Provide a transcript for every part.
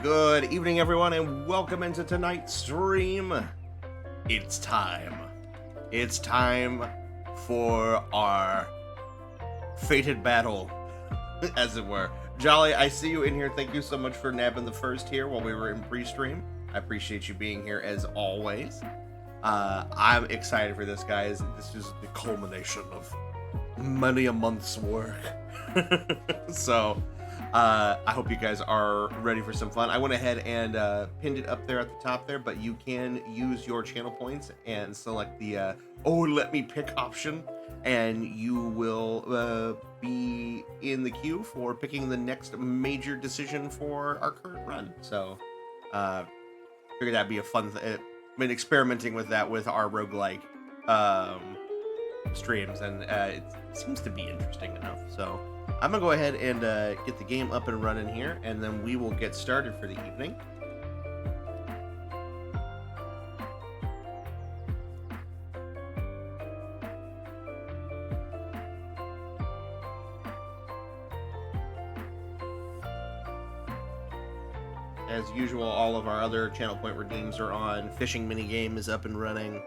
Good evening, everyone, and welcome into tonight's stream. It's time. It's time for our fated battle, as it were. Jolly, I see you in here. Thank you so much for nabbing the first here while we were in pre-stream. I appreciate you being here as always. I'm excited for this, guys. This is the culmination of many a month's work. So, I hope you guys are ready for some fun. I went ahead and pinned it up there at the top there, but you can use your channel points and select the oh, let me pick option, and you will be in the queue for picking the next major decision for our current run. So, figured that'd be a fun I've been experimenting with that with our roguelike streams, and it seems to be interesting enough. So I'm gonna go ahead and get the game up and running here, and then we will get started for the evening. As usual, all of our other channel point redeems are on. Fishing minigame is up and running.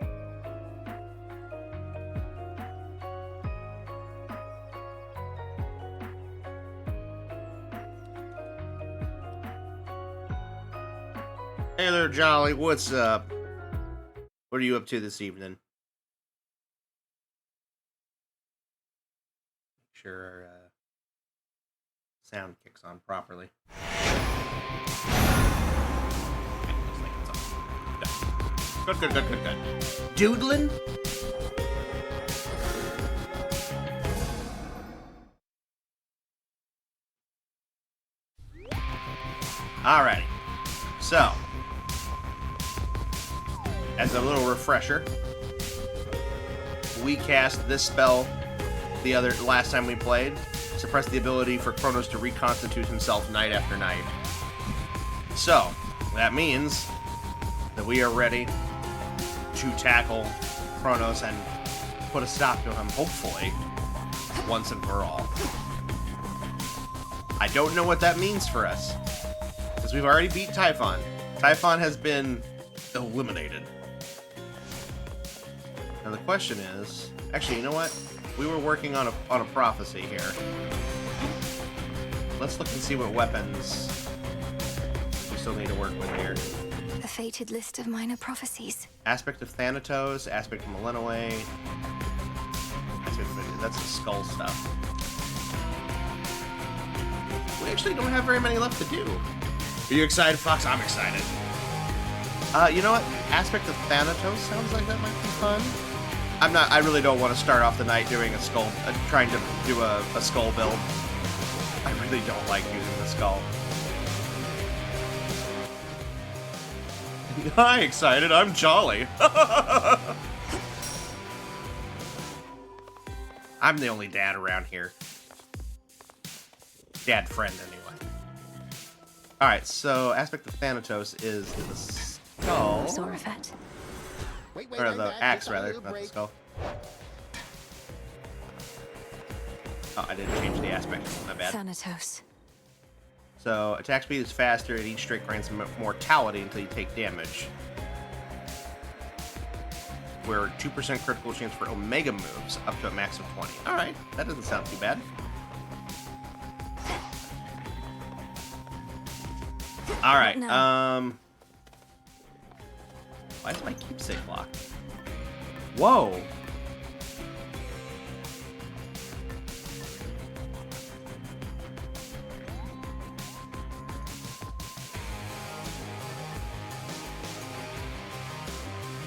Hey there, Jolly. What's up? What are you up to this evening? Make sure our sound kicks on properly. Okay, looks like it's on. Good. Doodling? Alrighty. So, as a little refresher, we cast this spell the last time we played. Suppress the ability for CHRONOS to reconstitute himself night after night. So, that means that we are ready to tackle CHRONOS and put a stop to him, hopefully, once and for all. I don't know what that means for us, because we've already beat Typhon. Typhon has been eliminated. Now the question is, actually, you know what? We were working on a prophecy here. Let's look and see what weapons we still need to work with here. A fated list of minor prophecies. Aspect of Thanatos, Aspect of Malinoe. That's the skull stuff. We actually don't have very many left to do. Are you excited, Fox? I'm excited. You know what? Aspect of Thanatos sounds like that might be fun. I really don't want to start off the night doing a skull, trying to do a skull build. I really don't like using the skull. Hi, excited. I'm jolly. I'm the only dad around here. Dad friend, anyway. Alright, so Aspect of Thanatos is the skull. Or the axe, rather, not the skull. Oh, I didn't change the aspect. My bad. Thanatos. So, attack speed is faster, and each strike grants mortality until you take damage. We're 2% critical chance for Omega moves, up to a max of 20. Alright, that doesn't sound too bad. Alright, No. Why is my keepsake locked? Whoa!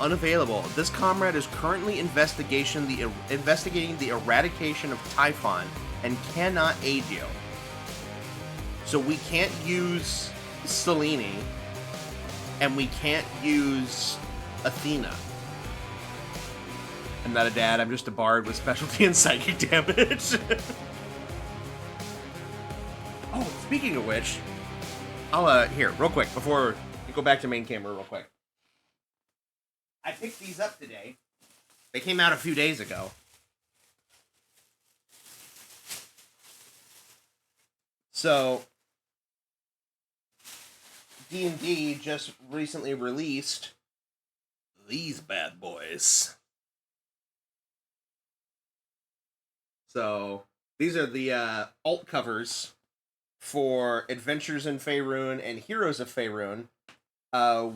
Unavailable. This comrade is currently investigating the eradication of Typhon and cannot aid you. So we can't use Selene, and we can't use Athena. I'm not a dad, I'm just a bard with specialty in psychic damage. Oh, speaking of which, I'll, here, real quick, before we go back to main camera real quick. I picked these up today. They came out a few days ago. So, D&D just recently released these bad boys. So these are the alt covers for Adventures in Faerun and Heroes of Faerun,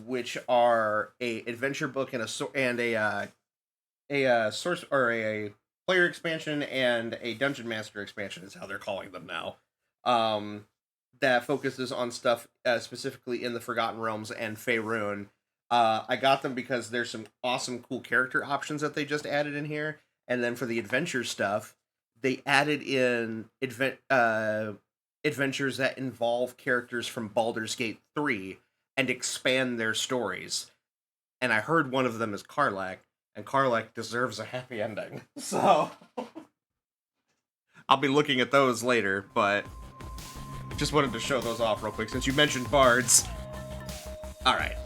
which are a adventure book and a source or a player expansion and a dungeon master expansion is how they're calling them now. That focuses on stuff specifically in the Forgotten Realms and Faerun. I got them because there's some awesome, cool character options that they just added in here, and then for the adventure stuff, they added in adventures that involve characters from Baldur's Gate 3 and expand their stories. And I heard one of them is Karlach, and Karlach deserves a happy ending. So I'll be looking at those later, but just wanted to show those off real quick since you mentioned bards. All right.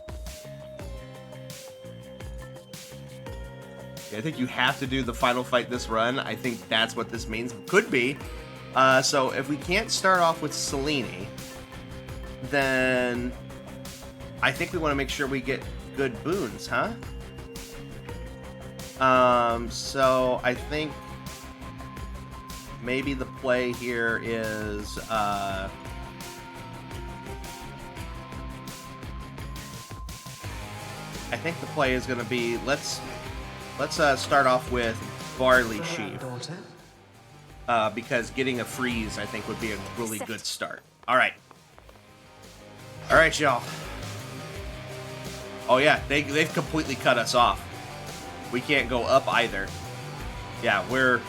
I think you have to do the final fight this run. I think that's what this means. Could be. So if we can't start off with Selene, then I think we want to make sure we get good boons, huh? So I think maybe the play here is I think the play is going to be let's start off with Barley Sheaf. Because getting a freeze, I think, would be a really good start. All right, y'all. Oh yeah, they've completely cut us off. We can't go up either. Yeah, we're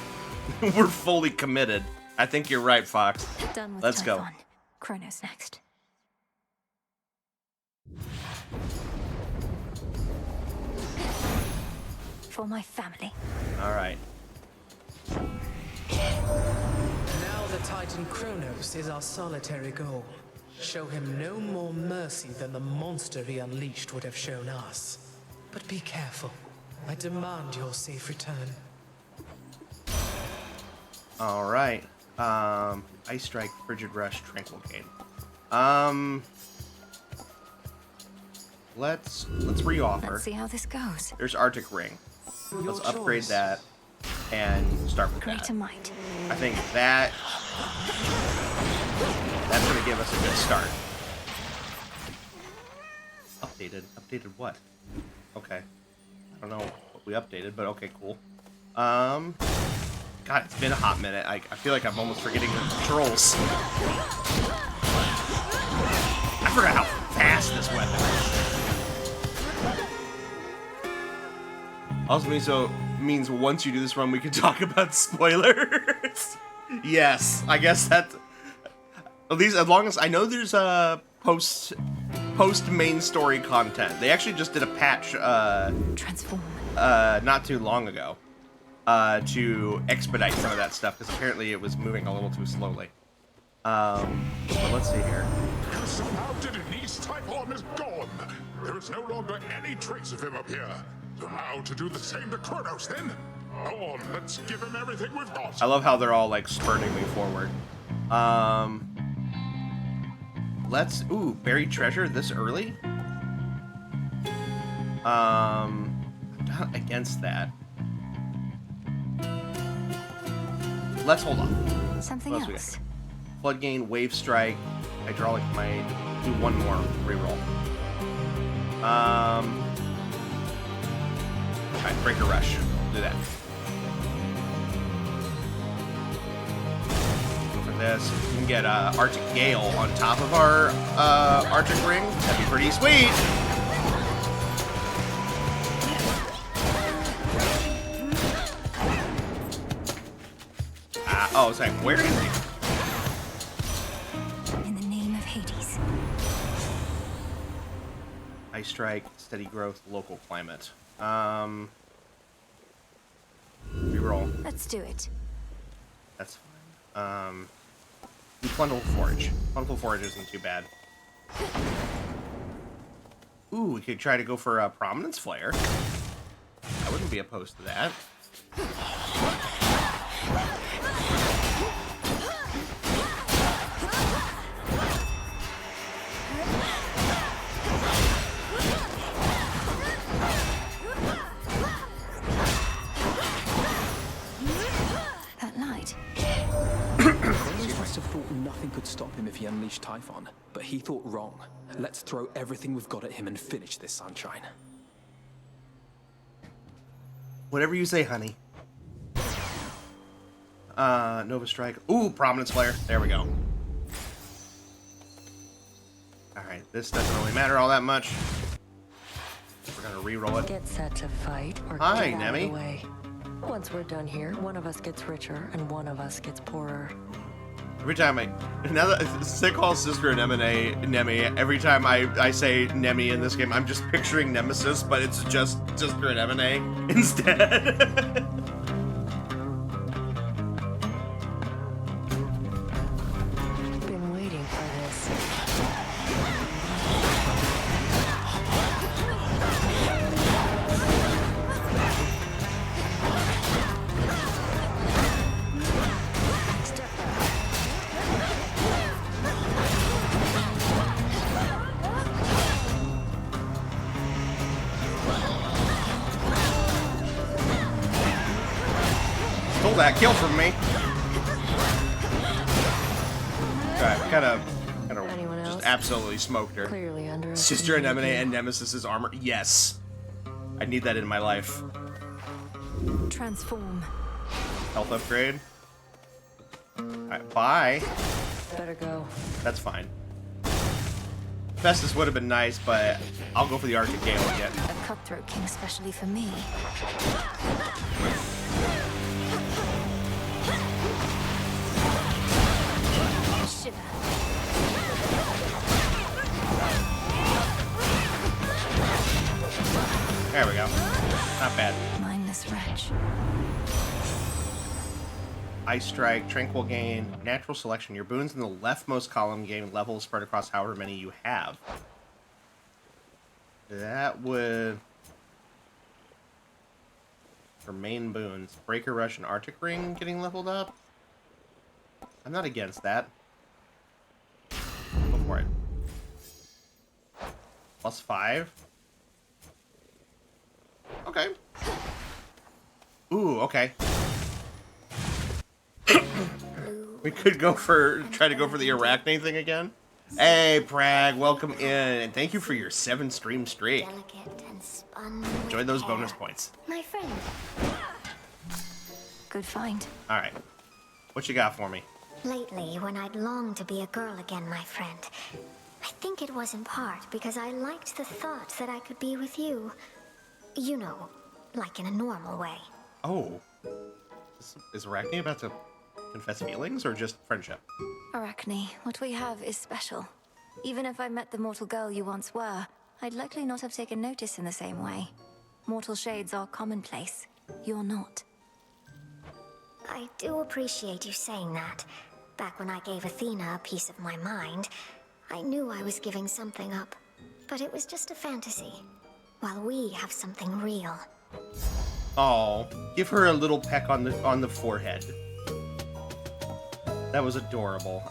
fully committed. I think you're right, Fox. Done with Let's go. Typhon. CHRONOS next. For my family. All right. Now the Titan CHRONOS is our solitary goal. Show him no more mercy than the monster he unleashed would have shown us. But be careful. I demand your safe return. All right. Ice Strike, Frigid Rush, Tranquil Gate. Let's reoffer. Let's see how this goes. There's Arctic Ring. Let's Your upgrade choice. that and start with that. Greater might. I think that's going to give us a good start. Updated what? Okay. I don't know what we updated, but okay, cool. God, it's been a hot minute. I feel like I'm almost forgetting the controls. I forgot how fast this weapon is. Also means once you do this run, we can talk about spoilers. Yes, I guess that. At least as long as I know, there's a post main story content. They actually just did a patch. Transform. Not too long ago. To expedite some of that stuff because apparently it was moving a little too slowly. But let's see here. Somehow Denise Typhon is gone. There is no longer any trace of him up here. So how to do the same to CHRONOS then? Go on, let's give him everything we've got. I love how they're all like spurting me forward. Let's buried treasure this early. I'm not against that. Let's hold on. Something What else we else. Flood gain, wave strike, hydraulic might. Do one more reroll. Alright, breaker rush. Do that. Go for this. We can get Arctic Gale on top of our Arctic Ring. That'd be pretty sweet. Oh, it's like, where is he? In the name of Hades. Ice strike, steady growth, local climate. Reroll. Let's do it. That's fine. Plentiful Forage. Plentiful Forage isn't too bad. Ooh, we could try to go for a Prominence Flare. I wouldn't be opposed to that. thought nothing could stop him if he unleashed Typhon, but he thought wrong. Let's throw everything we've got at him and finish this, Sunshine. Whatever you say, honey. Nova Strike. Ooh, Prominence Flare. There we go. Alright, this doesn't really matter all that much. We're gonna re-roll it. Get set to fight or Hi, get out of Nemi. the way. Once we're done here, one of us gets richer and one of us gets poorer. Every time now that Sick calls sister Nemi, every time I say Nemi in this game, I'm just picturing Nemesis, but it's just sister Nemi instead. Been waiting for this. Stole that kill from me. Okay, kind of Anyone just else? absolutely smoked her. Clearly under Sister Anemone and Nemesis's armor. Yes. I need that in my life. Transform. Health upgrade. Alright, bye. Better go. That's fine. Festus would have been nice, but I'll go for the Arctic Gale again. A cutthroat king specially for me. Shiver. There we go. Not bad. Mindless wretch. Ice Strike, Tranquil Gain, Natural Selection. Your boons in the leftmost column gain levels spread across however many you have. That would... For main boons, Breaker Rush and Arctic Ring getting leveled up. I'm not against that. Go for it. +5. Okay. Ooh, okay. We could try to go for the Arachne thing again. Hey, Prag, welcome in, and thank you for your 7-stream streak. Delicate and spun Enjoy with those care. bonus points. My friend, Good find. All right, what you got for me? lately when I'd longed to be a girl again, my friend, I think it was in part because I liked the thought that I could be with you. You know, like in a normal way. Oh, is Arachne about to confess feelings or just friendship? Arachne, what we have is special. Even if I met the mortal girl you once were, I'd likely not have taken notice in the same way. Mortal shades are commonplace. You're not. I do appreciate you saying that. Back when I gave Athena a piece of my mind, I knew I was giving something up. But it was just a fantasy, while we have something real. Oh, give her a little peck on the forehead. That was adorable.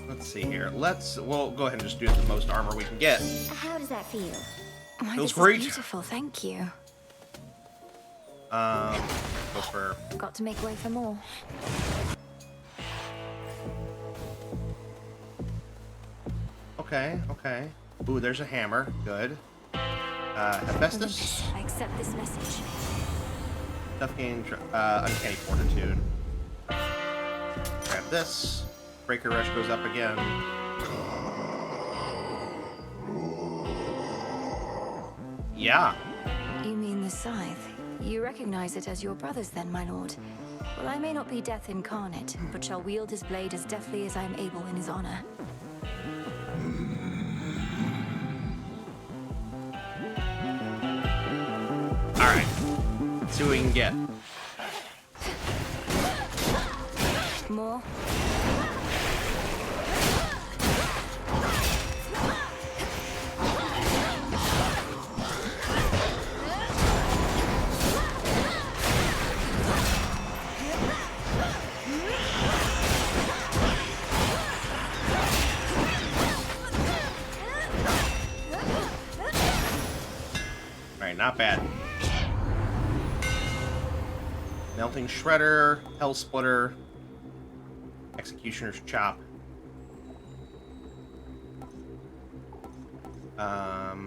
Let's see here. We'll go ahead and just do the most armor we can get. How does that feel? Why, Feels this great. is beautiful, thank you. Go for... Got to make way for more. Okay, okay. Ooh, there's a hammer. Good. Hephaestus? I accept this message. Tough gain, Uncanny Fortitude. Grab this. Breaker Rush goes up again. Yeah. You mean the scythe? You recognize it as your brother's then, my lord? Well, I may not be death incarnate, but shall wield his blade as deftly as I am able in his honor. Alright. Let's see what we can get. More? Alright, not bad. Melting Shredder, Hell Splitter, Executioner's Chop. The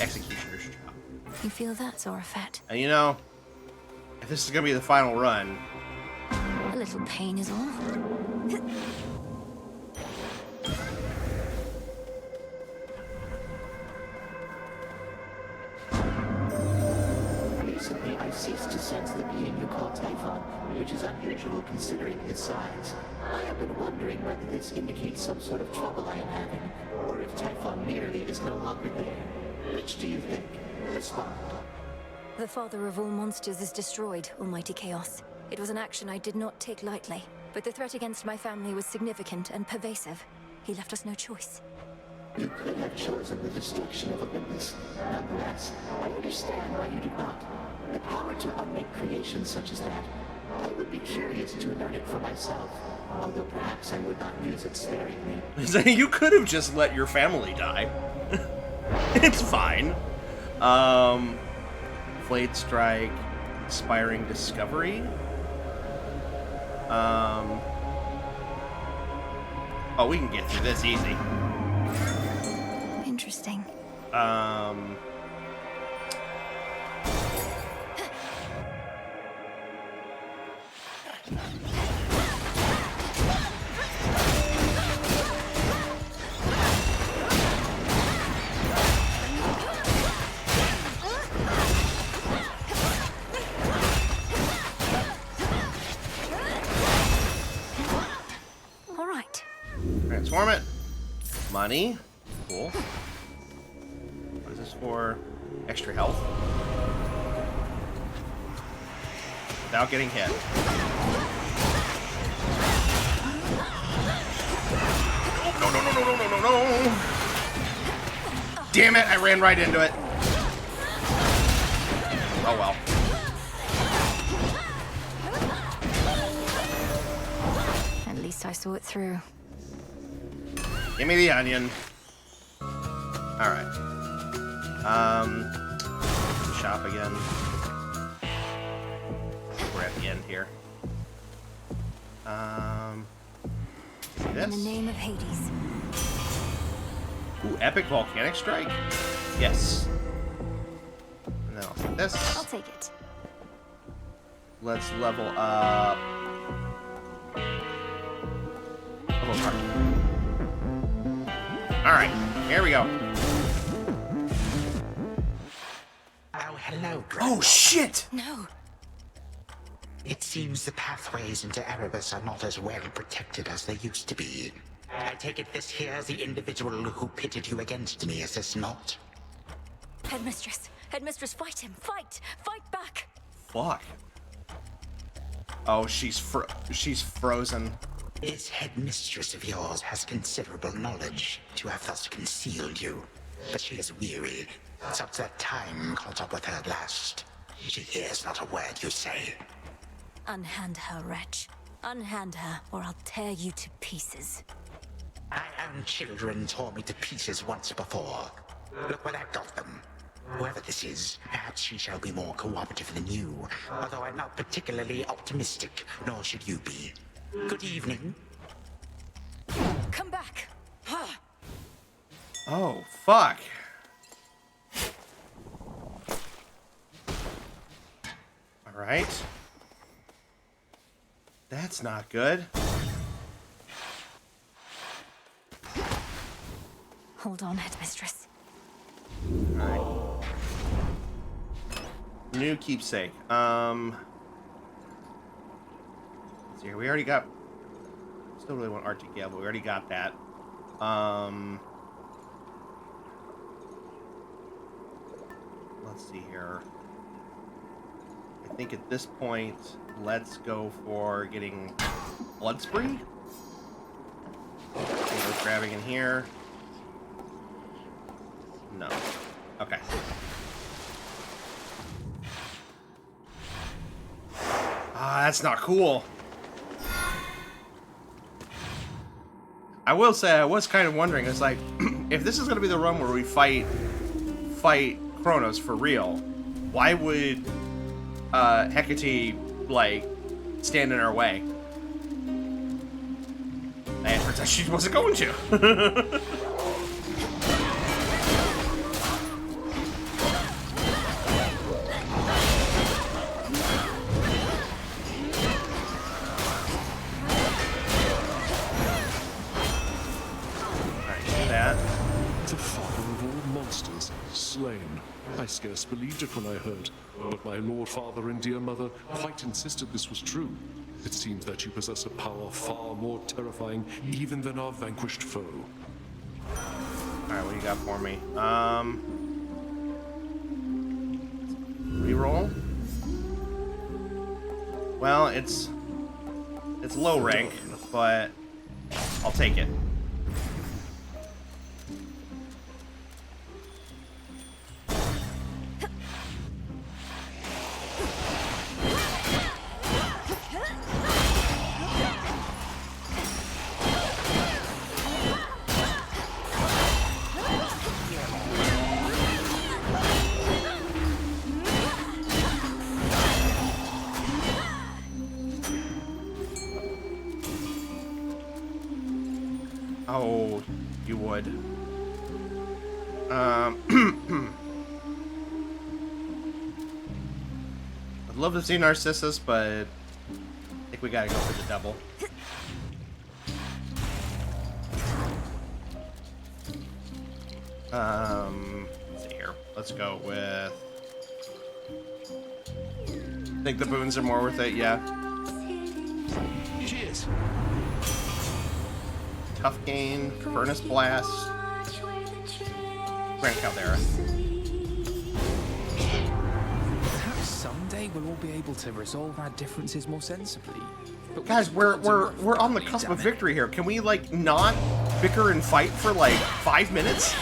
Executioner's Chop. You feel that, Zorafet? And you know, if this is gonna be the final run, A little pain is all. Recently, I ceased to sense the being you call Typhon, which is unusual considering his size. I have been wondering whether this indicates some sort of trouble I am having, or if Typhon merely is no longer there. Which do you think? Respond. The father of all monsters is destroyed, Almighty Chaos. It was an action I did not take lightly, but the threat against my family was significant and pervasive. He left us no choice. You could have chosen the destruction of Olympus. Nonetheless, I understand why you did not. The power to unmake creations such as that. I would be curious to learn it for myself, although perhaps I would not use it sparingly. you could have just let your family die. It's fine. Blade Strike, Inspiring Discovery. Oh, we can get through this easy. Interesting. All right. Transform it. Money. Cool. What is this for? Extra health. Without getting hit. No. Damn it, I ran right into it. Oh well. At least I saw it through. Give me the onion. Alright. Shop again. We're at the end here. In the This. name of Hades. Ooh, epic volcanic strike? Yes. And then I'll take this. I'll take it. Let's level up. Level card. Alright, here we go. Oh, hello, Oh shit! No. It seems the pathways into Erebus are not as well protected as they used to be. I take it this here's the individual who pitted you against me, is this not? Headmistress. Headmistress, fight him. Fight. Fight back. Fuck. Oh, she's frozen. This headmistress of yours has considerable knowledge to have thus concealed you. But she is weary. Since that time caught up with her last, she hears not a word you say. Unhand her, wretch. Unhand her, or I'll tear you to pieces. My own children tore me to pieces once before. Look what that got them. Whoever this is, perhaps she shall be more cooperative than you, although I'm not particularly optimistic, nor should you be. Good evening. Come back. Oh, fuck. Alright. That's not good. Hold on, Headmistress. Alright. New keepsake. Let's see here. We already got... Still really want Arctic Gale, but we already got that. Let's see here. I think at this point, let's go for getting Blood Spree. Okay, we're grabbing in here. No. Okay. Ah, that's not cool. I will say, I was kind of wondering, it's like, if this is going to be the run where we fight CHRONOS for real, why would Hecate, like, stand in our way. And it turns out she wasn't going to. The father of all monsters, slain. I scarce believed it when I heard, but my lord father and dear mother quite insisted this was true. It seems that you possess a power far more terrifying even than our vanquished foe. Alright, what do you got for me? Reroll? Well, it's low rank, but I'll take it. Oh, you would. I'd love to see Narcissus, but I think we gotta go for the double. Let's see here. Let's go with... Think the boons are more worth it, yeah. Cheers. Tough Gain, Furnace Blast, Grand Caldera. Perhaps someday we'll all be able to resolve our differences more sensibly. But Guys, we're on the cusp of victory here. Can we, like, not bicker and fight for, like, 5 minutes?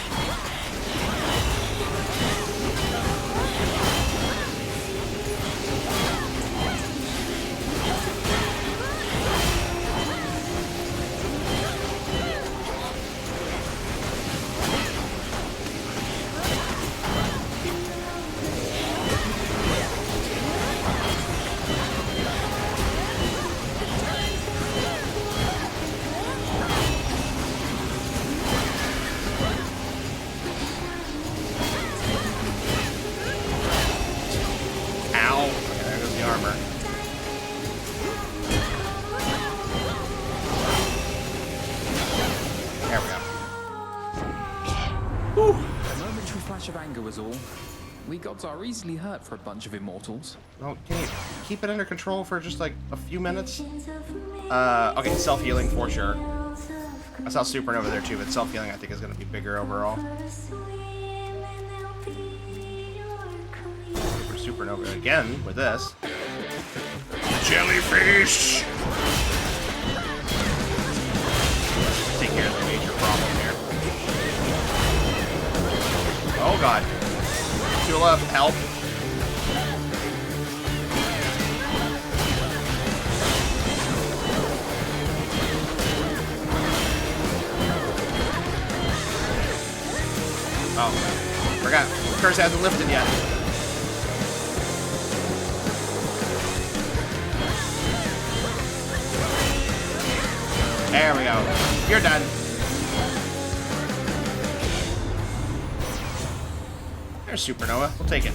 Of anger was all. We gods are easily hurt for a bunch of immortals. Well, can you keep it under control for just like a few minutes? Okay, self-healing for sure. I saw Supernova there too, but self-healing I think is going to be bigger overall. For Supernova again with this. Jellyfish! Take care of the major problem here. Oh god. Tula, help. Oh, forgot. The curse hasn't lifted yet. There we go. You're done. There's Supernova. We'll take it.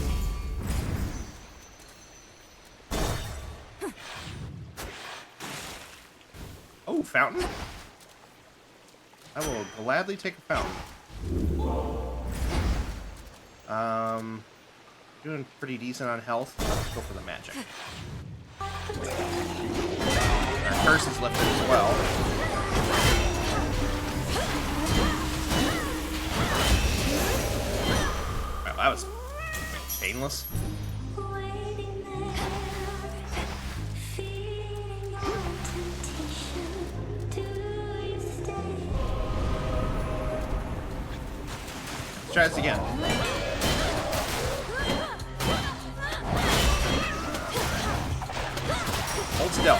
Oh, fountain? I will gladly take a fountain. Doing pretty decent on health. Let's go for the magic. Our curse is lifted as well. Wow, that was painless. Let's try this again. Hold still.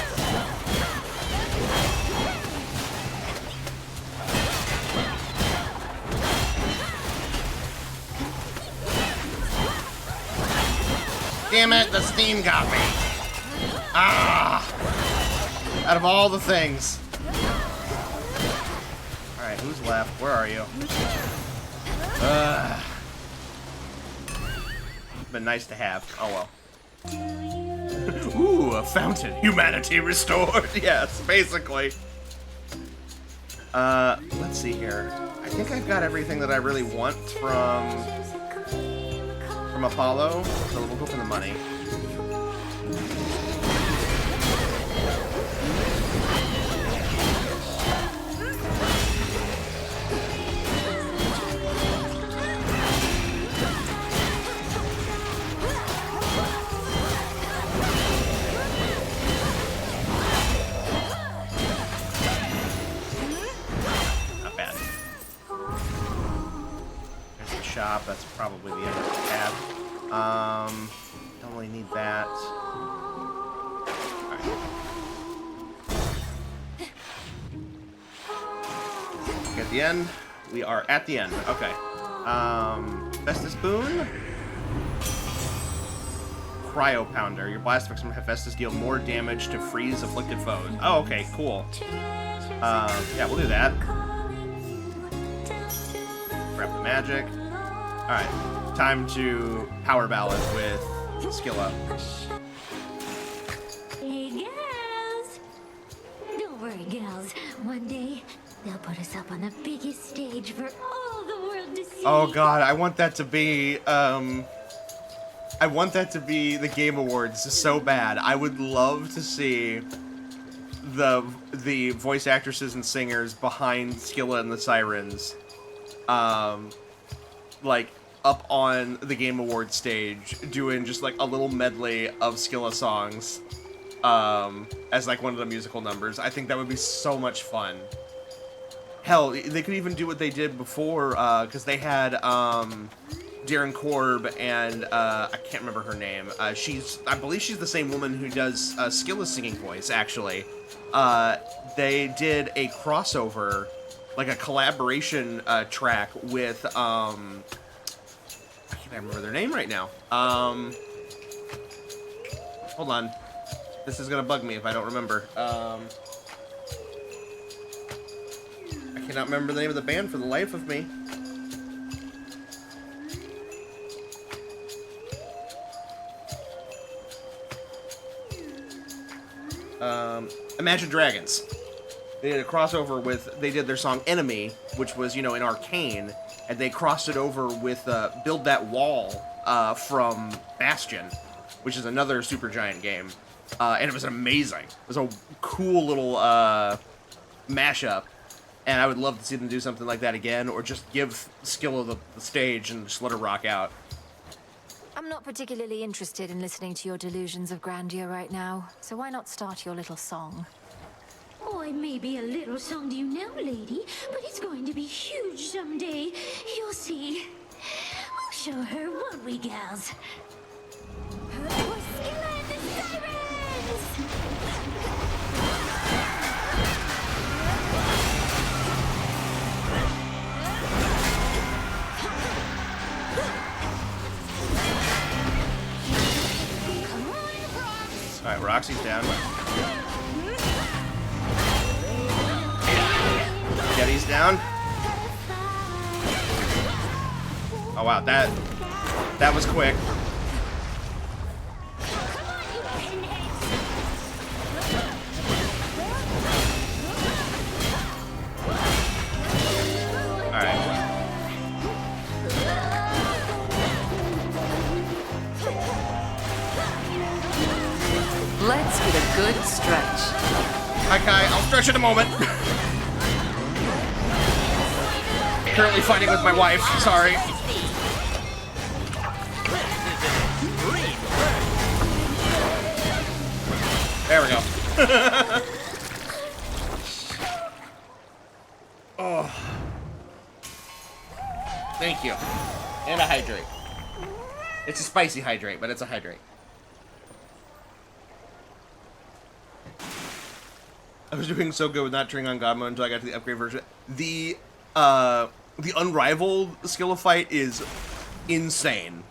Damn it, the steam got me. Ah! Out of all the things. Alright, who's left? Where are you? Been nice to have. Oh well. Ooh, a fountain. Humanity restored. Yes, basically. Let's see here. I think I've got everything that I really want from Apollo, so we'll go for the money. Shop, that's probably the end of the tab. Don't really need that. Alright. At the end. We are at the end. Okay. Hephaestus Boon. Cryo Pounder. Your blast effects from Hephaestus deal more damage to freeze afflicted foes. Oh, okay, cool. Yeah, we'll do that. Grab the magic. Alright, time to power ballad with Skilla. Hey, girls! Don't worry, gals. One day, they'll put us up on the biggest stage for all the world to see. Oh god, I want that to be, the Game Awards so bad. I would love to see the voice actresses and singers behind Skilla and the Sirens, like, up on the Game Awards stage, doing just, like, a little medley of Skilla songs, as, like, one of the musical numbers. I think that would be so much fun. Hell, they could even do what they did before, because they had, Darren Korb and, I can't remember her name. I believe she's the same woman who does, Skilla's singing voice, actually. They did a crossover, like a collaboration, track with, I can't remember their name right now. Hold on. This is gonna bug me if I don't remember. I cannot remember the name of the band for the life of me. Imagine Dragons. They did a crossover with, they did their song Enemy, which was, you know, in Arcane, and they crossed it over with Build That Wall from Bastion, which is another Supergiant game. And it was amazing. It was a cool little mashup, and I would love to see them do something like that again, or just give Skilla the stage and just let her rock out. I'm not particularly interested in listening to your delusions of grandeur right now, so why not start your little song? Oh, it may be a little song to you now, lady, but it's going to be huge someday. You'll see. We'll show her, won't we, gals? For Skilla and the Sirens! Alright, Roxy's down. Getty's down. Oh wow, that was quick. Alright. Let's get a good stretch. Hi Kai, I'll stretch in a moment. Currently fighting with my wife, sorry. There we go. Oh. Thank you. And a hydrate. It's a spicy hydrate, but it's a hydrate. I was doing so good with not turning on God mode until I got to the upgrade version. The Unrivaled Skilla fight is insane.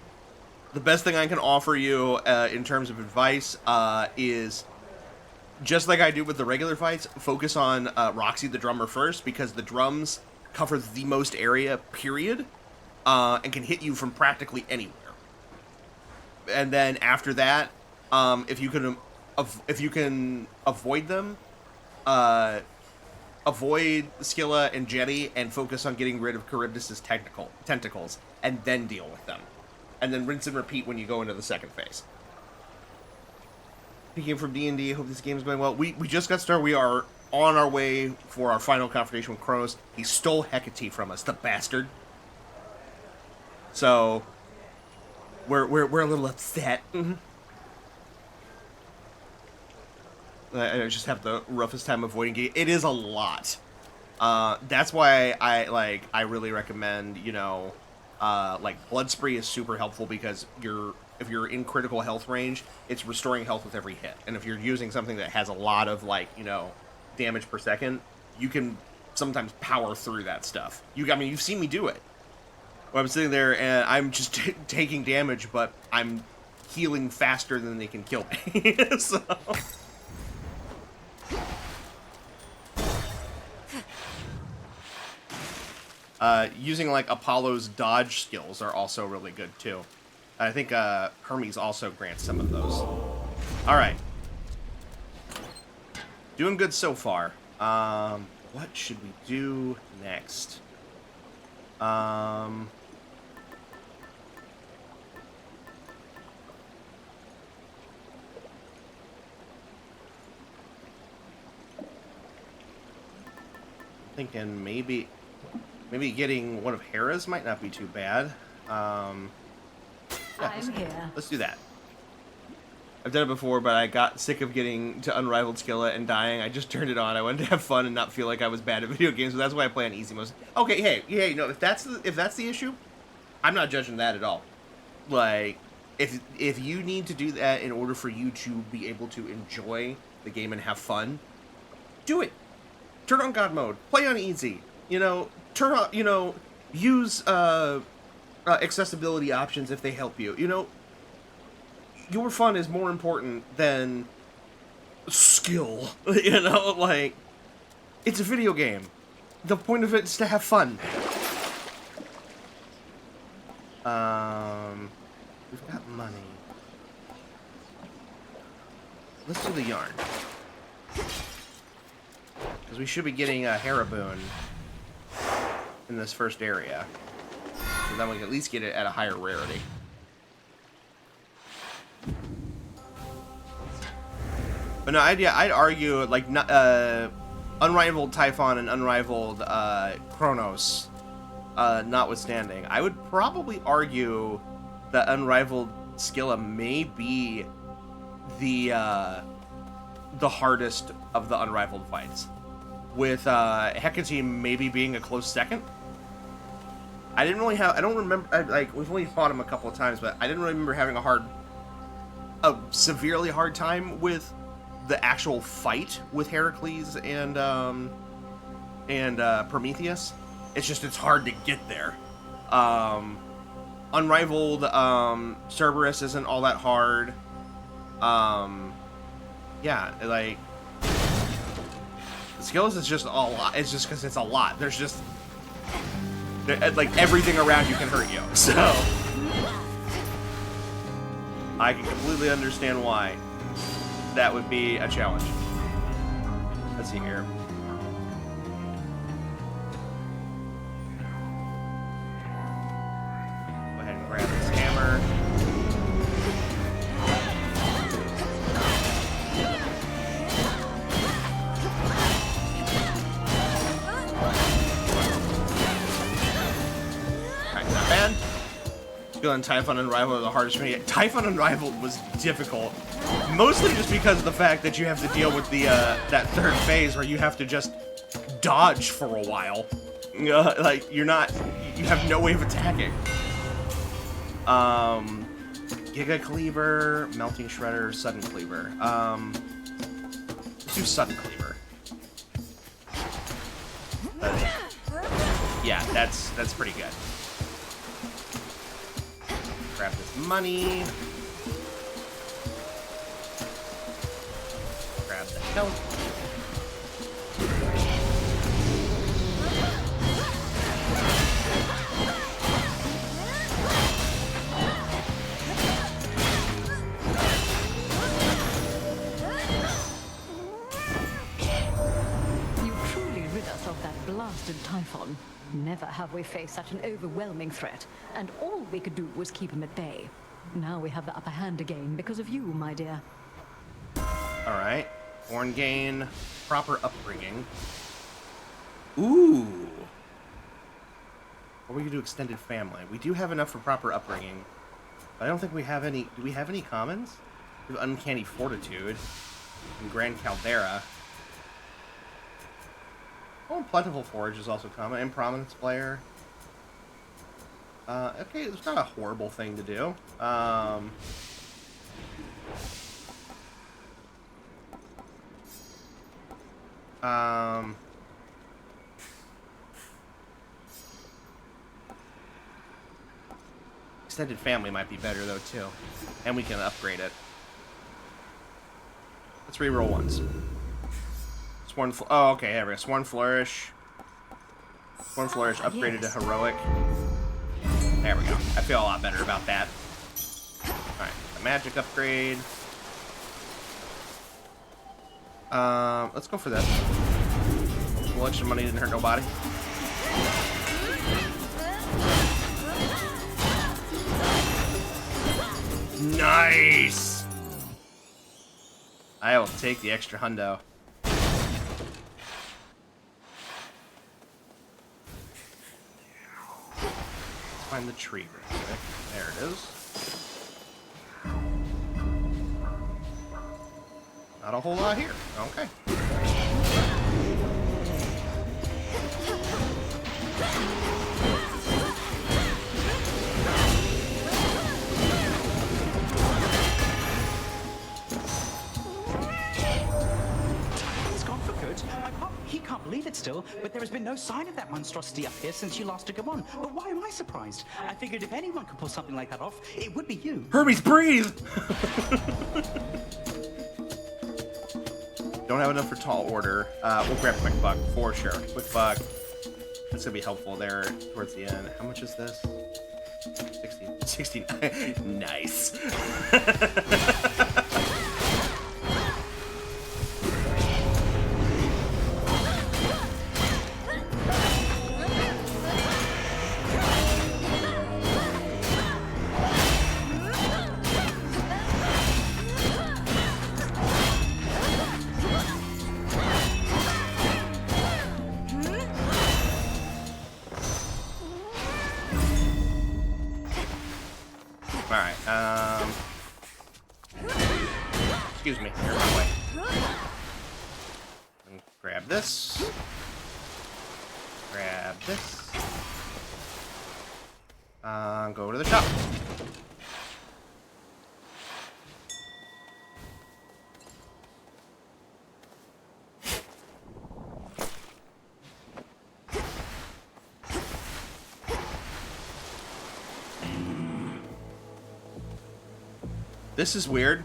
the best thing I can offer you in terms of advice is, just like I do with the regular fights, focus on Roxy the drummer first, because the drums cover the most area, period, and can hit you from practically anywhere. And then after that, if you can avoid them, avoid Scylla and Jetty and focus on getting rid of Charybdis' tentacles, and then deal with them. And then rinse and repeat when you go into the second phase. Speaking from D&D, hope this game is going well. We just got started. We are on our way for our final confrontation with CHRONOS. He stole Hecate from us, the bastard. So we're a little upset. I just have the roughest time avoiding it. It is a lot. That's why I really recommend, you know, like Blood Spree is super helpful, because if you're in critical health range, it's restoring health with every hit. And if you're using something that has a lot of, like, you know, damage per second, you can sometimes power through that stuff. I mean, you've seen me do it. Where I'm sitting there and I'm just taking damage, but I'm healing faster than they can kill me. So. Using, like, Apollo's dodge skills are also really good, too. I think Hermes also grants some of those. Alright. Doing good so far. What should we do next? Thinking maybe getting one of Hera's might not be too bad. Yeah, I'm here. Let's do that. I've done it before, but I got sick of getting to Unrivaled Scylla and dying. I just turned it on. I wanted to have fun and not feel like I was bad at video games, so that's why I play on easy mode. Okay, hey, no, if that's the issue, I'm not judging that at all. Like, if you need to do that in order for you to be able to enjoy the game and have fun, do it. Turn on God mode. Play on easy. You know, turn on, you know, use accessibility options if they help you. You know, your fun is more important than skill. You know, like, it's a video game. The point of it is to have fun. We've got money. Let's do the yarn. Because we should be getting a Heraboon in this first area. So then we can at least get it at a higher rarity. But no, I'd argue, like, Unrivaled Typhon and Unrivaled CHRONOS notwithstanding, I would probably argue that Unrivaled Scylla may be the hardest of the Unrivaled fights, with Hecate maybe being a close second. I don't remember, like, we've only fought him a couple of times, but I didn't remember having a severely hard time with the actual fight with Heracles and Prometheus. It's hard to get there. Unrivaled Cerberus isn't all that hard. Yeah, like, Skills is just a lot. It's just because it's a lot. There's just, like, everything around you can hurt you. So I can completely understand why that would be a challenge. Let's see here. Go ahead and grab this hammer. Alright, not bad. Feeling Typhon Unrivaled are the hardest for me. Typhon Unrivaled was difficult. Mostly just because of the fact that you have to deal with the that third phase where you have to just dodge for a while. Like, you have no way of attacking. Giga Cleaver, Melting Shredder, Sudden Cleaver. Let's do Sudden Cleaver. Yeah, that's pretty good. Grab this money. Grab the health. You truly rid us of that blasted Typhon. Never have we faced such an overwhelming threat, and all we could do was keep him at bay. Now we have the upper hand again because of you, my dear. Alright. Born gain, proper upbringing. Ooh. Or we could do extended family. We do have enough for proper upbringing. But I don't think we have any... Do we have any commons? We have Uncanny Fortitude. And Grand Caldera. Oh, and Plentiful Forage is also common. And Prominence Player. Okay, it's not a horrible thing to do. Extended family might be better though too, and we can upgrade it. Let's reroll ones. Oh, okay, here we go. Sworn Flourish. Sworn Flourish upgraded to heroic. There we go. I feel a lot better about that. All right, the magic upgrade. Let's go for this. A little extra money didn't hurt nobody. Nice! I will take the extra hundo. Let's find the tree real quick. There it is. Not a whole lot here. Okay. He can't believe it still, but there has been no sign of that monstrosity up here since you last took him on. But why am I surprised? I figured if anyone could pull something like that off, it would be you. Hermes, breathe! Don't have enough for tall order. We'll grab Quick Buck for sure. Quick Buck. That's gonna be helpful there towards the end. How much is this? 16. Nice. Excuse me, you're in my way. And grab this. Grab this. Go to the shop. This is weird.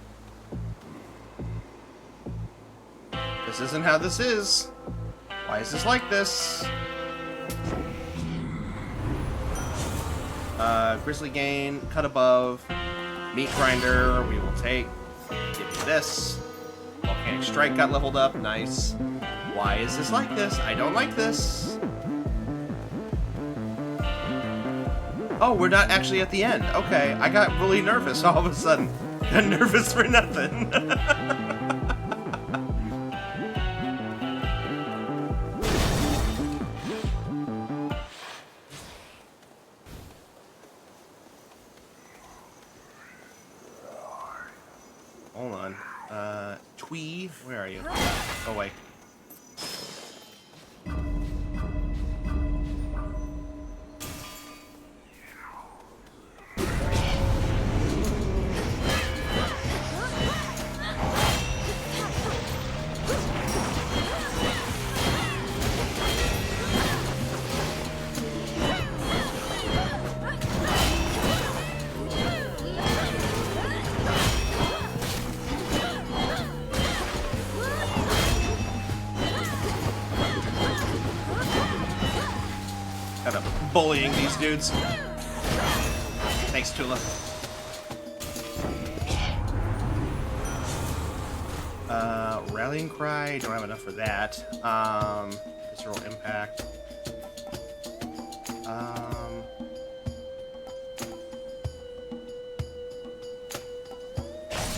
This isn't how this is. Why is this like this? Grizzly Gain, Cut Above, Meat Grinder, we will take. Give me this. Volcanic Strike got leveled up, nice. Why is this like this? I don't like this. Oh, we're not actually at the end. Okay, I got really nervous all of a sudden. Got nervous for nothing. Hold on. Twee, where are you? Oh, wait. bullying these dudes. Thanks, Tula. Rallying cry, don't have enough for that. Visceral impact.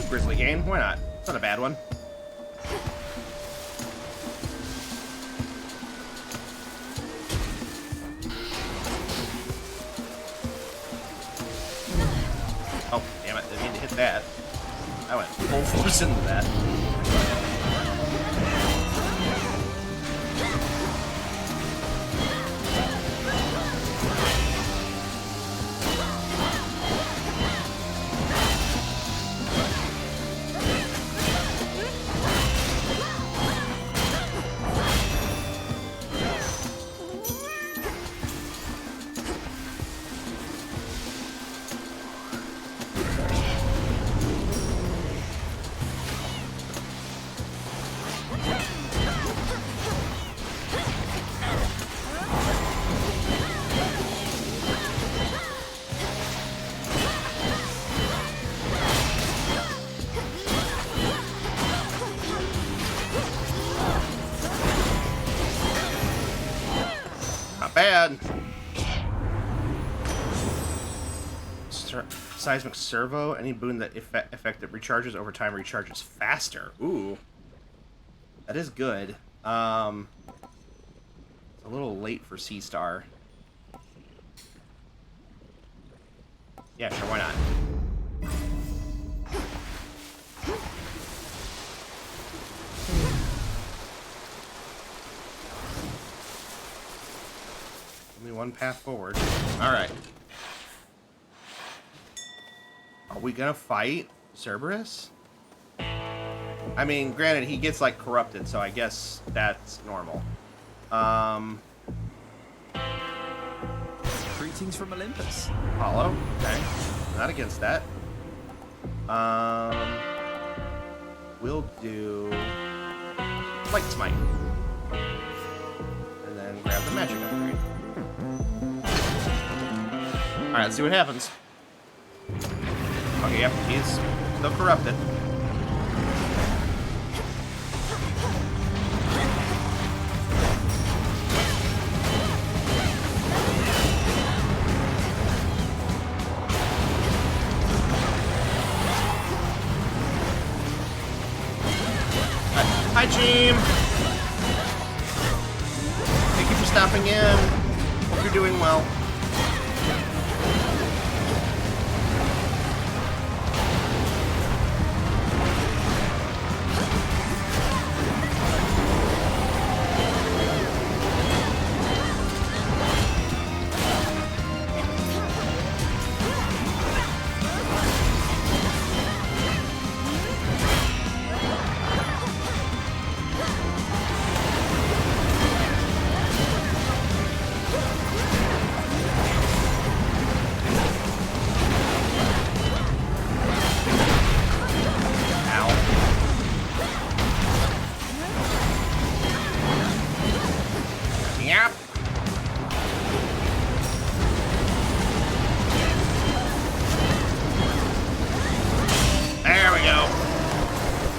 Grizzly gain, why not? It's not a bad one. Oh, damn it, didn't mean to hit that. I went full force into that. Bad. Seismic servo. Any boon that effect that recharges over time recharges faster. Ooh, that is good. It's a little late for C-Star. Yeah, sure. Why not? Only one path forward. Alright. Are we gonna fight Cerberus? I mean, granted, he gets, like, corrupted, so I guess that's normal. Greetings from Olympus. Hollow. Okay. Not against that. We'll do... Light Smite. And then grab the magic upgrade. Alright, let's see what happens. Okay, yep, he's still corrupted. Hi, team! Thank you for stopping in. Hope you're doing well.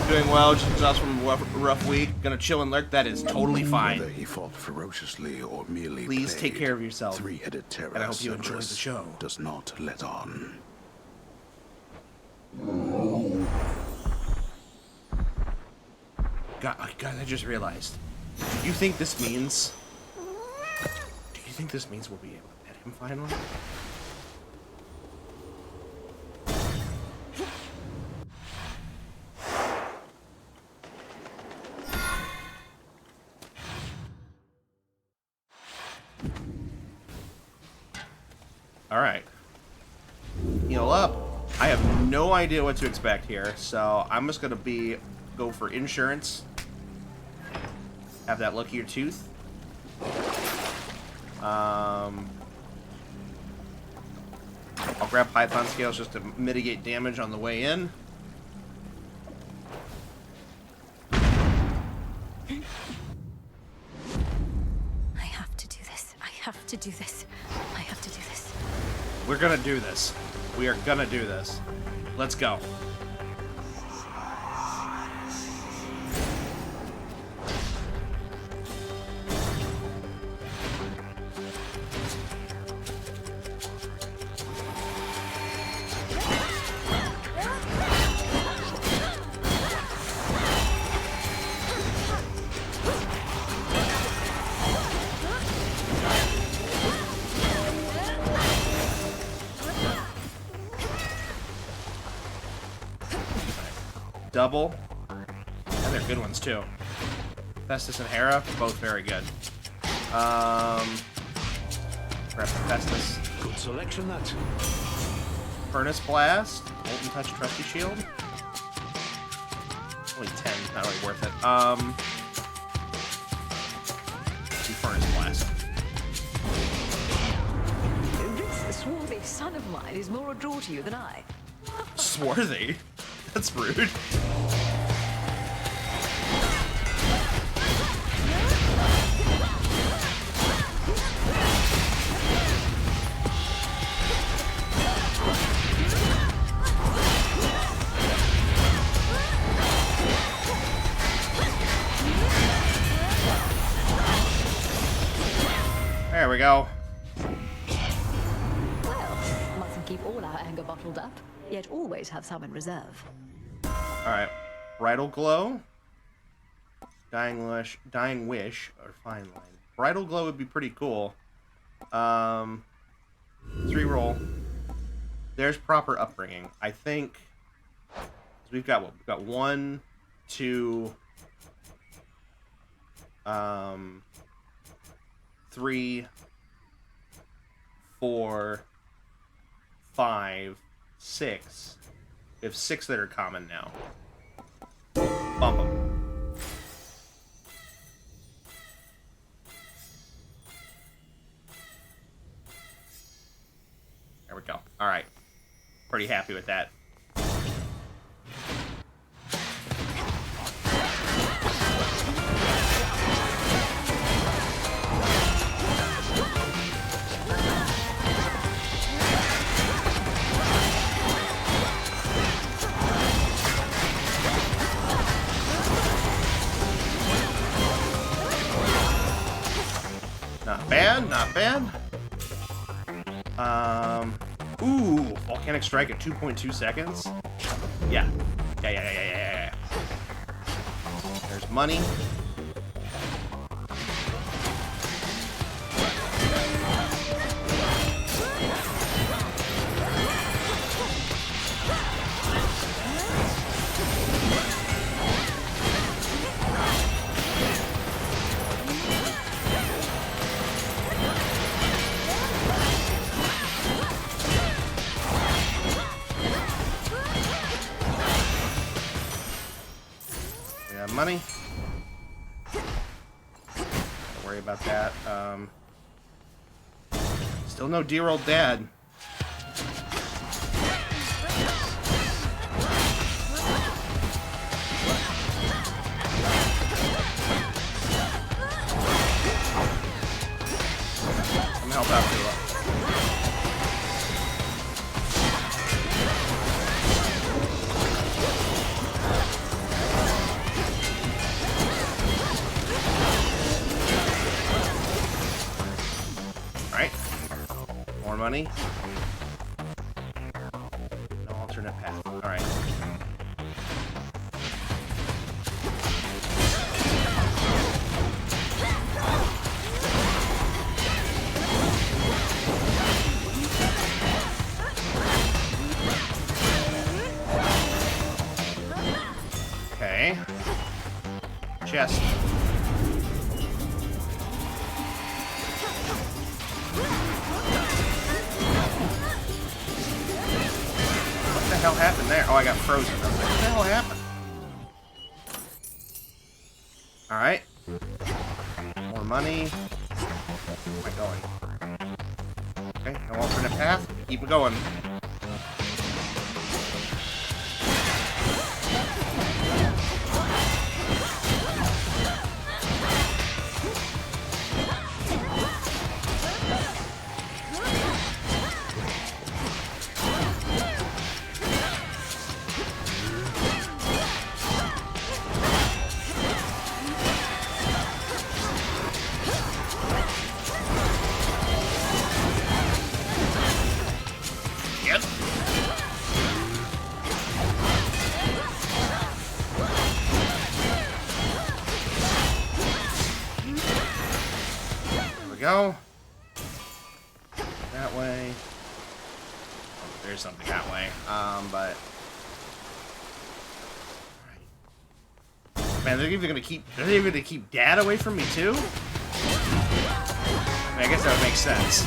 Doing well, just exhausted from a rough week. Gonna chill and lurk, that is totally fine. Whether he fought ferociously or merely Please take care of yourself. Three-headed terror, and I hope you enjoy the show. Does not let on. God, I just realized. Do you think this means... Do you think this means we'll be able to pet him finally? Alright. Heal up. I have no idea what to expect here, so I'm just gonna go for insurance. Have that luckier tooth. I'll grab Python scales just to mitigate damage on the way in. I have to do this. I have to do this. We're gonna do this. We are gonna do this. Let's go. Double. And they're good ones, too. Festus and Hera, both very good. Grab Festus. Good selection, that. Furnace Blast. Molten Touch Trusty Shield. Only 10, not really worth it. Do Furnace Blast. This swarthy son of mine is more a draw to you than I. Swarthy? That's rude. There we go. Well, mustn't keep all our anger bottled up, yet always have some in reserve. Alright. Bridal Glow. Dying Wish, or Fine Line. Bridal Glow would be pretty cool. 3 roll. There's Proper Upbringing. I think... We've got what? We've got 1, 2... 3, 4, 5, 6. We have 6 that are common now. Bump them. There we go. Alright. Pretty happy with that. Not bad, not bad. Ooh, Volcanic Strike at 2.2 seconds. Yeah. Yeah. There's money. Money. Don't worry about that. Still no dear old dad. Come help out, Tula. Money. No alternate path. Alright. Okay. Chest. What the hell happened there? Oh, I got frozen. I was like, what the hell happened? Alright. More money. Where am I going? Okay, no alternate path. Keep it going. go. That way. Oh, there's something that way. But man, they're even gonna keep Dad away from me too? I mean, I guess that would make sense.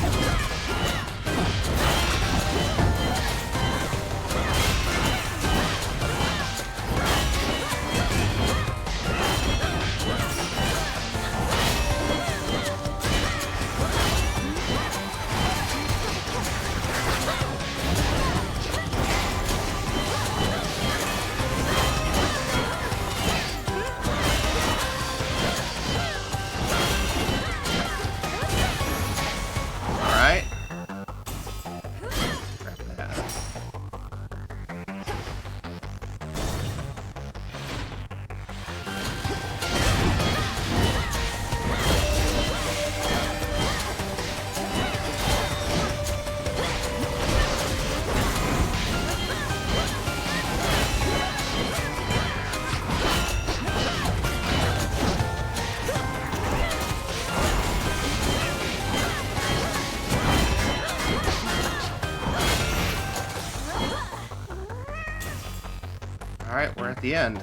Alright, we're at the end.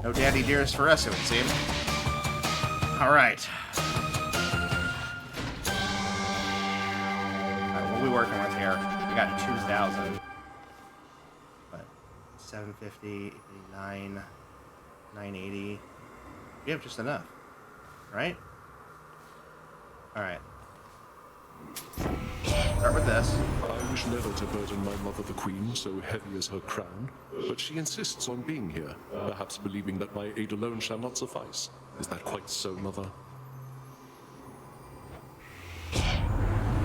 No daddy dearest for us, it would seem. Alright. Alright, what are we working with here? We got 2,000. What? 750, 89, 980. We have just enough. Right? Alright. Start with this. I wish never to burden my mother the queen so heavy as her crown, but she insists on being here, perhaps believing that my aid alone shall not suffice. Is that quite so, mother?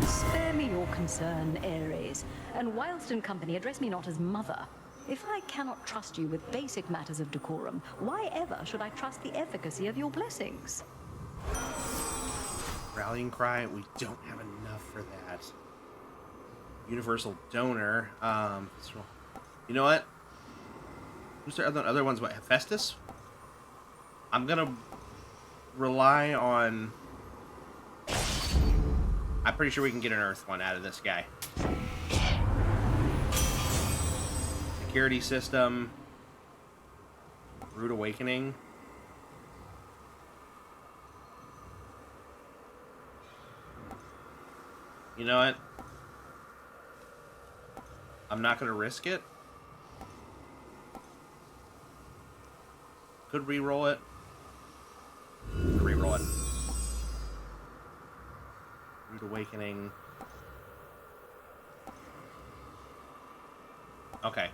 Spare me your concern, Ares, and whilst in company, address me not as mother. If I cannot trust you with basic matters of decorum, why ever should I trust the efficacy of your blessings? Rallying cry, we don't have enough for that. Universal donor. You know what? Who's the other ones? What, Hephaestus? I'm gonna rely on. I'm pretty sure we can get an Earth one out of this guy. Security system. Rude awakening. You know what? I'm not going to risk it. Could re-roll it. Re-roll it. Rude awakening. Okay.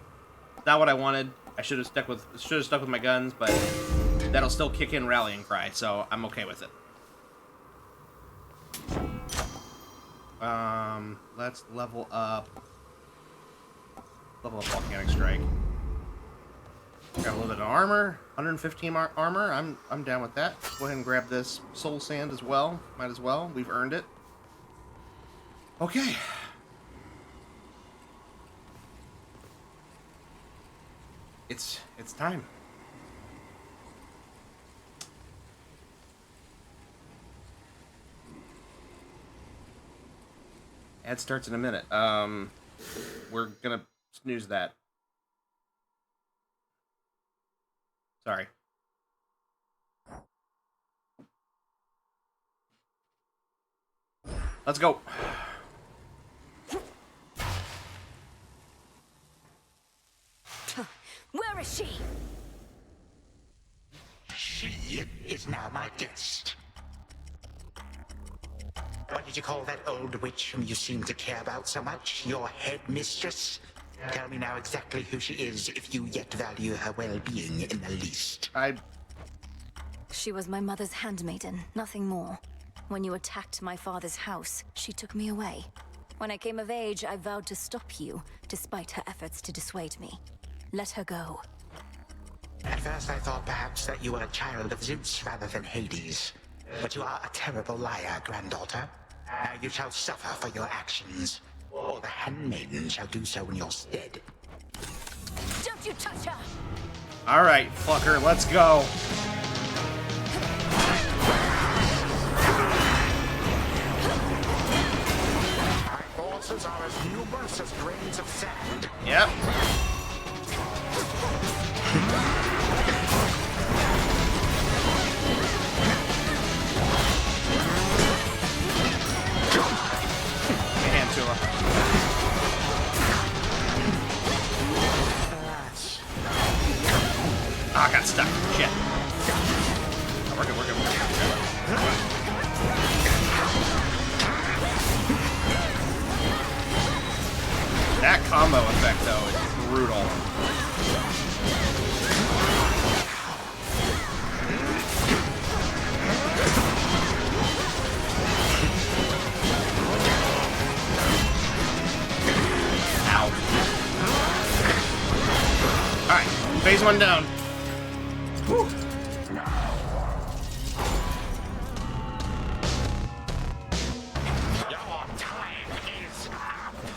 Not what I wanted. I should have stuck with my guns, but that'll still kick in rallying cry, so I'm okay with it. Let's level up. Level up volcanic strike. Got a little bit of armor, 115 armor. I'm down with that. Go ahead and grab this soul sand as well. Might as well. We've earned it. Okay. It's time. Ad starts in a minute. We're gonna snooze that. Sorry. Let's go. Where is she? She is now my guest. What did you call that old witch whom you seem to care about so much? Your headmistress? Tell me now exactly who she is, if you yet value her well-being in the least. She was my mother's handmaiden, nothing more. When you attacked my father's house, she took me away. When I came of age, I vowed to stop you, despite her efforts to dissuade me. Let her go. At first I thought perhaps that you were a child of Zeus rather than Hades. But you are a terrible liar, granddaughter. Now you shall suffer for your actions, or the handmaiden shall do so in your stead. Don't you touch her! Alright, fucker, let's go. grains of sand. Yep. Hand to her. Ah, I got stuck. Shit. Oh, we're good, we're good, we're good. That combo effect, though, is brutal. Ow. Alright, phase one down. Whew.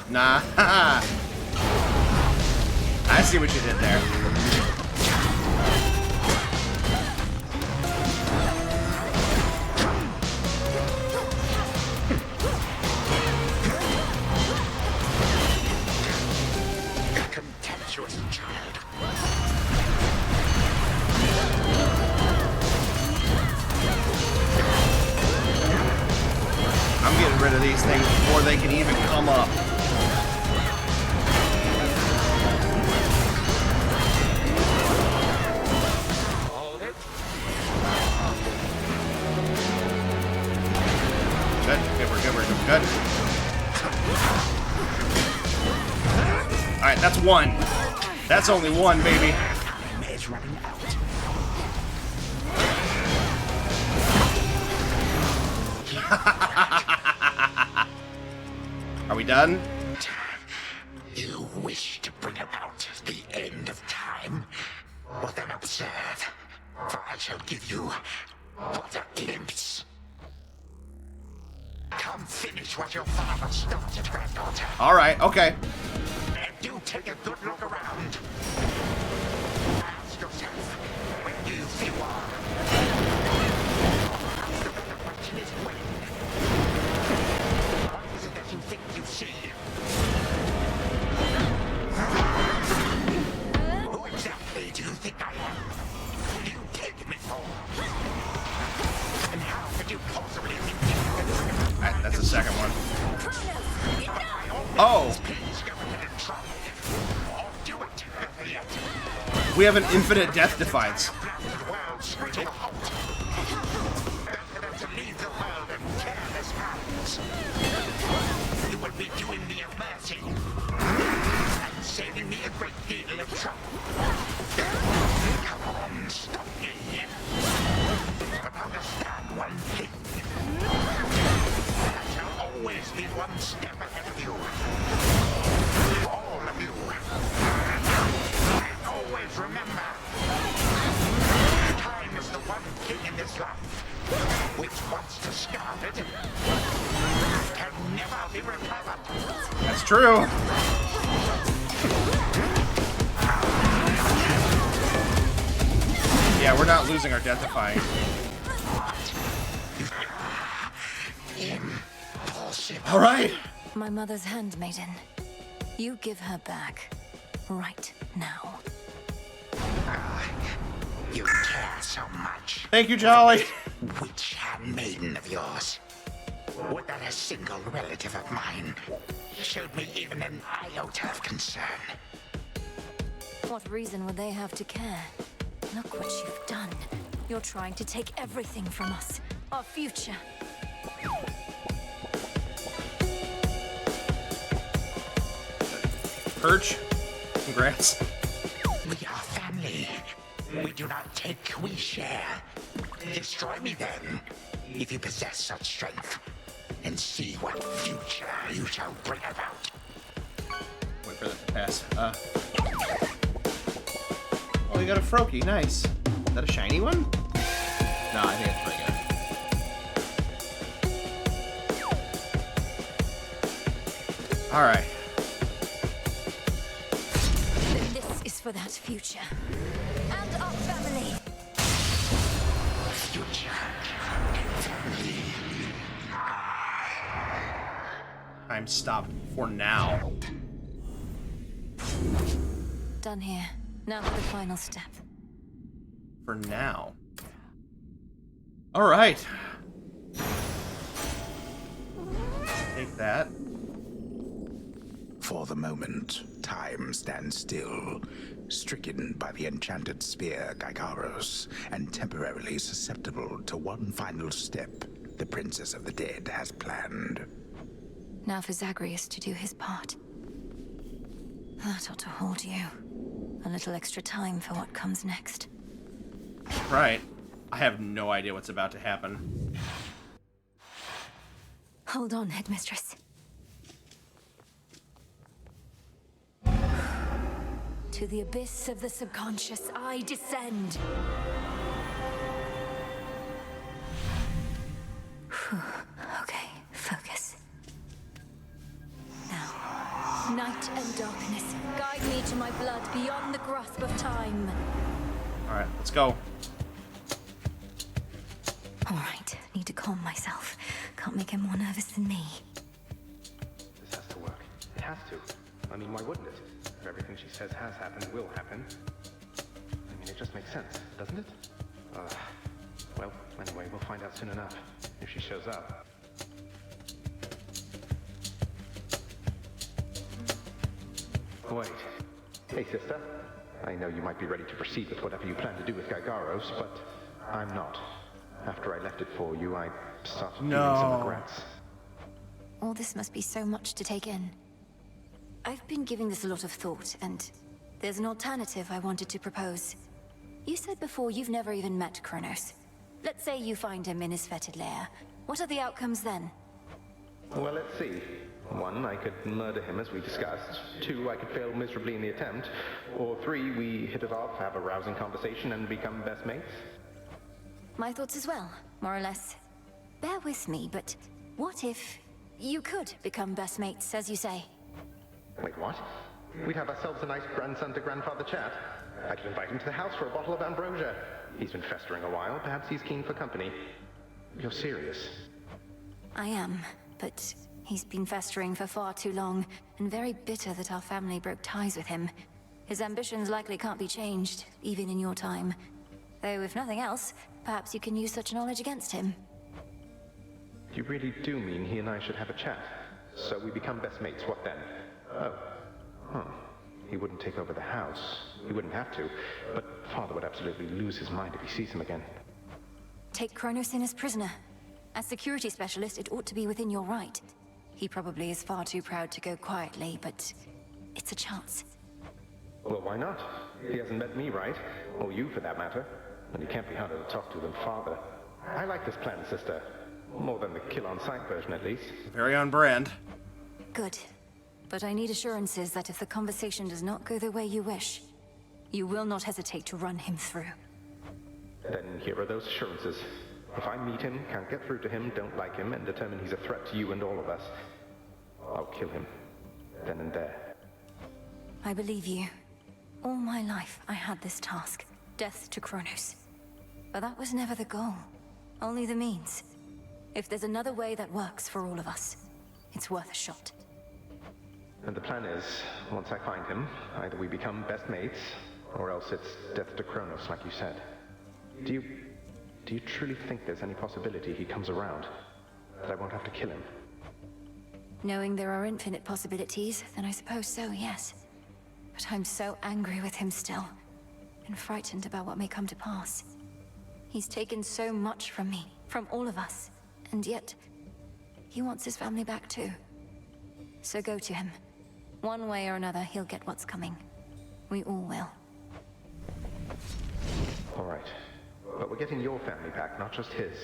Nah. I see what you did there. Contemptuous child. I'm getting rid of these things before they can even come up. Good. Alright, that's one. That's only one, baby. Time is running out. Are we done? You wish to bring about the end of time? Well then observe, for I shall give you but a glimpse. Come finish what your father started, granddaughter. Alright, okay. And do take a good look around. Ask yourself, where do you feel are? Perhaps the better question is when. What is it that you think you see? Who exactly do you think I am? Who do you take me for? And how could you possibly think Alright, that's the second one. Oh! We have an infinite death defiance. You will be doing me a mercy and saving me a great deal of trouble. Come on, stop me. But understand one thing. I shall always be one step ahead of you. All of you. And always remember, time is the one thing in this life which once discarded can never be recovered. That's true. Yeah, we're not losing our death defying. All right. My mother's handmaiden. You give her back. Right now. You care so much. Thank you, Jolly. Which handmaiden of yours? Would that a single relative of mine showed me even an iota of concern? What reason would they have to care? Look what you've done. You're trying to take everything from us. Our future. Perch, congrats. We are family. We do not take, we share. Destroy me then, if you possess such strength, and see what future you shall bring about. Wait for that to pass. Oh, we got a Froakie, nice. Is that a shiny one? No, I think it's pretty good. Alright. This is for that future. And our family. Future. Family. Time stopped for now. Done here. Now for the final step. For now. Alright. Take that. For the moment, time stands still, stricken by the enchanted spear Gygaros, and temporarily susceptible to one final step the Princess of the Dead has planned. Now for Zagreus to do his part. That ought to hold you. A little extra time for what comes next. Right. I have no idea what's about to happen. Hold on, Headmistress. To the abyss of the subconscious, I descend. Okay, focus. Now, night and darkness, guide me to my blood beyond the grasp of time. Alright, let's go. Alright, need to calm myself. Can't make him more nervous than me. This has to work. It has to. I mean, why wouldn't it? If everything she says has happened will happen. I mean, it just makes sense, doesn't it? Well, anyway, we'll find out soon enough. If she shows up. Wait. Hey, sister. I know you might be ready to proceed with whatever you plan to do with Gygaros, but I'm not. After I left it for you, I started feeling some regrets. All this must be so much to take in. I've been giving this a lot of thought, and there's an alternative I wanted to propose. You said before you've never even met CHRONOS. Let's say you find him in his fetid lair. What are the outcomes then? Well, let's see. 1, I could murder him as we discussed. 2, I could fail miserably in the attempt. Or 3, we hit it off, have a rousing conversation, and become best mates. My thoughts as well, more or less. Bear with me, but what if you could become best mates, as you say? Wait, what? We'd have ourselves a nice grandson-to-grandfather chat. I could invite him to the house for a bottle of ambrosia. He's been festering a while. Perhaps he's keen for company. You're serious? I am, but he's been festering for far too long, and very bitter that our family broke ties with him. His ambitions likely can't be changed, even in your time. Though, if nothing else, perhaps you can use such knowledge against him. You really do mean he and I should have a chat? So we become best mates, what then? Oh. Huh. He wouldn't take over the house. He wouldn't have to. But Father would absolutely lose his mind if he sees him again. Take CHRONOS in as prisoner. As security specialist, it ought to be within your right. He probably is far too proud to go quietly, but it's a chance. Well, why not? He hasn't met me, right? Or you, for that matter. And he can't be harder to talk to than Father. I like this plan, sister. More than the kill-on-sight version, at least. Very on brand. Good. But I need assurances that if the conversation does not go the way you wish, you will not hesitate to run him through. Then here are those assurances. If I meet him, can't get through to him, don't like him, and determine he's a threat to you and all of us, I'll kill him. Then and there. I believe you. All my life, I had this task. Death to CHRONOS. But that was never the goal. Only the means. If there's another way that works for all of us, it's worth a shot. And the plan is, once I find him, either we become best mates, or else it's death to CHRONOS, like you said. Do you truly think there's any possibility he comes around? That I won't have to kill him? Knowing there are infinite possibilities, then I suppose so, yes. But I'm so angry with him still, and frightened about what may come to pass. He's taken so much from me, from all of us, and yet, he wants his family back too. So go to him. One way or another, he'll get what's coming. We all will. All right. But we're getting your family back, not just his.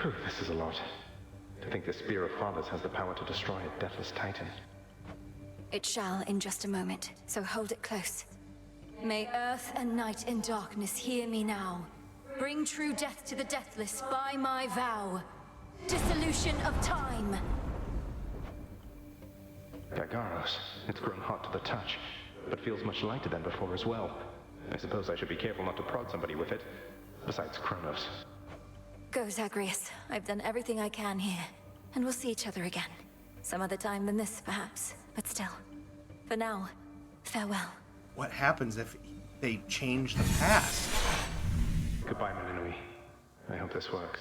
Whew, this is a lot. To think the Spear of Fathers has the power to destroy a deathless titan. It shall in just a moment, so hold it close. May earth and night and darkness hear me now. Bring true death to the deathless by my vow. Dissolution of time. Gygaros, it's grown hot to the touch, but feels much lighter than before as well. I suppose I should be careful not to prod somebody with it. Besides CHRONOS. Go, Zagreus. I've done everything I can here. And we'll see each other again. Some other time than this, perhaps. But still. For now, Farewell. What happens if they change the past? Goodbye, Malinui. I hope this works.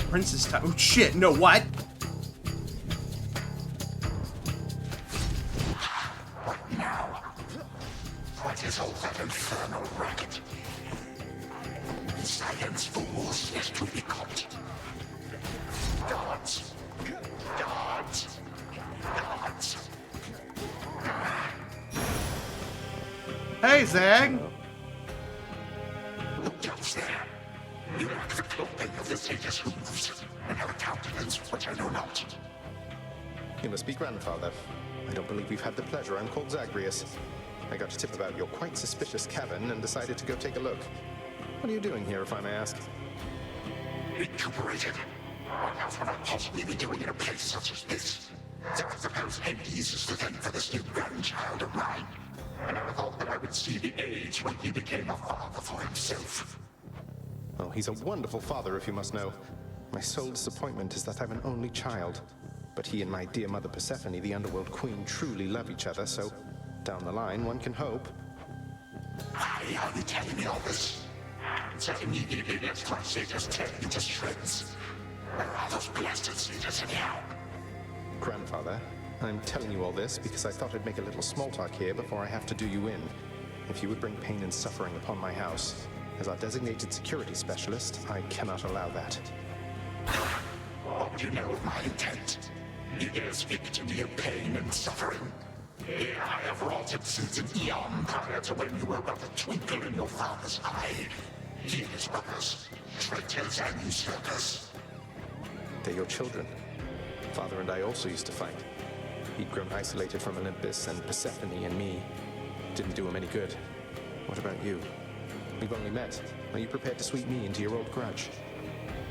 Princess time. Oh shit! No, what? What now? What is all that infernal racket? Silence, fools, lest we be caught. Guards! Guards! Guards! Hey, Zag! Who does there? You lack the clothing of the sage's hooves, and have a countenance which I know not. You must be grandfather. I don't believe we've had the pleasure. I'm called Zagreus. I got a tip about your quite suspicious cabin and decided to go take a look. What are you doing here, if I may ask? Recuperated. What else would I possibly be doing in a place such as this? So I suppose Hades is the thing for this new grandchild of mine. And I thought that I would see the age when he became a father for himself. Oh, he's a wonderful father, if you must know. My sole disappointment is that I'm an only child. But he and my dear mother Persephone, the underworld queen, truly love each other, so down the line, one can hope. Why are you telling me all this? So immediately lets my satyrs tear into shreds. Where are those blasted satyrs anyhow? Grandfather, I'm telling you all this because I thought I'd make a little small talk here before I have to do you in. If you would bring pain and suffering upon my house, as our designated security specialist, I cannot allow that. What would you know of my intent? You dare speak to me of pain and suffering? Here I have wrought it since an eon prior to when you were but a twinkle in your father's eye. He and his brothers, traitors and usurpers. They're your children. Father and I also used to fight. He'd grown isolated from Olympus, and Persephone and me didn't do him any good. What about you? We've only met. Are you prepared to sweep me into your old grudge?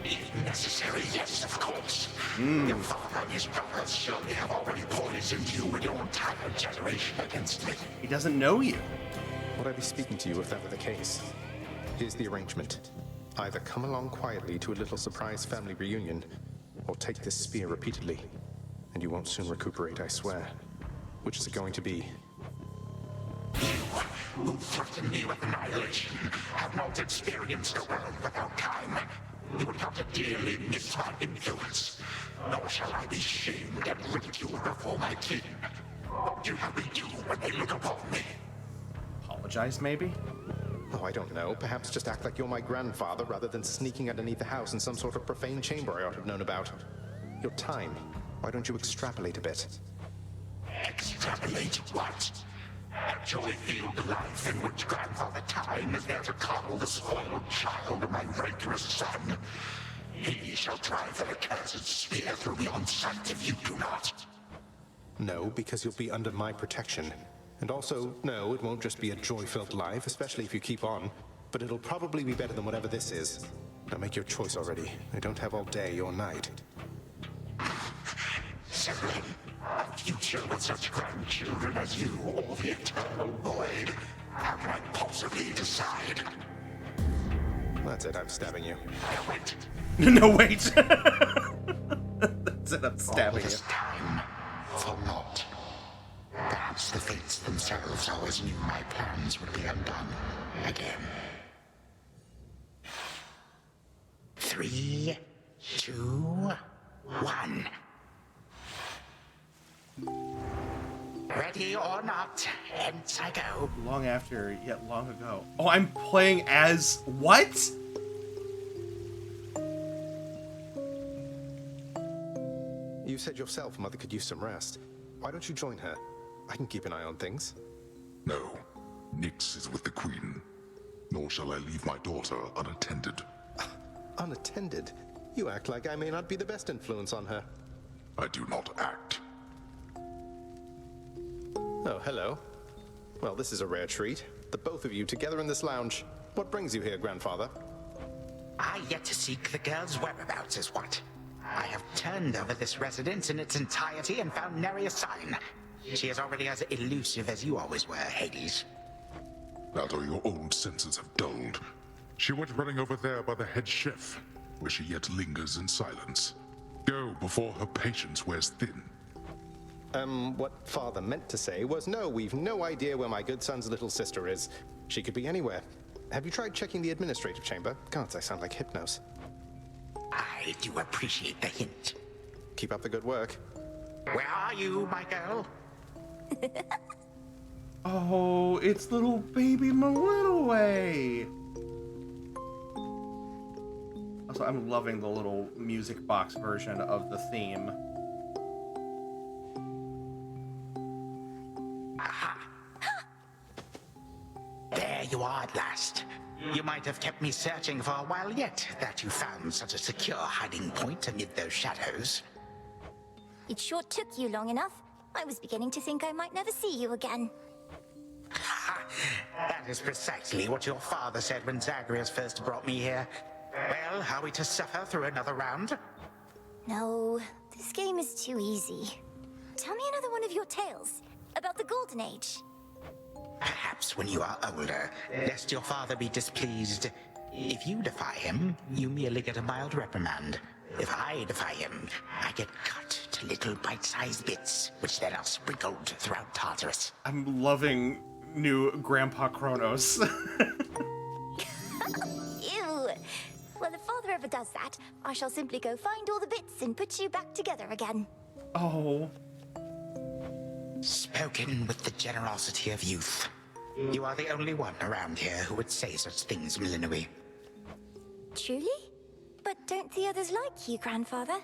If necessary, yes, of course. Your father and his brothers surely have already poisoned you with your entire generation against me. He doesn't know you. Would I be speaking to you if that were the case? Here's the arrangement. Either come along quietly to a little surprise family reunion, or take this spear repeatedly, and you won't soon recuperate, I swear. Which is it going to be? You, who threaten me with annihilation, have not experienced a world without time. You would have to dearly miss my influence. Nor shall I be shamed and ridiculed before my kin. What do you have me do when they look upon me? Apologize, maybe? Oh, I don't know. Perhaps just act like you're my grandfather rather than sneaking underneath the house in some sort of profane chamber I ought to have known about. Your time. Why don't you extrapolate a bit? Extrapolate what? Actually feel the life in which Grandfather Time is there to coddle the spoiled child of my rancorous son. He shall drive the accursed spear through me on sight if you do not. No, because you'll be under my protection. And also, no, it won't just be a joy-filled life, especially if you keep on. But it'll probably be better than whatever this is. Now make your choice already. I don't have all day or night. Sibling, a future with such grandchildren as you or the eternal void. How can I possibly decide? That's it, I'm stabbing you. No, wait. No, wait. That's it, I'm stabbing you. Time for naught. Perhaps the fates themselves always knew my plans would be undone again. 3, 2, 1. Ready or not, hence I go. Long after, yet long ago. Oh, I'm playing as what? You said yourself Mother could use some rest. Why don't you join her? I can keep an eye on things. No. Nyx is with the Queen. Nor shall I leave my daughter unattended. Unattended? You act like I may not be the best influence on her. I do not act. Oh, hello. Well, this is a rare treat. The both of you together in this lounge. What brings you here, Grandfather? I yet to seek the girl's whereabouts is what. I have turned over this residence in its entirety and found nary a sign. She is already as elusive as you always were, Hades. That or your old senses have dulled. She went running over there by the head chef, where she yet lingers in silence. Go before her patience wears thin. What Father meant to say was, no, we've no idea where my good son's little sister is. She could be anywhere. Have you tried checking the administrative chamber? Gods, I sound like Hypnos. I do appreciate the hint. Keep up the good work. Where are you, my girl? Oh, it's little baby Malinaway. Also, I'm loving the little music box version of the theme. Aha! There you are at last. You might have kept me searching for a while yet, that you found such a secure hiding point amid those shadows. It sure took you long enough. I was beginning to think I might never see you again. That is precisely what your father said when Zagreus first brought me here. Well, are we to suffer through another round? No, this game is too easy. Tell me another one of your tales about the Golden Age. Perhaps when you are older, lest your father be displeased. If you defy him, you merely get a mild reprimand. If I defy him, I get cut to little bite-sized bits, which then are sprinkled throughout Tartarus. I'm loving new Grandpa Chronos. Ew! Well, if Father ever does that, I shall simply go find all the bits and put you back together again. Oh. Spoken with the generosity of youth. You are the only one around here who would say such things, Milinoe. Truly? But don't the others like you, Grandfather?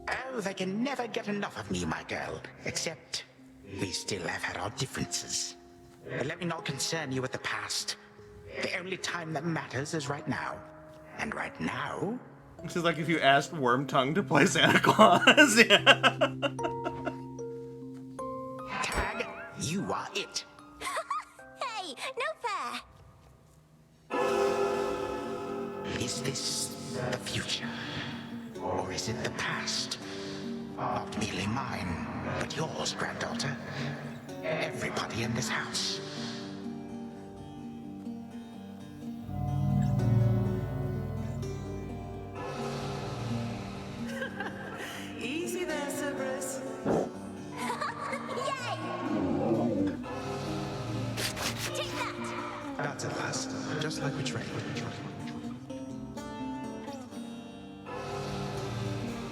Oh, they can never get enough of me, my girl. Except, we still have had our differences. But let me not concern you with the past. The only time that matters is right now. And right now... This is like if you asked Wormtongue to play Santa Claus. Yeah. Tag, you are it. Hey, no fair! Is this the future? Or is it the past? Not merely mine, but yours, granddaughter. Everybody in this house. Easy there, Cerberus. Yay! Take that! That's at last. Just like we trained.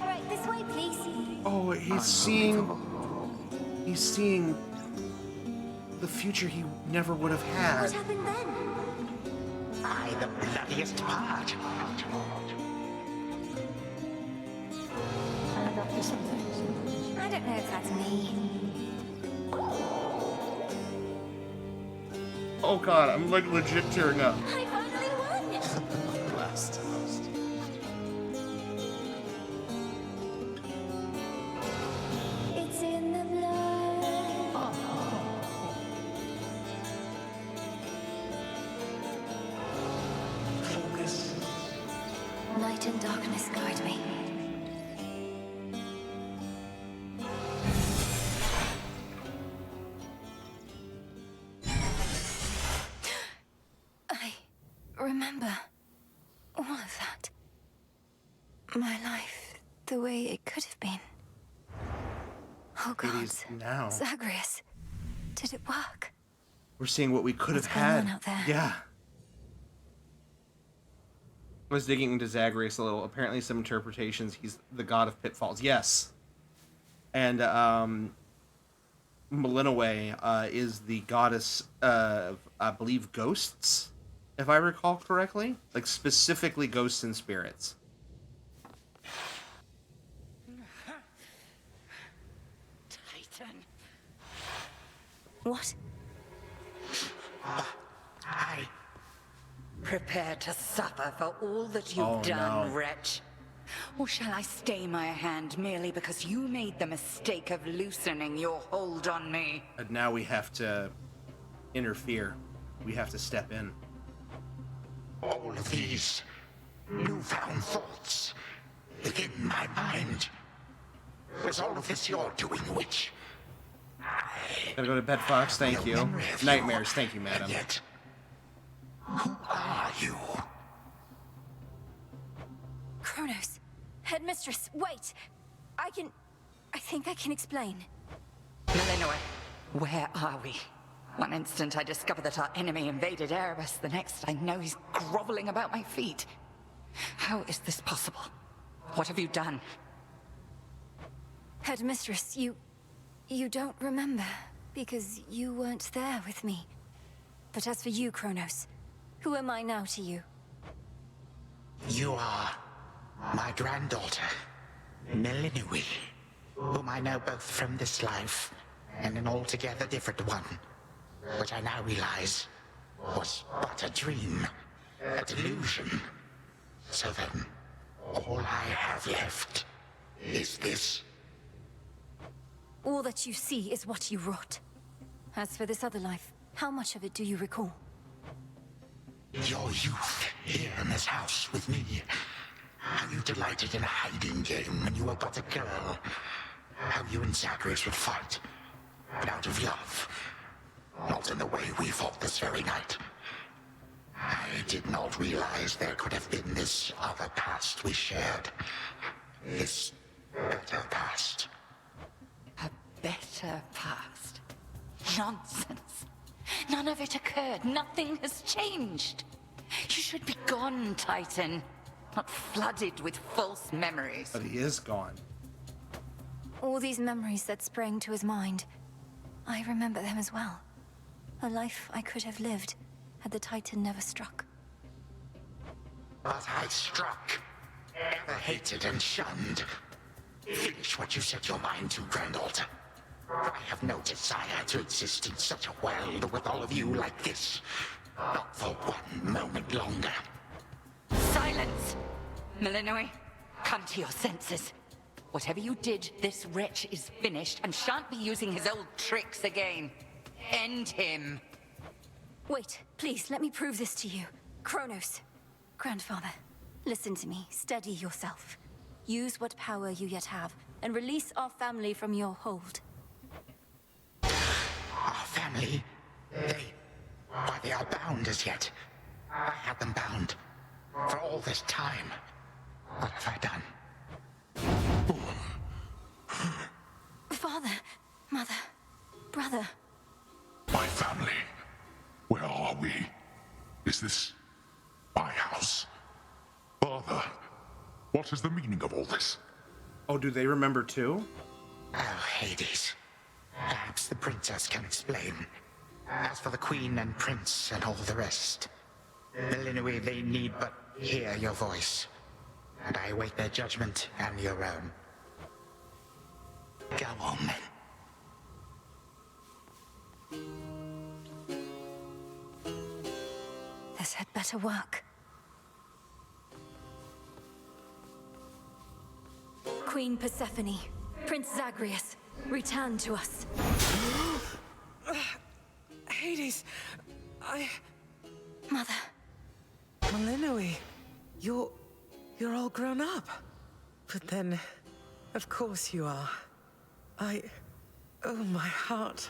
All right, this way, please. Oh, he's seeing the future he never would have had. What happened then? I, the bloodiest part. I don't know if that's me. Oh god, I'm like legit tearing up. I finally won! Last. It's in the blood. Focus. Light and darkness guide me. I remember all of that. My life, the way it could have been. Oh It God, is now. Zagreus, did it work? We're seeing what we could What's have going had. on out there? Yeah. I was digging into Zagreus a little. Apparently, some interpretations, he's the god of pitfalls. Yes. And Milinoe is the goddess of, I believe, ghosts, if I recall correctly. Like, specifically ghosts and spirits. Titan. What? Prepare to suffer for all that you've Oh, done, no. wretch. Or shall I stay my hand merely because you made the mistake of loosening your hold on me? And now we have to interfere. We have to step in. All of these newfound thoughts within my mind. Was all of this your doing, witch? Gotta go to bed, Fox. Thank you. memory of Nightmares. Thank you, madam. And yet, who are you? Chronos, Headmistress, wait! I think I can explain. Melinoe, where are we? One instant I discover that our enemy invaded Erebus, the next I know he's groveling about my feet. How is this possible? What have you done? Headmistress, you don't remember, because you weren't there with me. But as for you, Chronos, who am I now to you? You are my granddaughter, Melinoe, whom I know both from this life and an altogether different one, which I now realize was but a dream, a delusion. So then, all I have left is this. All that you see is what you wrought. As for this other life, how much of it do you recall? Your youth here in this house with me. How you delighted in a hiding game when you were but a girl. How you and Zagreus would fight, but out of love. Not in the way we fought this very night. I did not realize there could have been this other past we shared. This better past. A better past? Nonsense. None of it occurred. Nothing has changed. You should be gone, Titan. Not flooded with false memories. But he is gone. All these memories that sprang to his mind, I remember them as well. A life I could have lived had the Titan never struck. But I struck. Ever hated and shunned. Finish what you set your mind to, granddaughter. I have no desire to exist in such a world with all of you like this. Not for one moment longer. Silence! Melinoe, come to your senses. Whatever you did, this wretch is finished and shan't be using his old tricks again. End him. Wait, please, let me prove this to you. Chronos. Grandfather, listen to me. Steady yourself. Use what power you yet have, and release our family from your hold. Our family? They are bound as yet. I had them bound. For all this time. What have I done? Father, mother, brother. My family. Where are we? Is this my house? Father, what is the meaning of all this? Oh, do they remember too? Oh, Hades. Perhaps the princess can explain. As for the queen and prince and all the rest, Melinoe, they need but hear your voice. And I await their judgment and your own. Go on, then. This had better work. Queen Persephone, Prince Zagreus, return to us. Hades, Mother. Melinoe, you're all grown up. But then, of course you are. Oh, my heart.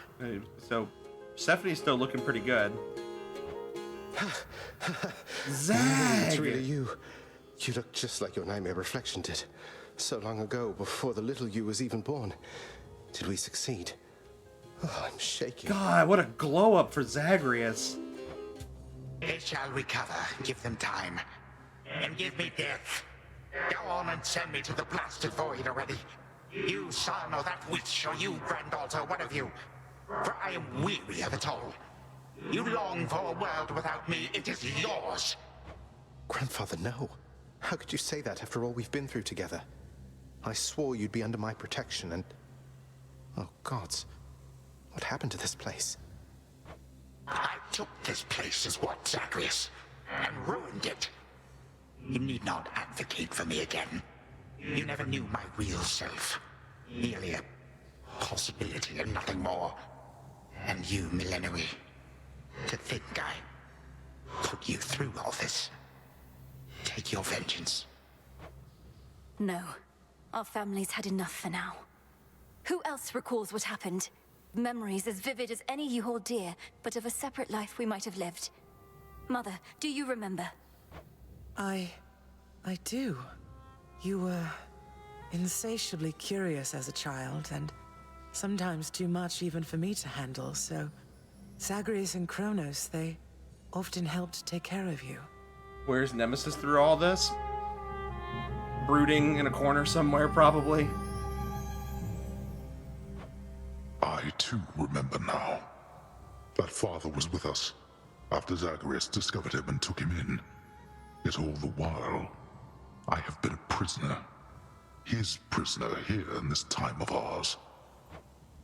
So, Persephone's still looking pretty good. Zag! It's really you. You look just like your nightmare reflection did. So long ago, before the little you was even born. Did we succeed? Oh, I'm shaking. God, what a glow up for Zagreus. They shall recover. Give them time. And give me death. Go on and send me to the blasted void already. You son or that witch, or you granddaughter, one of you. For I am weary of it all. You long for a world without me. It is yours. Grandfather, no. How could you say that after all we've been through together? I swore you'd be under my protection and... Oh, gods. What happened to this place? I took this place as what, Zagreus? And ruined it. You need not advocate for me again. You never knew my real self. Merely a possibility and nothing more. And you, Melinoe. To think I put you through all this. Take your vengeance. No. Our family's had enough for now. Who else recalls what happened? Memories as vivid as any you hold dear, but of a separate life we might have lived. Mother, do you remember? I do. You were insatiably curious as a child, and sometimes too much even for me to handle, so Zagreus and CHRONOS, they often helped take care of you. Where's Nemesis through all this? Brooding in a corner somewhere, probably. I too remember now. That father was with us after Zagreus discovered him and took him in. Yet all the while, I have been a prisoner. His prisoner here in this time of ours.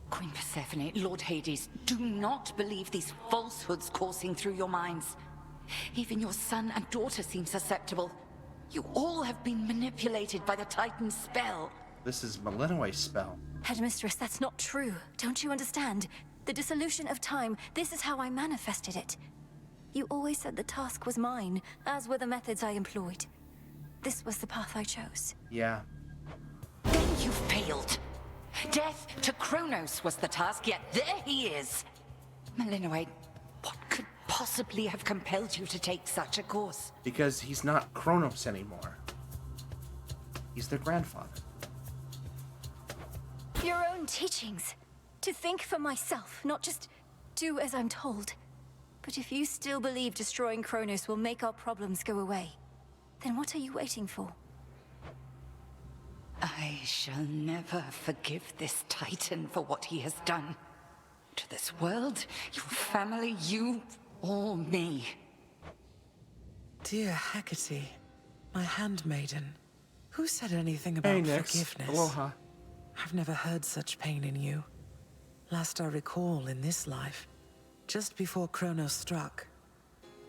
Queen Persephone, Lord Hades, do not believe these falsehoods coursing through your minds. Even your son and daughter seem susceptible. You all have been manipulated by the Titan's spell. This is Malinois's spell. Headmistress, that's not true. Don't you understand? The dissolution of time, this is how I manifested it. You always said the task was mine, as were the methods I employed. This was the path I chose. Yeah. Then you failed. Death to CHRONOS was the task, yet there he is. Malinois, what could possibly have compelled you to take such a course? Because he's not CHRONOS anymore. He's their grandfather. Your own teachings. To think for myself, not just do as I'm told. But if you still believe destroying CHRONOS will make our problems go away, then what are you waiting for? I shall never forgive this Titan for what he has done. To this world, your family, you, or me. Dear Hecate, my handmaiden, who said anything about forgiveness? Aloha. I've never heard such pain in you. Last I recall in this life, just before CHRONOS struck,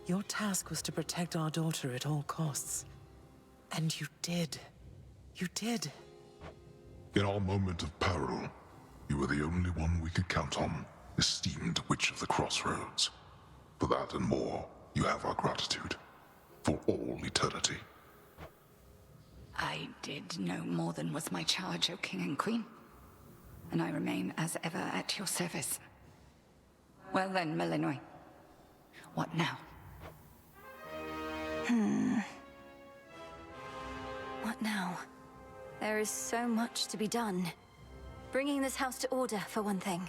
your task was to protect our daughter at all costs. And you did. You did. In our moment of peril, you were the only one we could count on, esteemed Witch of the Crossroads. For that and more, you have our gratitude. For all eternity. I did no more than was my charge, O King and Queen. And I remain as ever at your service. Well then, Malinois. What now? What now? There is so much to be done. Bringing this house to order, for one thing.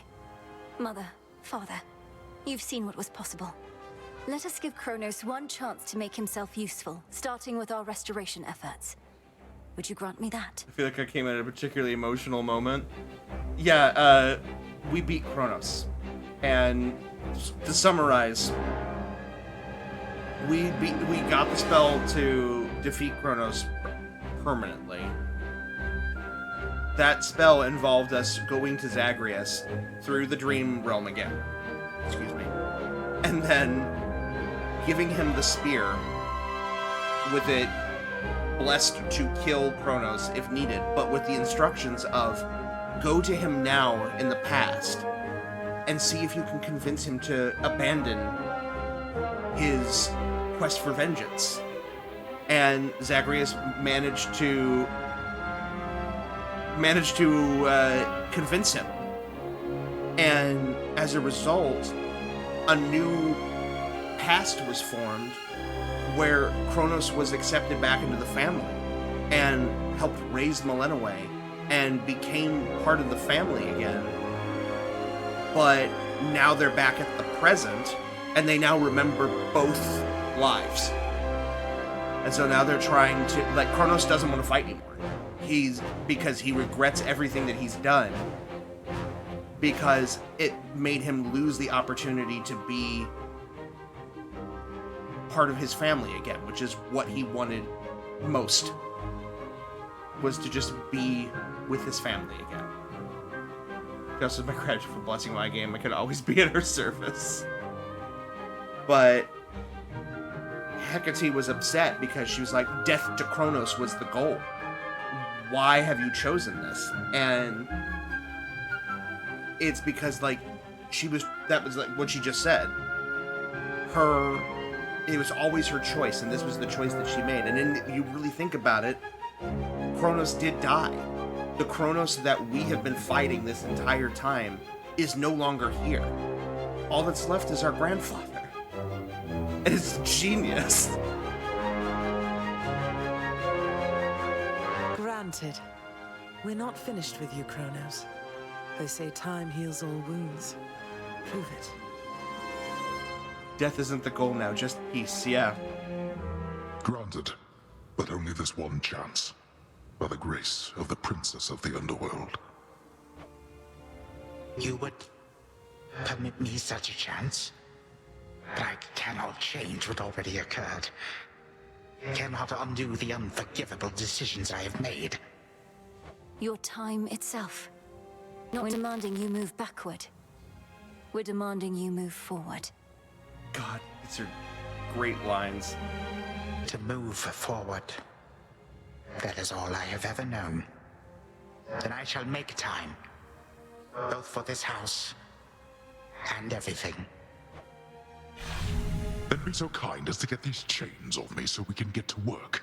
Mother, father, you've seen what was possible. Let us give CHRONOS one chance to make himself useful, starting with our restoration efforts. Would you grant me that? I feel like I came at a particularly emotional moment. Yeah, we beat CHRONOS. And to summarize, we got the spell to defeat CHRONOS permanently. That spell involved us going to Zagreus through the dream realm again. Excuse me. And then giving him the spear with it blessed to kill CHRONOS if needed, but with the instructions of go to him now in the past and see if you can convince him to abandon his quest for vengeance. And Zagreus managed to convince him. And as a result, a new past was formed where CHRONOS was accepted back into the family and helped raise Malinois and became part of the family again. But now they're back at the present and they now remember both lives. And so now they're trying to, like, CHRONOS doesn't want to fight anymore. Because he regrets everything that he's done. Because it made him lose the opportunity to be part of his family again, which is what he wanted most. Was to just be with his family again. Just as my gratitude for blessing my game, I could always be at her service. But Hecate was upset because she was like, death to CHRONOS was the goal. Why have you chosen this? And it's because, like, that was like what she just said. It was always her choice, and this was the choice that she made. And then you really think about it, CHRONOS did die. The CHRONOS that we have been fighting this entire time is no longer here. All that's left is our grandfather. And it's genius. Granted. We're not finished with you, Chronos. They say time heals all wounds. Prove it. Death isn't the goal now, just peace, yeah. Granted, but only this one chance. By the grace of the Princess of the Underworld. You would permit me such a chance? But I cannot change what already occurred. Cannot undo the unforgivable decisions I have made. Your time itself. Not demanding you move backward. We're demanding you move forward. God, these are great lines. To move forward. That is all I have ever known. Then I shall make time. Both for this house and everything. Then be so kind as to get these chains off me so we can get to work.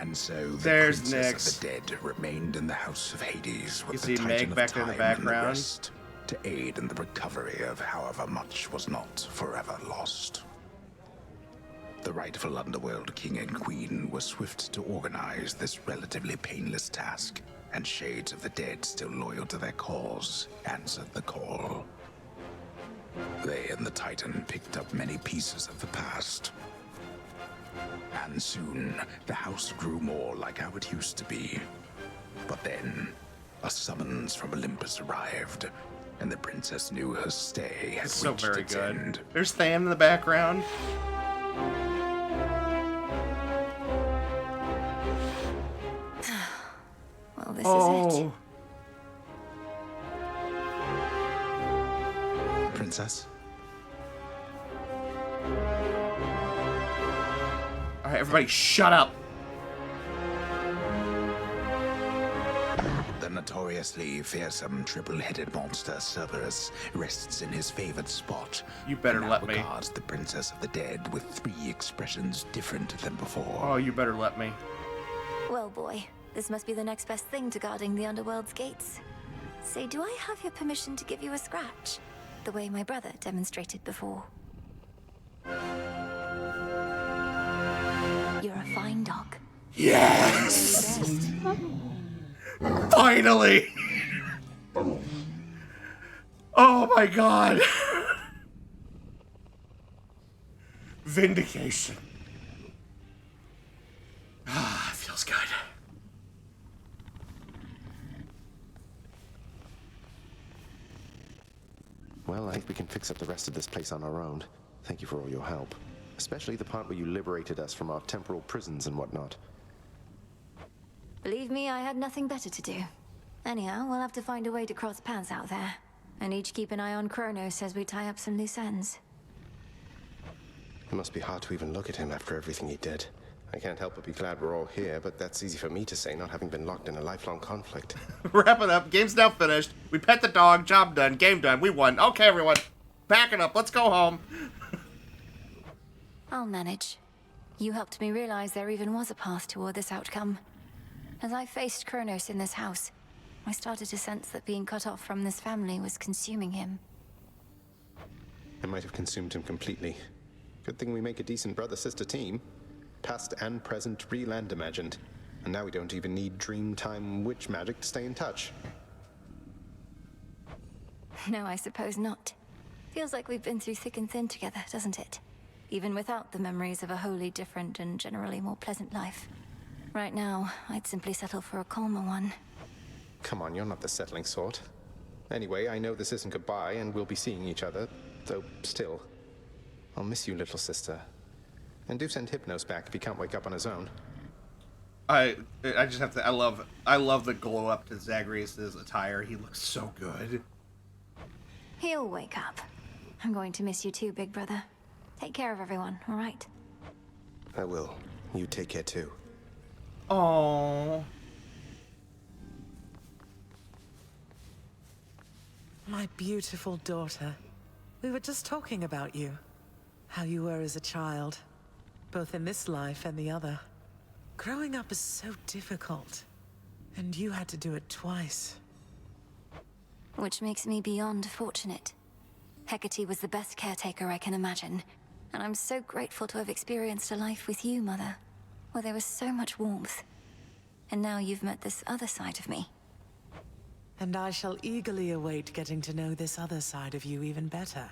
And so the there's Princess of the Dead remained in the House of Hades with you the see Titan Meg of back Time in the and background? rest to aid in the recovery of however much was not forever lost. The rightful Underworld King and Queen were swift to organize this relatively painless task, and shades of the dead still loyal to their cause answered the call. They and the Titan picked up many pieces of the past. And soon, the house grew more like how it used to be. But then, a summons from Olympus arrived, and the princess knew her stay had So reached very its good. end. There's Tham in the background. Well, this is it. Princess? Alright, everybody shut up. The notoriously fearsome triple-headed monster Cerberus rests in his favored spot. You better and now let me. regards the Princess of the Dead with 3 expressions different than before. Oh, you better let me. Well, boy, this must be the next best thing to guarding the Underworld's gates. Say, do I have your permission to give you a scratch? The way my brother demonstrated before. You're a fine dog. Yes! Finally! Oh my god! Vindication. Ah, it feels good. Well, I think we can fix up the rest of this place on our own. Thank you for all your help. Especially the part where you liberated us from our temporal prisons and whatnot. Believe me, I had nothing better to do. Anyhow, we'll have to find a way to cross paths out there. And each keep an eye on Chronos as we tie up some loose ends. It must be hard to even look at him after everything he did. I can't help but be glad we're all here, but that's easy for me to say, not having been locked in a lifelong conflict. Wrap it up. Game's now finished. We pet the dog. Job done. Game done. We won. Okay, everyone. Back it up. Let's go home. I'll manage. You helped me realize there even was a path toward this outcome. As I faced Chronos in this house, I started to sense that being cut off from this family was consuming him. It might have consumed him completely. Good thing we make a decent brother-sister team. Past and present, real and imagined. And now we don't even need Dreamtime witch magic to stay in touch. No, I suppose not. Feels like we've been through thick and thin together, doesn't it? Even without the memories of a wholly different and generally more pleasant life. Right now, I'd simply settle for a calmer one. Come on, you're not the settling sort. Anyway, I know this isn't goodbye, and we'll be seeing each other, though still. I'll miss you, little sister. And do send Hypnos back if he can't wake up on his own. I just have to. I love the glow up to Zagreus' attire. He looks so good. He'll wake up. I'm going to miss you too, big brother. Take care of everyone, all right? I will. You take care too. Aww. My beautiful daughter. We were just talking about you. How you were as a child. Both in this life and the other. Growing up is so difficult. And you had to do it twice. Which makes me beyond fortunate. Hecate was the best caretaker I can imagine. And I'm so grateful to have experienced a life with you, Mother. where there was so much warmth. And now you've met this other side of me. And I shall eagerly await getting to know this other side of you even better.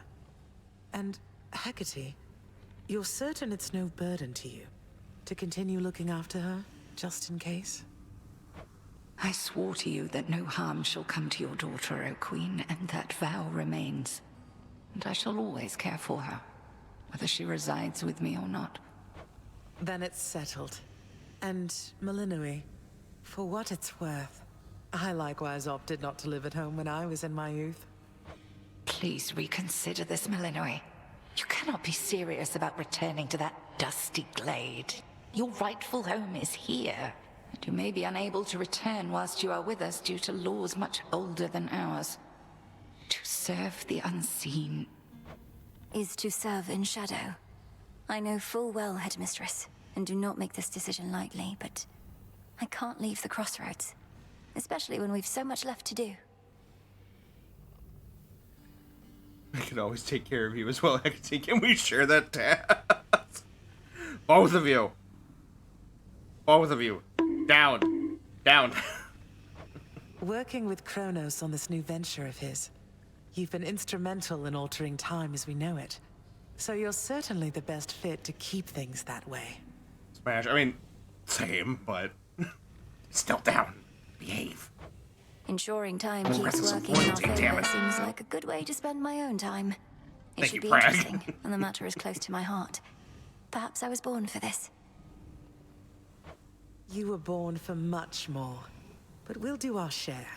And, Hecate, you're certain it's no burden to you to continue looking after her, just in case? I swore to you that no harm shall come to your daughter, O Queen, and that vow remains. And I shall always care for her, whether she resides with me or not. Then it's settled. And, Malinois, for what it's worth, I likewise opted not to live at home when I was in my youth. Please reconsider this, Malinois. You cannot be serious about returning to that dusty glade. Your rightful home is here. And you may be unable to return whilst you are with us due to laws much older than ours. To serve the unseen Is to serve in shadow. I know full well, Headmistress, and do not make this decision lightly, but I can't leave the crossroads, especially when we've so much left to do. I can always take care of you as well, Hecate. Can we share that task? Both of you. Both of you. Down. Down. Working with CHRONOS on this new venture of his, you've been instrumental in altering time as we know it. So you're certainly the best fit to keep things that way. Smash. I mean, same, but still down. Behave. Ensuring time I'm keeps pressing some working in our loyalty, damn favor it. seems like a good way to spend my own time. It Thank should you, be Bragg. interesting, and the matter is close to my heart. Perhaps I was born for this. You were born for much more, but we'll do our share.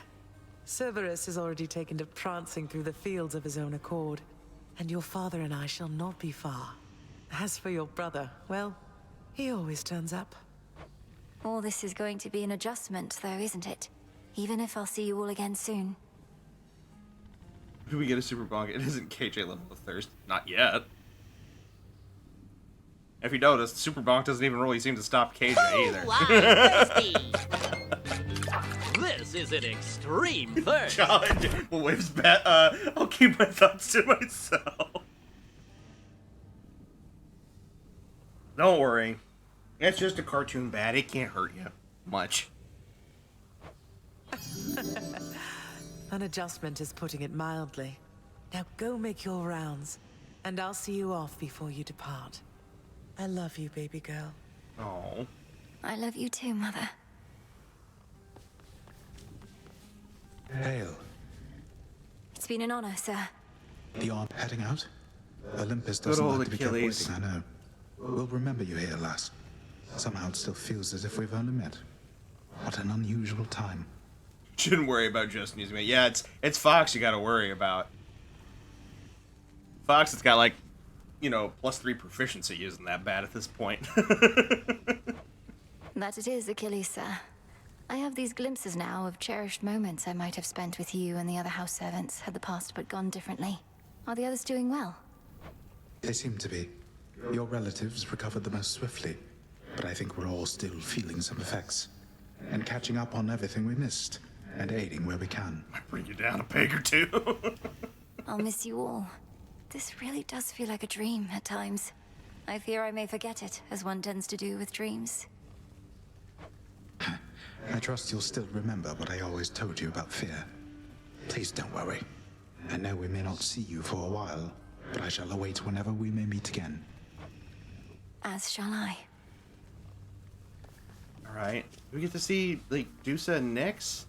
Cerberus has already taken to prancing through the fields of his own accord, and your father and I shall not be far. As for your brother, well, he always turns up. All this is going to be an adjustment, though, isn't it? Even if I'll see you all again soon. Do we get a super bonk? It isn't KJ level of thirst. Not yet. If you noticed, super bonk doesn't even really seem to stop KJ either. This is an extreme thirst. Challenge. Well, waves bet. I'll keep my thoughts to myself. Don't worry. It's just a cartoon bat. It can't hurt you much. An adjustment is putting it mildly. Now go make your rounds, and I'll see you off before you depart. I love you, baby girl. Oh. I love you too, Mother. Hail. It's been an honor, sir. You're heading out? Olympus Good doesn't old like to be kept Achilles. waiting, I know. We'll remember you here, lass. Somehow it still feels as if we've only met. What an unusual time. Shouldn't worry about just using it. Yeah, it's Fox you gotta worry about. Fox has got like, you know, +3 proficiency using that bat at this point. That it is, Achilles, sir. I have these glimpses now of cherished moments I might have spent with you and the other house servants had the past but gone differently. Are the others doing well? They seem to be. Your relatives recovered the most swiftly, but I think we're all still feeling some effects. And catching up on everything we missed, and aiding where we can. Might bring you down a peg or two. I'll miss you all. This really does feel like a dream at times. I fear I may forget it, as one tends to do with dreams. I trust you'll still remember what I always told you about fear. Please don't worry. I know we may not see you for a while, but I shall await whenever we may meet again. As shall I. Alright. We get to see, like, Dusa and Nyx.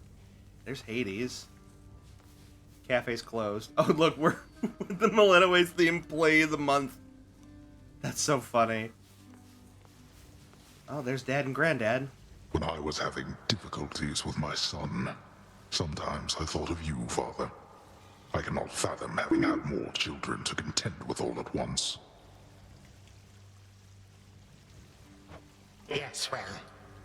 There's Hades. Cafe's closed. Oh, look, we're with the Millennials theme play of the month. That's so funny. Oh, there's Dad and Granddad. When I was having difficulties with my son, sometimes I thought of you, Father. I cannot fathom having had more children to contend with all at once. Yes, well,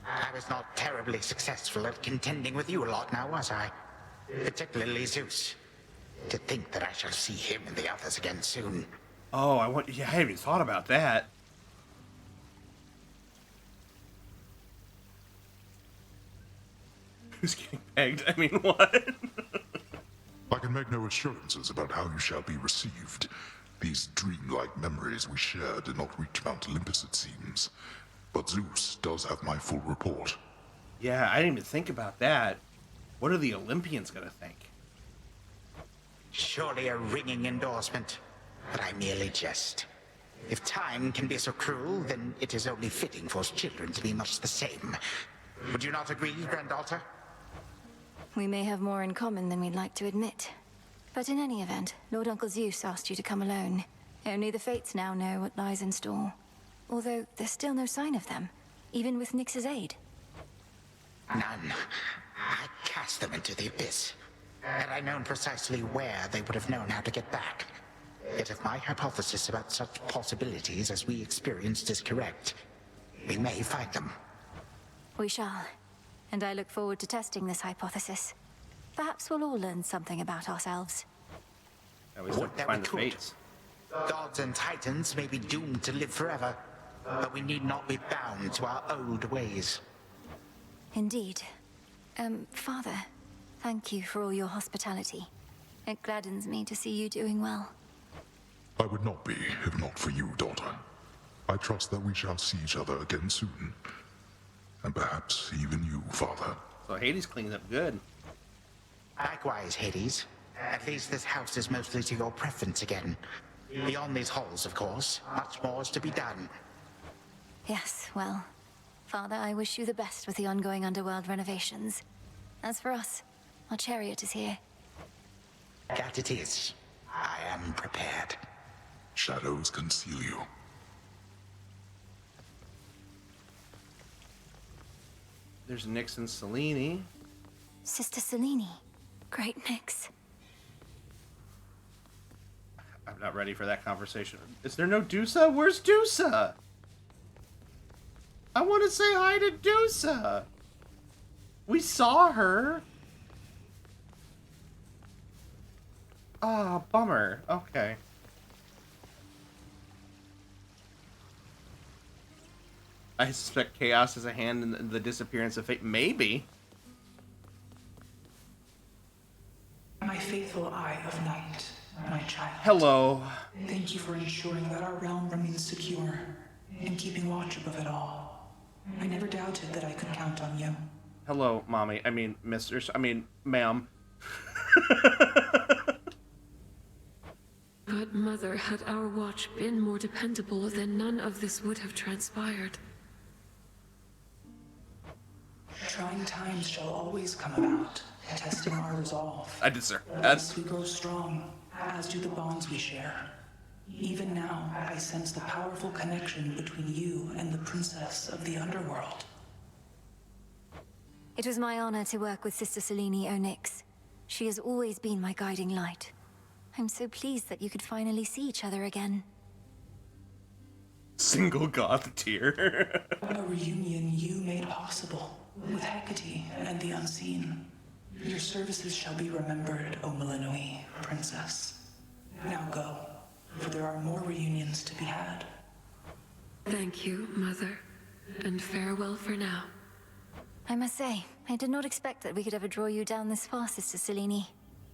I was not terribly successful at contending with you a lot now, was I? Particularly Zeus. To think that I shall see him and the others again soon. Oh, yeah, I hadn't even thought about that. Who's getting pegged? I mean, what? I can make no assurances about how you shall be received. These dreamlike memories we share did not reach Mount Olympus, it seems. but Zeus does have my full report. Yeah, I didn't even think about that. What are the Olympians gonna think? Surely a ringing endorsement, but I merely jest. If time can be so cruel, then it is only fitting for children to be much the same. Would you not agree, granddaughter? We may have more in common than we'd like to admit. But in any event, Lord Uncle Zeus asked you to come alone. Only the Fates now know what lies in store. Although there's still no sign of them, even with Nyx's aid. None. I cast them into the abyss. Had I known precisely where, they would have known how to get back. Yet if my hypothesis about such possibilities as we experienced is correct, we may find them. We shall. And I look forward to testing this hypothesis. Perhaps we'll all learn something about ourselves. At least Would that find we the could. Fates. Gods and titans may be doomed to live forever, but we need not be bound to our old ways. Indeed. Father, thank you for all your hospitality. It gladdens me to see you doing well. I would not be if not for you, daughter. I trust that we shall see each other again soon. And perhaps even you, father. So Hades cleaned up good. Likewise, Hades. At least this house is mostly to your preference again. Beyond these halls, of course, much more is to be done. Yes, well, Father, I wish you the best with the ongoing underworld renovations. As for us, our chariot is here. That it is. I am prepared. Shadows conceal you. There's Nyx and Selene. Sister Selene. Great Nyx. I'm not ready for that conversation. Is there no Dusa? Where's Dusa? I want to say hi to Dusa. We saw her. Ah, bummer. Okay. I suspect Chaos has a hand in the disappearance of Fate. Maybe. My faithful Eye of Night, my child. Hello. Thank you for ensuring that our realm remains secure and keeping watch above it all. I never doubted that I could count on you. Hello, mommy. I mean, ma'am. But Mother, had our watch been more dependable, then none of this would have transpired. Trying times shall always come about, testing our resolve. I did, sir. As we grow strong, as do the bonds we share. Even now, I sense the powerful connection between you and the princess of the underworld. It was my honor to work with Sister Selene Onyx. She has always been my guiding light. I'm so pleased that you could finally see each other again. Single goth tear. A reunion you made possible, with Hecate and the Unseen. Your services shall be remembered, O Melanoi, Princess. Now go, for there are more reunions to be had. Thank you, Mother, and farewell for now. I must say, I did not expect that we could ever draw you down this far, Sister Selene.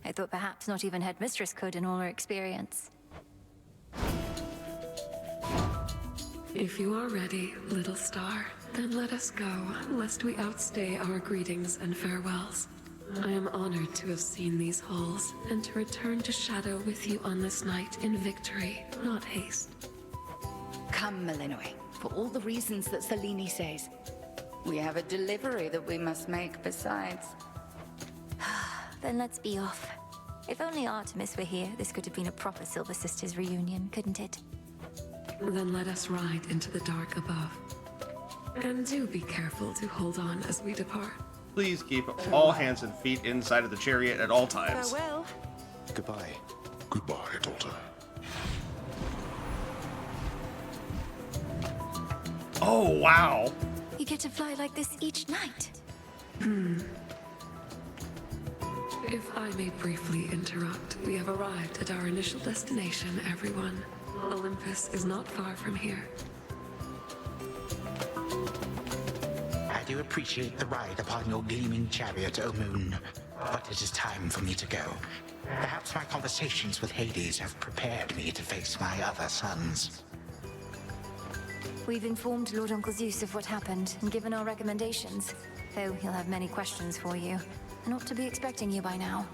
I thought perhaps not even Headmistress could in all her experience. If you are ready, little star, then let us go, lest we outstay our greetings and farewells. I am honored to have seen these halls, and to return to Shadow with you on this night in victory, not haste. Come, Melanoi, for all the reasons that Selene says. We have a delivery that we must make besides. Then let's be off. If only Artemis were here, this could have been a proper Silver Sisters reunion, couldn't it? Then let us ride into the dark above. And do be careful to hold on as we depart. Please keep all hands and feet inside of the chariot at all times. Farewell. Goodbye. Goodbye, daughter. Oh, wow. You get to fly like this each night. If I may briefly interrupt, we have arrived at our initial destination, everyone. Olympus is not far from here. I do appreciate the ride upon your gleaming chariot, O Moon, but it is time for me to go. Perhaps my conversations with Hades have prepared me to face my other sons. We've informed Lord Uncle Zeus of what happened and given our recommendations, though he'll have many questions for you. And ought to be expecting you by now.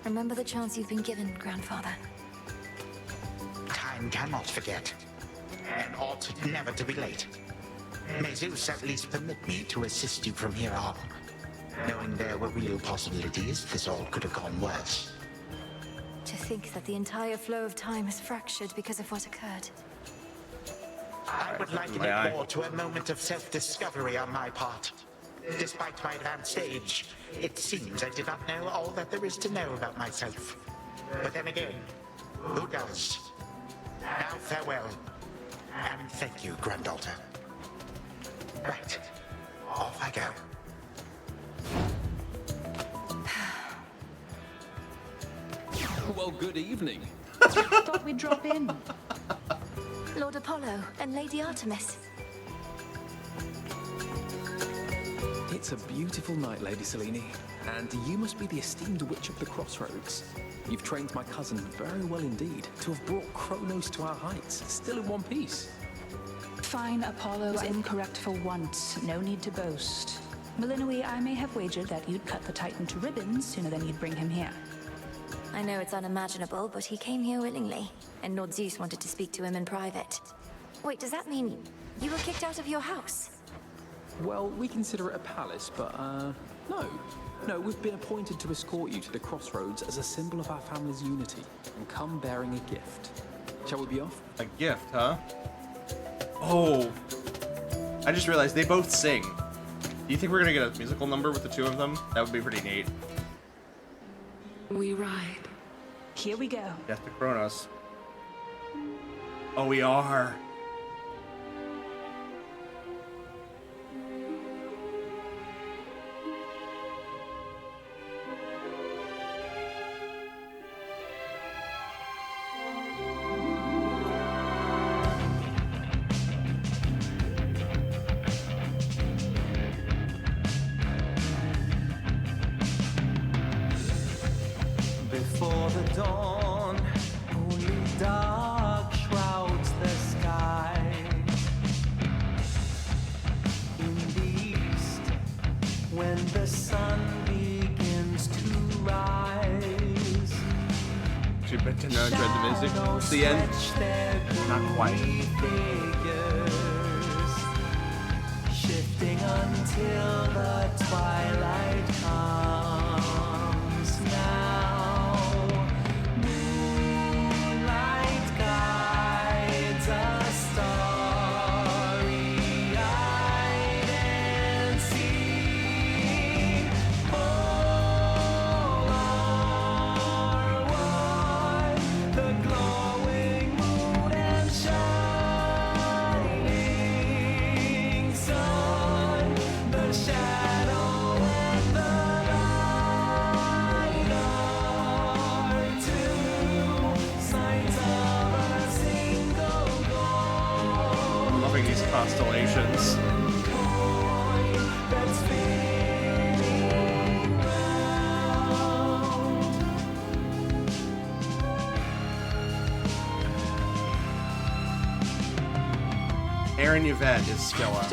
Remember the chance you've been given, Grandfather. Time cannot forget, and ought never to be late. May Zeus at least permit me to assist you from here on, knowing there were real possibilities this all could have gone worse. To think that the entire flow of time is fractured because of what occurred. I would liken it more to a moment of self-discovery on my part. Despite my advanced age, it seems I did not know all that there is to know about myself. But then again, who does? Now farewell, and thank you, granddaughter. Right, off I go. Well, good evening. Thought we'd drop in. Lord Apollo and Lady Artemis. It's a beautiful night, Lady Selene, and you must be the esteemed witch of the Crossroads. You've trained my cousin very well indeed to have brought Chronos to our heights, still in one piece. Fine, Apollo's incorrect for once. No need to boast. Melinoi, I may have wagered that you'd cut the Titan to ribbons sooner than you'd bring him here. I know it's unimaginable, but he came here willingly, and Lord Zeus wanted to speak to him in private. Wait, does that mean you were kicked out of your house? Well, we consider it a palace, but, no. No, we've been appointed to escort you to the Crossroads as a symbol of our family's unity, and come bearing a gift. Shall we be off? A gift, huh? Oh. I just realized they both sing. Do you think we're gonna get a musical number with the two of them? That would be pretty neat. We ride. Here we go. Death to CHRONOS. Oh, we are. Before the dawn, only dark shrouds the sky. In the east, when the sun begins to rise, Too bad to know dread the music. It's the end. Not quite. Figures, shifting until the twilight comes now. Constellations. Aaron Yvette is Stella.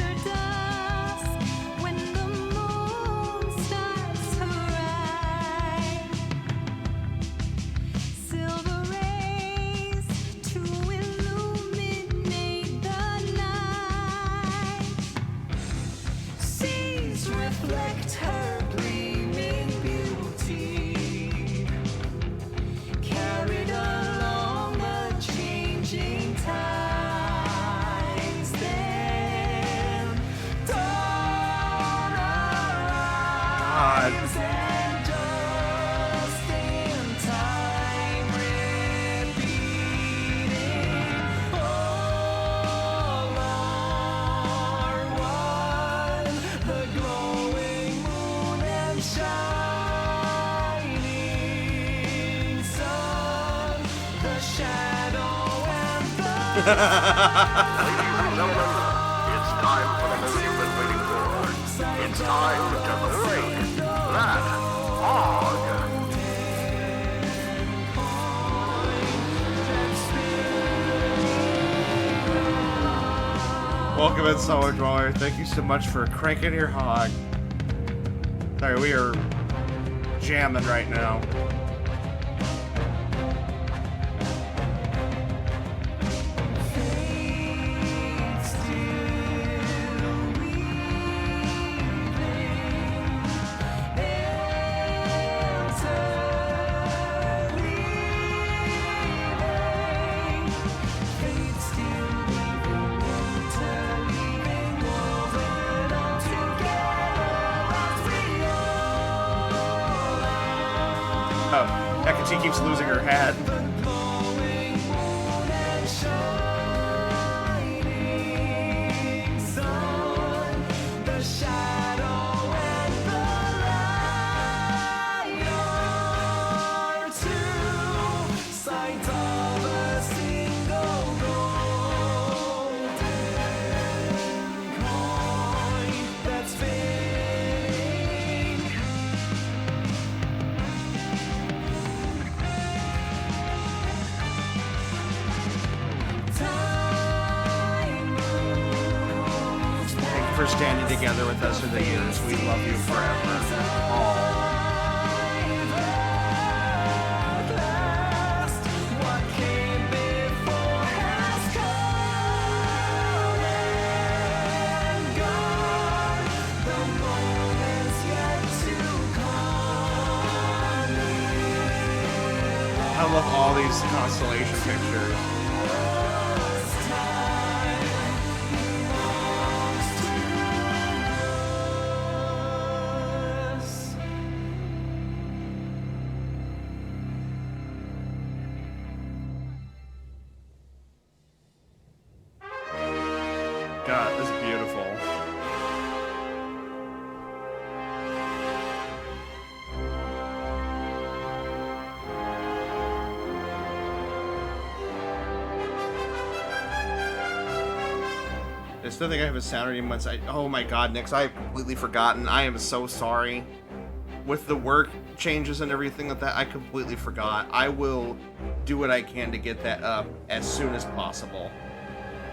Ladies and gentlemen, it's time for the moment you've been waiting for. It's time to break that hog. Welcome in, Solar Dweller. Thank you so much for cranking your hog. Sorry, we are jamming right now. She keeps losing her hat. Standing together with us through the years. We love you forever. I love all these constellation pictures. God, this is beautiful. I still think I have a Saturday months. Oh my God, Nix, I have completely forgotten. I am so sorry. With the work changes and everything like that, I completely forgot. I will do what I can to get that up as soon as possible.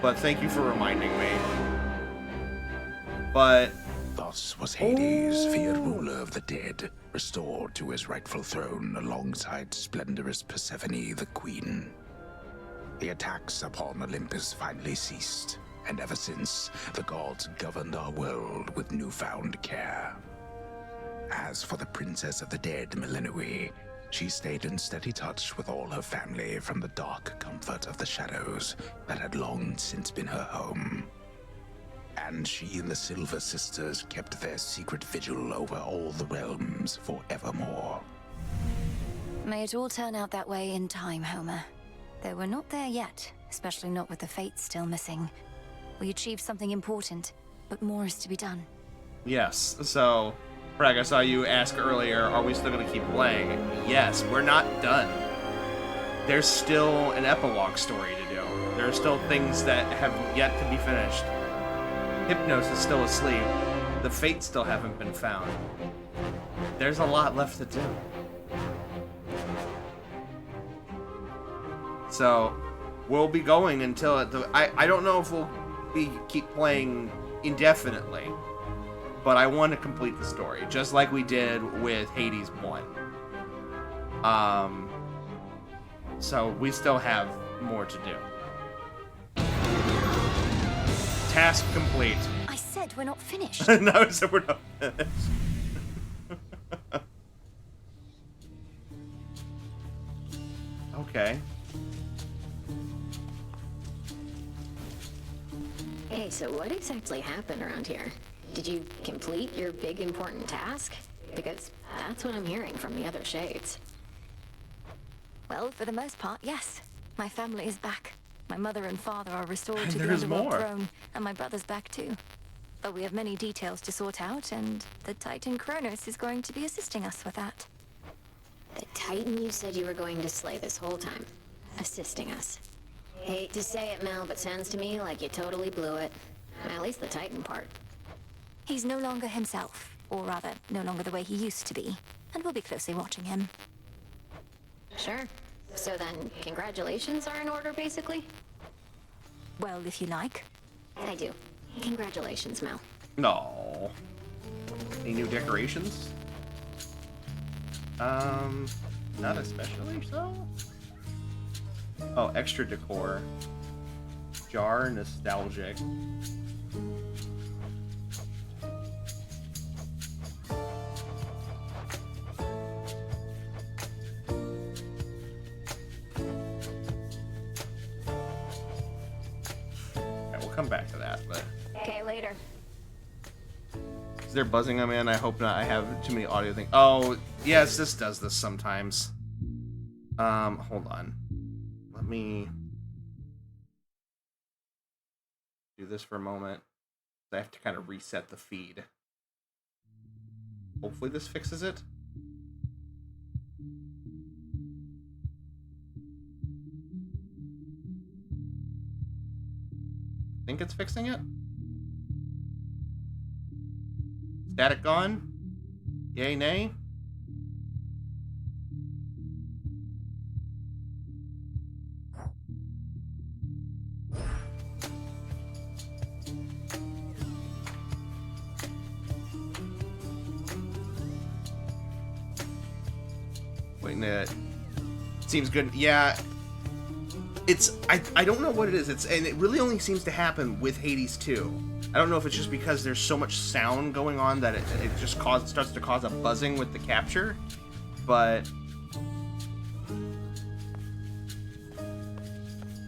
But thank you for reminding me. But thus was Hades, feared ruler of the dead, restored to his rightful throne alongside splendorous Persephone, the queen. The attacks upon Olympus finally ceased, and ever since, the gods governed our world with newfound care. As for the princess of the dead, Millenoi, she stayed in steady touch with all her family from the dark comfort of the shadows that had long since been her home. And she and the Silver Sisters kept their secret vigil over all the realms forevermore. May it all turn out that way in time, Homer. Though we're not there yet, especially not with the Fates still missing. We achieved something important, but more is to be done. yes, so Frag, I saw you ask earlier, are we still going to keep playing? Yes, we're not done. There's still an epilogue story to do. There are still things that have yet to be finished. Hypnos is still asleep. The Fates still haven't been found. There's a lot left to do. So, we'll be going until I don't know if we'll keep playing indefinitely. But I want to complete the story, just like we did with Hades 1. So we still have more to do. Task complete. I said we're not finished. No, I said we're not finished. Okay. Hey, so what exactly happened around here? Did you complete your big important task? Because that's what I'm hearing from the other shades. Well, for the most part, yes. My family is back. My mother and father are restored And to the there's underworld more. throne, and my brother's back too. But we have many details to sort out, and the Titan CHRONOS is going to be assisting us with that. The Titan you said you were going to slay this whole time. Assisting us. Hate to say it, Mel, but sounds to me like you totally blew it. At least the Titan part. He's no longer himself, or rather, no longer the way he used to be, and we'll be closely watching him. Sure. So then, congratulations are in order, basically? Well, if you like. I do. Congratulations, Mel. No. Any new decorations? Not especially so. Oh, extra decor. Jar nostalgic. Come back to that, but Okay, later. is there buzzing on me? And I hope not. I have too many audio things. Oh, yes, this does this sometimes. Hold on. Let me do this for a moment. I have to kind of reset the feed. Hopefully this fixes it. Think it's fixing it? Static gone? Yay, nay? Waiting it. Seems good. Yeah. It's I don't know what it is. And it really only seems to happen with Hades 2. I don't know if it's just because there's so much sound going on that it just starts to cause a buzzing with the capture, but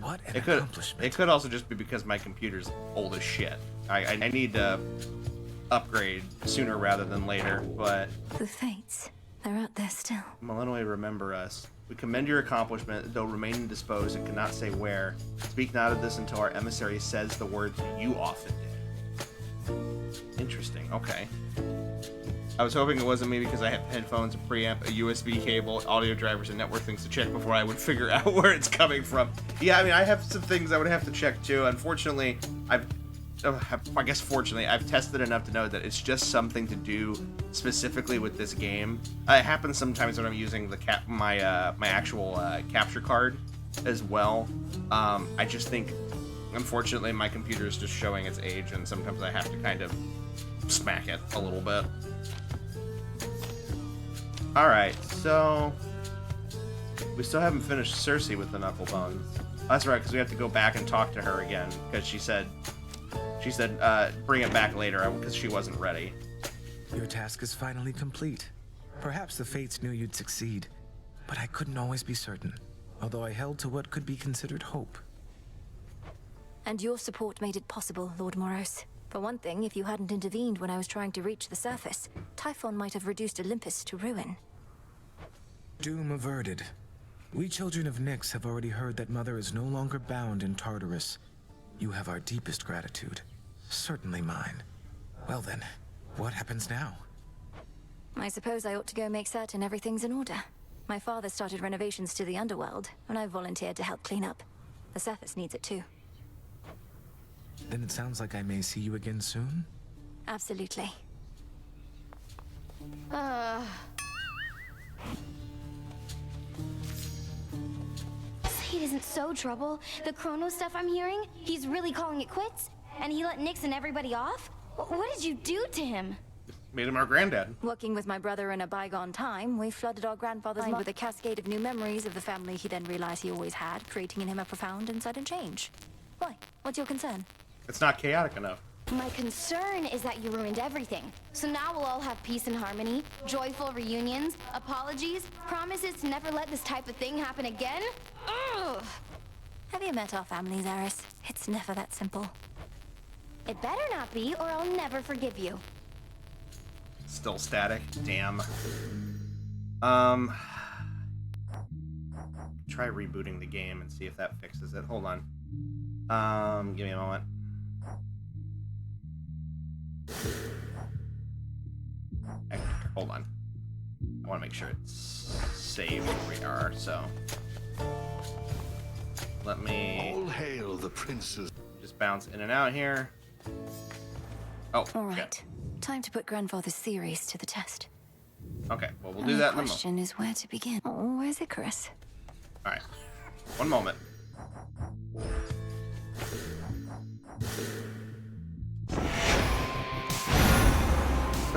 What an accomplishment. It could also just be because my computer's old as shit. I need to upgrade sooner rather than later, but The Fates, they're out there still. Malinois, remember us. We commend your accomplishment, though remain indisposed and cannot say where. Speak not of this until our emissary says the words you often did. Interesting, okay. I was hoping it wasn't me because I have headphones, a preamp, a USB cable, audio drivers, and network things to check before I would figure out where it's coming from. Yeah, I mean, I have some things I would have to check too. Unfortunately, I guess fortunately, I've tested enough to know that it's just something to do specifically with this game. It happens sometimes when I'm using the my actual capture card as well. I just think, unfortunately, my computer is just showing its age, and sometimes I have to kind of smack it a little bit. All right, so we still haven't finished Cersei with the knuckle bones. That's right, because we have to go back and talk to her again because she said bring it back later because she wasn't ready. Your task is finally complete. Perhaps the Fates knew you'd succeed, but I couldn't always be certain, although I held to what could be considered hope. And your support made it possible, Lord Moros. For one thing, if you hadn't intervened when I was trying to reach the surface, Typhon might have reduced Olympus to ruin. Doom averted. We children of Nyx have already heard that Mother is no longer bound in Tartarus. You have our deepest gratitude. Certainly mine. Well then, what happens now? I suppose I ought to go make certain everything's in order. My father started renovations to the underworld, and I volunteered to help clean up. The surface needs it too. Then it sounds like I may see you again soon? Absolutely. Say it isn't so trouble. The Chronos stuff I'm hearing, he's really calling it quits? And he let Nyx and everybody off? What did you do to him? Made him our granddad. Working with my brother in a bygone time, we flooded our grandfather's mind with a cascade of new memories of the family he then realized he always had, creating in him a profound and sudden change. Why? What's your concern? It's not chaotic enough. My concern is that you ruined everything. So now we'll all have peace and harmony, joyful reunions, apologies, promises to never let this type of thing happen again? Ugh! Have you met our families, Eris? It's never that simple. It better not be, or I'll never forgive you. Still static. Damn. Try rebooting the game and see if that fixes it. Hold on. Give me a moment. Hold on. I want to make sure it's saved where we are, so let me All hail the princess. Just bounce in and out here. Oh, all right. Time to put grandfather's theories to the test. Okay, well, we'll do that in a moment. The question is where to begin. Oh, where's Icarus? All right, one moment.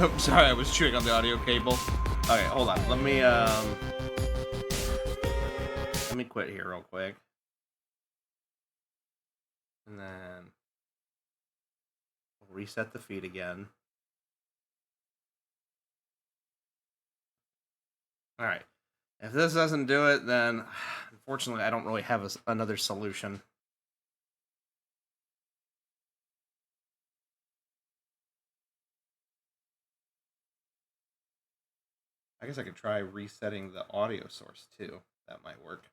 Oh, sorry, I was chewing on the audio cable. Okay, hold on. Let me quit here real quick. And then we'll reset the feed again. All right. If this doesn't do it, then unfortunately I don't really have another solution. I guess I could try resetting the audio source too. That might work.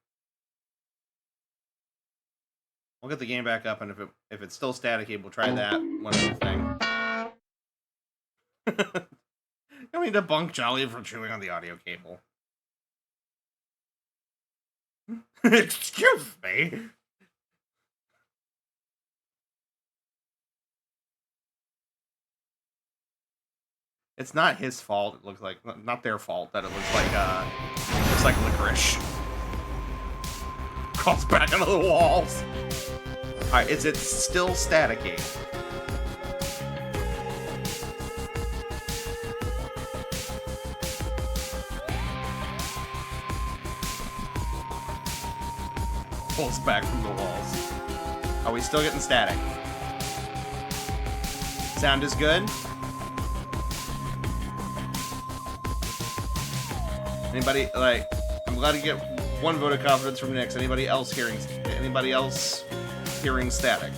We'll get the game back up, and if it's still staticky, we'll try that one other thing. I mean, debunk Jolly for chewing on the audio cable. Excuse me. It's not his fault. It looks like not their fault that it looks like licorice. Crawls back into the walls. All right, is it still staticky? Pulls back from the walls. Are we still getting static? Sound is good? Anybody, like, I'm glad to get one vote of confidence from Nyx. Anybody else hearing static?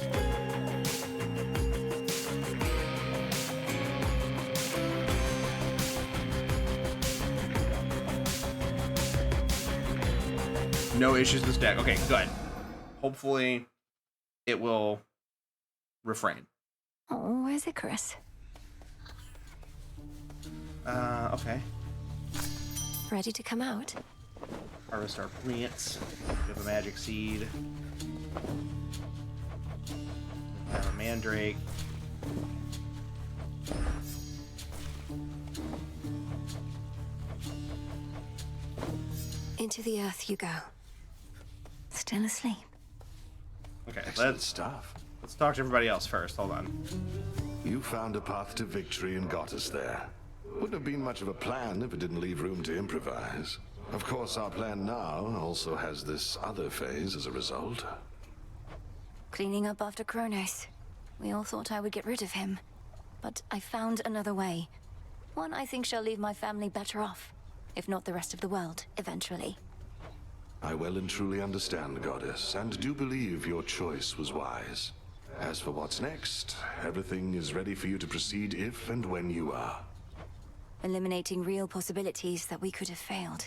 No issues with static. Okay, good. Hopefully it will refrain. Oh, where's Icarus? Okay. Ready to come out? Harvest our plants. We have a magic seed. We have a mandrake. Into the earth you go. Still asleep. Okay, let's talk to everybody else first. Hold on. You found a path to victory and got us there. Wouldn't have been much of a plan if it didn't leave room to improvise. Of course, our plan now also has this other phase as a result. Cleaning up after CHRONOS. We all thought I would get rid of him. But I found another way. One I think shall leave my family better off. If not the rest of the world, eventually. I well and truly understand, Goddess, and do believe your choice was wise. As for what's next, everything is ready for you to proceed if and when you are. Eliminating real possibilities that we could have failed.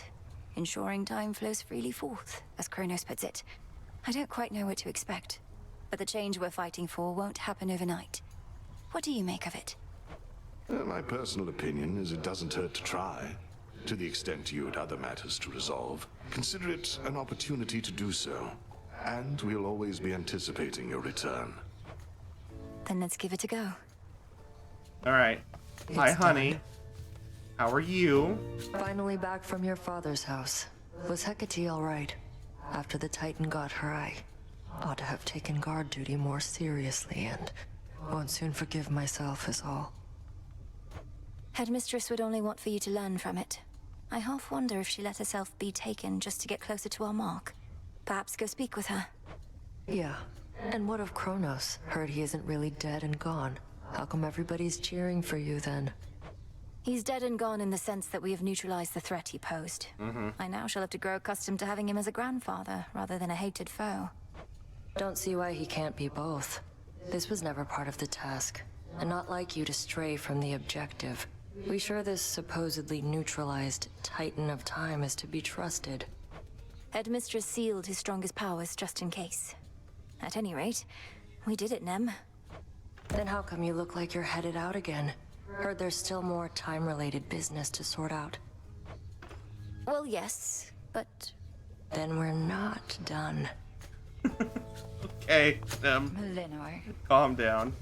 Ensuring time flows freely forth, as CHRONOS puts it. I don't quite know what to expect, but the change we're fighting for won't happen overnight. What do you make of it? My personal opinion is it doesn't hurt to try. To the extent you had other matters to resolve, consider it an opportunity to do so. And we'll always be anticipating your return. Then let's give it a go. All right. Hi, honey. How are you? Finally back from your father's house. Was Hecate all right? After the Titan got her, I ought to have taken guard duty more seriously and won't soon forgive myself is all. Headmistress would only want for you to learn from it. I half wonder if she let herself be taken just to get closer to our mark. Perhaps go speak with her. Yeah. And what of CHRONOS? Heard he isn't really dead and gone. How come everybody's cheering for you then? He's dead and gone in the sense that we have neutralized the threat he posed. I now shall have to grow accustomed to having him as a grandfather, rather than a hated foe. Don't see why he can't be both. This was never part of the task, and not like you to stray from the objective. We sure this supposedly neutralized Titan of Time is to be trusted? Headmistress sealed his strongest powers just in case. At any rate, we did it, Nem. Then how come you look like you're headed out again? Heard there's still more time-related business to sort out. Well, yes, but... Then we're not done. Okay, calm down.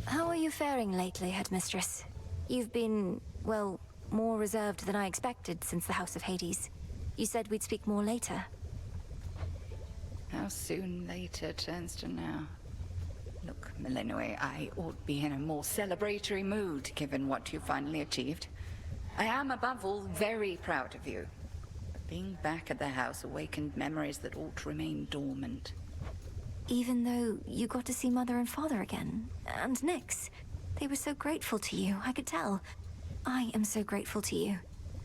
How are you faring lately, Headmistress? You've been, well, more reserved than I expected since the House of Hades. You said we'd speak more later. How soon later turns to now. Look, Millenoi, I ought be in a more celebratory mood given what you finally achieved. I am, above all, very proud of you. But being back at the house awakened memories that ought to remain dormant. Even though you got to see Mother and Father again, and Nyx, they were so grateful to you, I could tell. I am so grateful to you.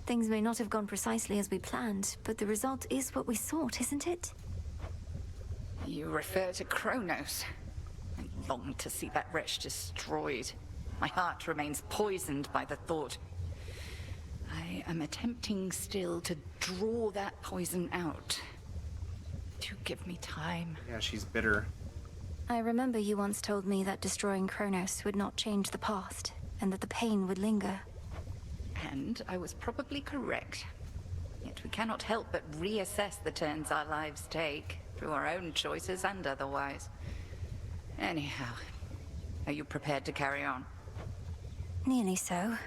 Things may not have gone precisely as we planned, but the result is what we sought, isn't it? You refer to CHRONOS. I long to see that wretch destroyed. My heart remains poisoned by the thought. I am attempting still to draw that poison out. Do give me time. Yeah, she's bitter. I remember you once told me that destroying CHRONOS would not change the past, and that the pain would linger. And I was probably correct. Yet we cannot help but reassess the turns our lives take, through our own choices and otherwise. Anyhow, are you prepared to carry on? Nearly so.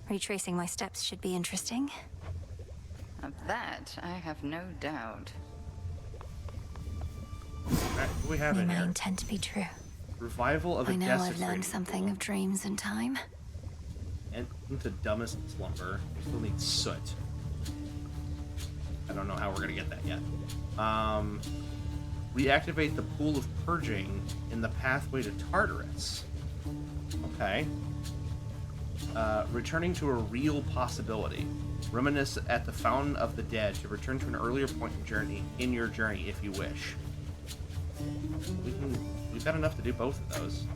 Retracing my steps should be interesting. Of that, I have no doubt. What do we have They in may here? intend to be true. Revival of a I know I've learned desecrated something of dreams and time. and into dumbest slumber. Still need soot. I don't know how we're gonna get that yet. Reactivate the pool of purging in the pathway to Tartarus. Okay. Returning to a real possibility. Reminisce at the Fountain of the Dead to return to an earlier point in your journey if you wish. We've got enough to do both of those.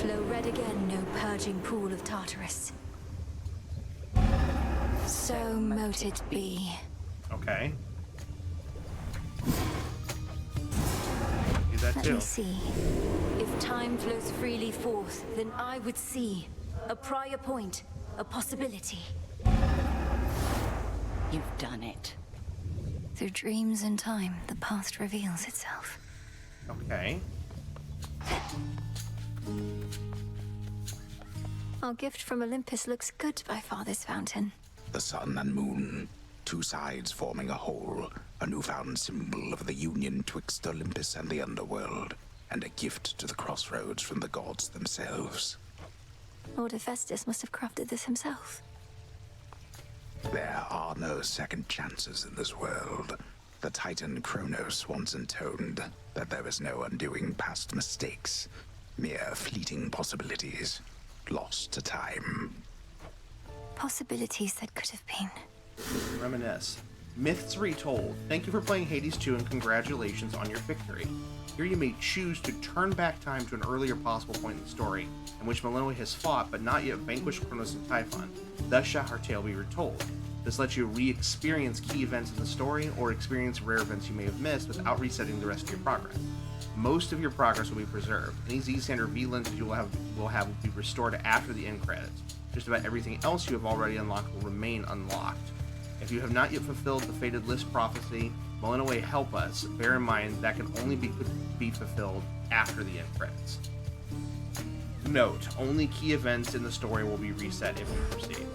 Flow red again, no purging pool of Tartarus. So mote it be. Okay. Do that Let too. me see. If time flows freely forth, then I would see a prior point, a possibility. You've done it. Through dreams and time, the past reveals itself. Okay. Our gift from Olympus looks good by Father's fountain. The sun and moon, two sides forming a whole, a newfound symbol of the union twixt Olympus and the underworld, and a gift to the crossroads from the gods themselves. Lord Hephaestus must have crafted this himself. There are no second chances in this world. The Titan CHRONOS once intoned that there is no undoing past mistakes, mere fleeting possibilities, lost to time. Possibilities that could have been. Reminisce. Myths retold. Thank you for playing Hades 2 and congratulations on your victory. Here you may choose to turn back time to an earlier possible point in the story, in which Millenoi has fought but not yet vanquished Chronos and Typhon. Thus shall her tale be retold. This lets you re-experience key events in the story, or experience rare events you may have missed without resetting the rest of your progress. Most of your progress will be preserved. Any Z-Standard V-Lenses you will have will be restored after the end credits. Just about everything else you have already unlocked will remain unlocked. If you have not yet fulfilled the Fated List prophecy, Millenoi help us. Bear in mind that can only be fulfilled after the end credits. Note, only key events in the story will be reset if you proceed.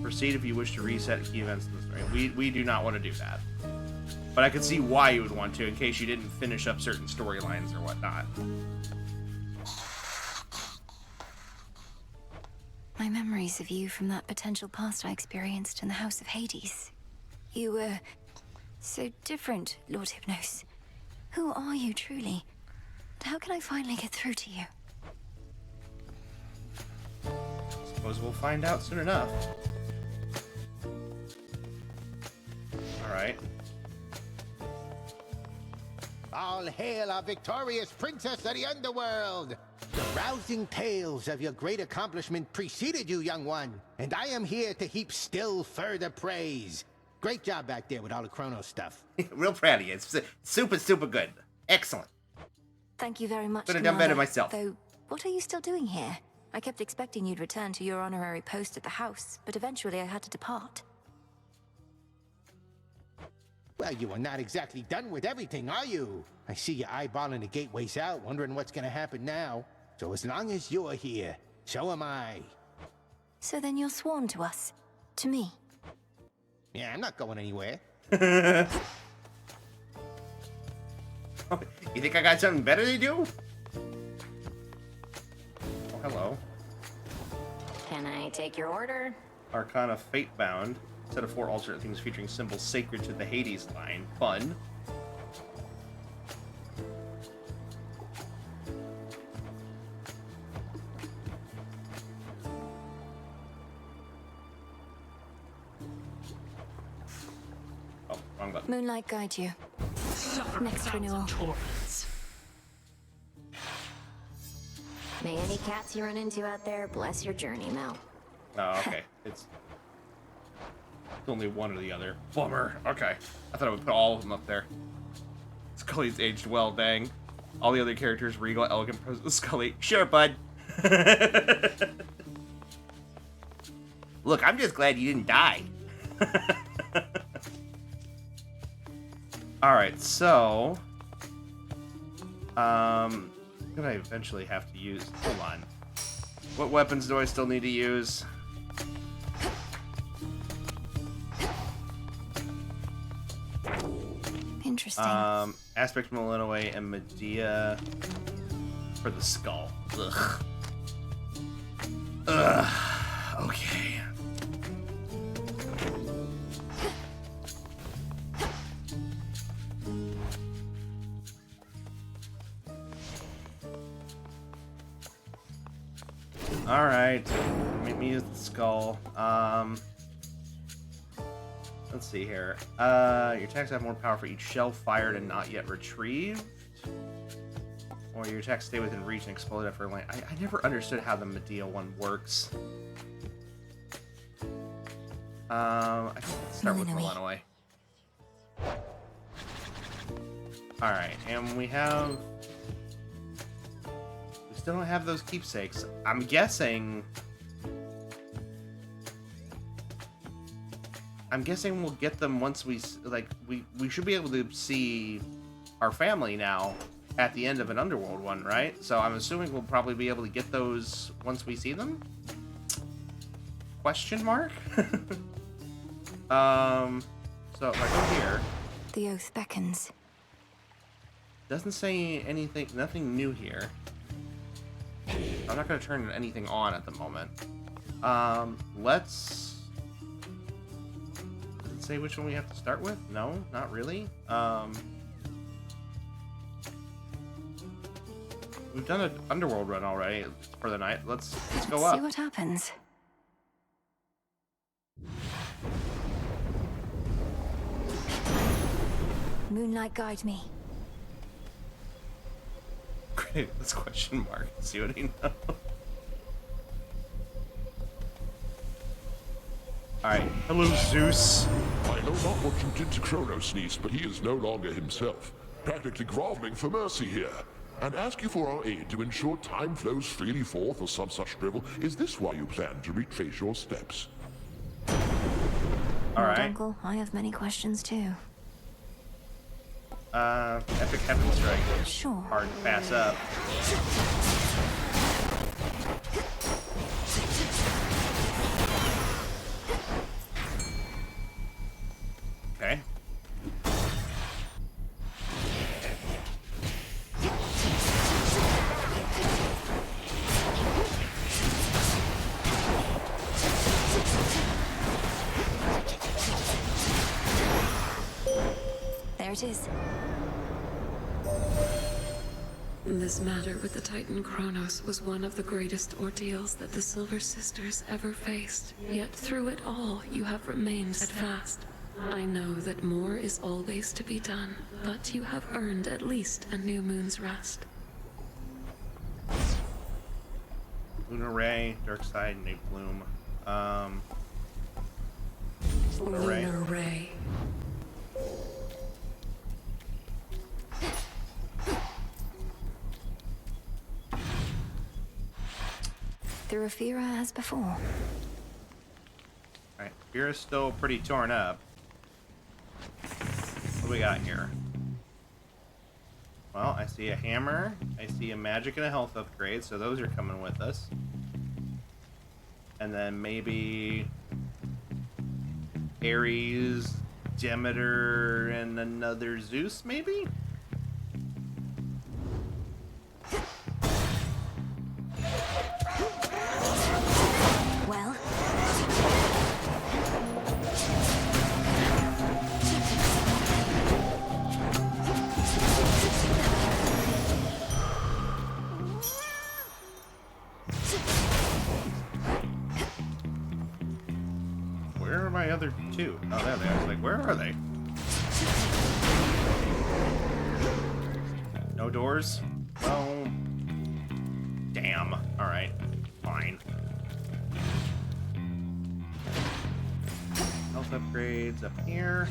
Proceed if you wish to reset key events in the story. We do not want to do that. But I could see why you would want to, in case you didn't finish up certain storylines or whatnot. My memories of you from that potential past I experienced in the House of Hades. You were so different, Lord Hypnos. Who are you, truly? And how can I finally get through to you? Suppose we'll find out soon enough. Alright. All hail our victorious princess of the underworld! The rousing tales of your great accomplishment preceded you, young one, and I am here to heap still further praise. Great job back there with all the Chronos stuff. Real proud of you. It's super, super good. Excellent. Thank you very much, Could have done better Commander. myself. Though, what are you still doing here? I kept expecting you'd return to your honorary post at the house, but eventually I had to depart. Well, you are not exactly done with everything, are you? I see you eyeballing the gateways out, wondering what's gonna happen now. So as long as you're here, so am I. So then you're sworn to us. To me. Yeah, I'm not going anywhere. You think I got something better to do? Oh, hello. Can I take your order? Arcana Fatebound. Set of 4 alternate themes featuring symbols sacred to the Hades line. Fun. Oh, wrong button. Moonlight guide you. Next renewal. May any cats you run into out there bless your journey, Mel. Oh, okay. It's only one or the other. Bummer. Okay. I thought I would put all of them up there. Scully's aged well, dang. All the other characters, regal, elegant, Scully. Sure, bud. Look, I'm just glad you didn't die. Alright, so... I'm gonna eventually have to use... Hold on. What weapons do I still need to use? Interesting. Aspect Malinois and Medea for the skull. Ugh. Ugh. Okay. Alright. Make me use the skull. Let's see here. Your attacks have more power for each shell fired and not yet retrieved. Or your attacks stay within reach and explode after land. I never understood how the Medea one works. I think let's start with Malinois. Alright, and we have... We still don't have those keepsakes. I'm guessing we'll get them once we should be able to see our family now at the end of an Underworld one, right? So I'm assuming we'll probably be able to get those once we see them? Question mark? So if I go here... The oath beckons. Doesn't say anything, nothing new here. I'm not going to turn anything on at the moment. Let's... Does it say which one we have to start with? No, not really. We've done an Underworld run already for the night. Let's go up. See what happens. Moonlight guide me. Great, that's question mark. See what he knows. Alright, hello Zeus. I know not what you did to CHRONOS, niece, but he is no longer himself. Practically groveling for mercy here. And ask you for our aid to ensure time flows freely forth or some such drivel. Is this why you plan to retrace your steps? Alright. Uncle, I have many questions too. Epic Heaven Strike. Sure. Hard to pass up. Okay. There it is. This matter with the Titan CHRONOS was one of the greatest ordeals that the Silver Sisters ever faced. Yet through it all, you have remained steadfast. I know that more is always to be done, but you have earned at least a new moon's rest. Lunar Ray, Dark Side, Nate Bloom. Lunar Ray. Through Aphira as before. Alright, Aphira's still pretty torn up. What do we got here? Well, I see a hammer, I see a magic and a health upgrade, so those are coming with us. And then maybe Ares, Demeter, and another Zeus, maybe? Where are my other two? Oh, there they are. I was like, where are they? No doors? Well, damn. Alright, fine. Health upgrades up here.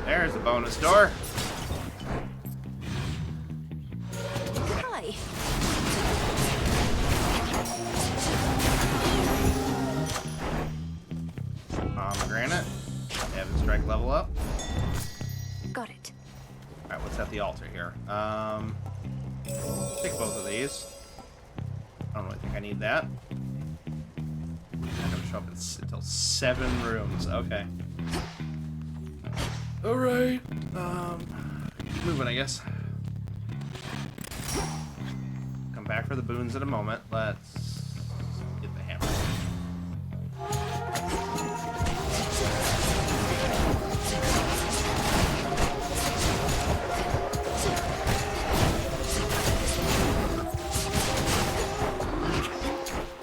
There's a bonus door. Hi. Pomegranate. Heaven strike level up. Got it. Alright, let's set the altar here. Take both of these. I don't really think I need that. I'm gonna show up until 7 rooms. Okay. Alright. Keep moving, I guess. Come back for the boons in a moment. Let's get the hammer.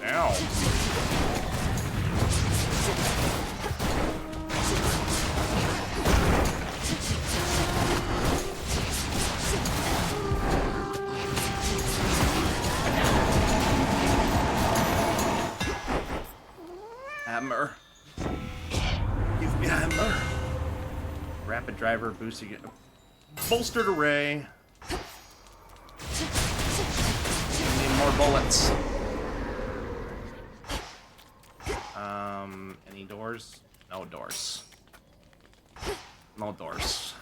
Ow. Hammer. Give me a hammer. Rapid driver boosting it. Bolstered array. Need more bullets. Any doors? No doors. No doors.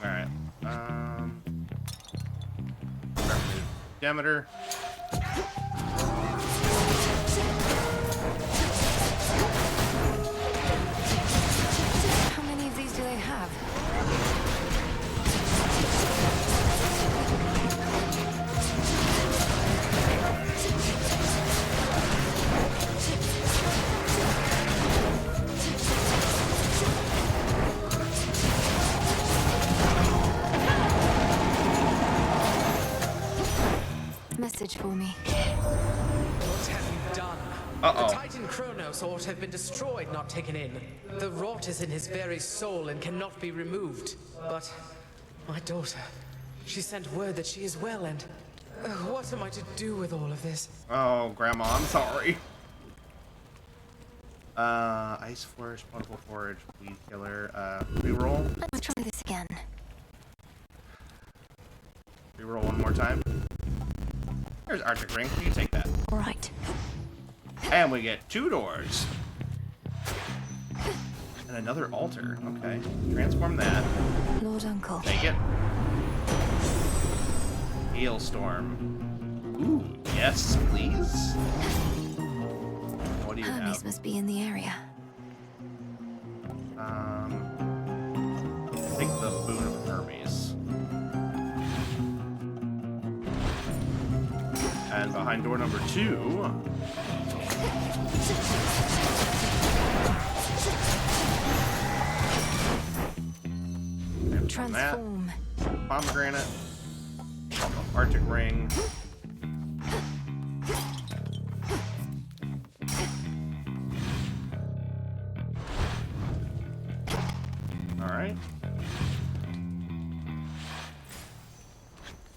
Alright. Demeter. How many of these do they have? Message for me. What have you done? Uh-oh. The Titan CHRONOS ought to have been destroyed, not taken in. The rot is in his very soul and cannot be removed. But my daughter, she sent word that she is well, and what am I to do with all of this? Oh, Grandma, I'm sorry. Ice Flourish, Plentiful Forage, Weed Killer, reroll. Let's try this again. Reroll one more time. There's Arctic Ring. You can take that. All right. And we get 2 doors. And another altar. Okay. Transform that. Lord Uncle. Take it. Hailstorm. Ooh, yes, please. What do you Hermes have? must be in the area. Take the boon of Hermes. And behind door number 2. Transform. Pomegranate. Arctic Ring. Alright.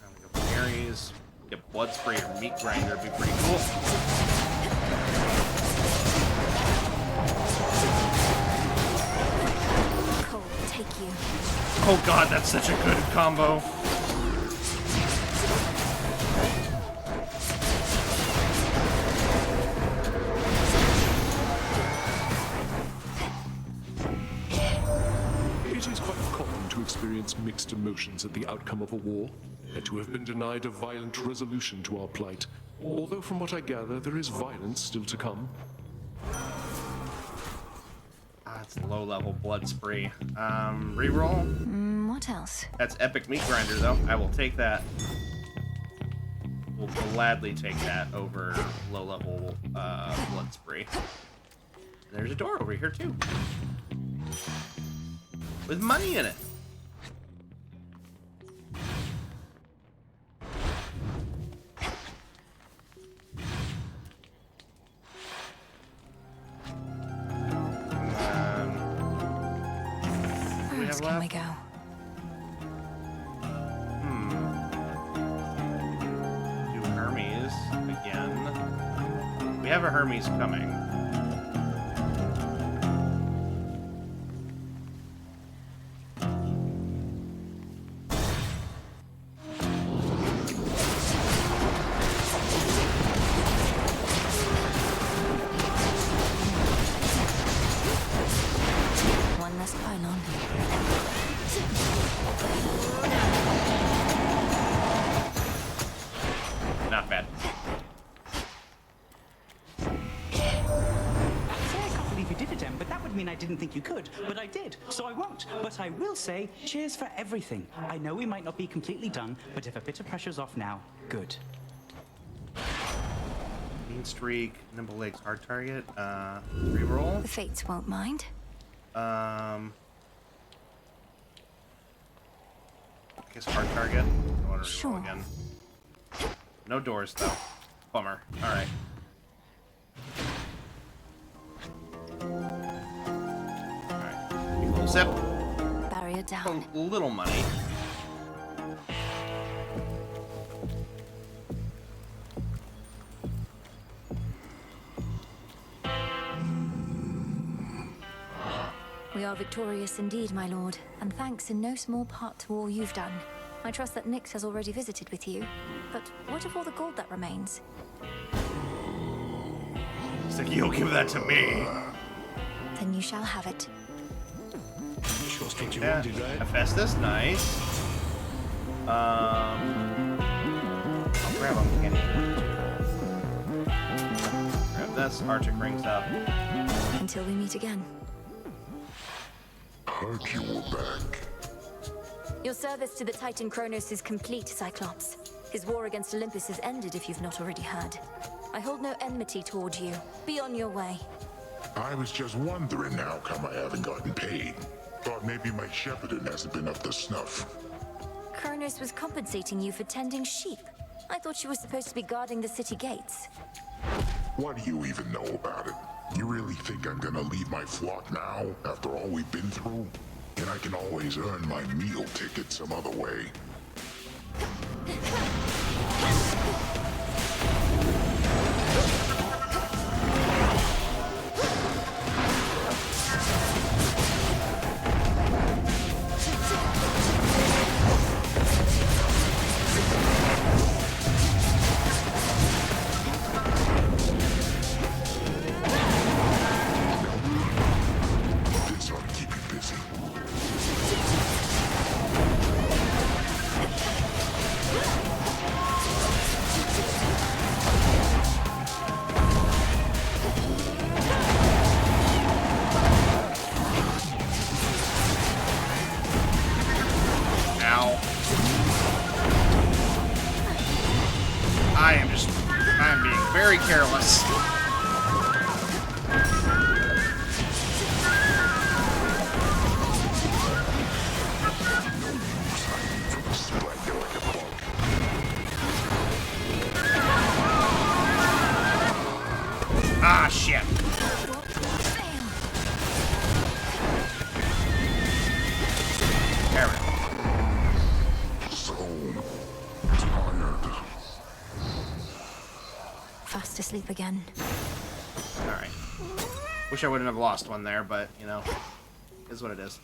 Now we go for berries. Get blood spray or meat grinder would be pretty cool. Cole, take you. Oh god, that's such a good combo. It is quite common to experience mixed emotions at the outcome of a war, and to have been denied a violent resolution to our plight Although from what I gather, there is violence still to come. It's low-level blood spree. Reroll? What else? That's epic meat grinder, though. I will take that. We'll gladly take that over low-level blood spree. There's a door over here, too. With money in it. Where can we go? Do Hermes again. We have a Hermes coming. One less pylon. Not bad. I can't believe you did it, Em, but that would mean I didn't think you could. But I did, so I won't. But I will say, cheers for everything. I know we might not be completely done, but if a bit of pressure's off now, good. Mean streak, nimble legs, hard target. Reroll. The Fates won't mind. I guess hard target. I want to reroll Sure. again. No doors though. Bummer. All right. All right. Take a little sip. Barrier down. A little money. We are victorious indeed, my lord, and thanks in no small part to all you've done. I trust that Nyx has already visited with you, but what of all the gold that remains? It's like, you'll give that to me. Then you shall have it. Just what you Yeah. wanted, right? Hephaestus, nice. I'll grab them. Candy. Grab this. Arctic rings up. Until we meet again. Heard you were back. Your service to the Titan CHRONOS is complete, Cyclops. His war against Olympus is ended, if you've not already heard. I hold no enmity toward you. Be on your way. I was just wondering how come I haven't gotten paid. Thought maybe my shepherding hasn't been up to snuff. CHRONOS was compensating you for tending sheep. I thought you were supposed to be guarding the city gates. What do you even know about it? You really think I'm gonna leave my flock now, after all we've been through? And I can always earn my meal ticket some other way. This ought to keep you busy. Ow. I am being very careless. Ah, shit. There we go. So tired. Fast asleep again. Alright. Wish I wouldn't have lost one there, but, you know, is what it is.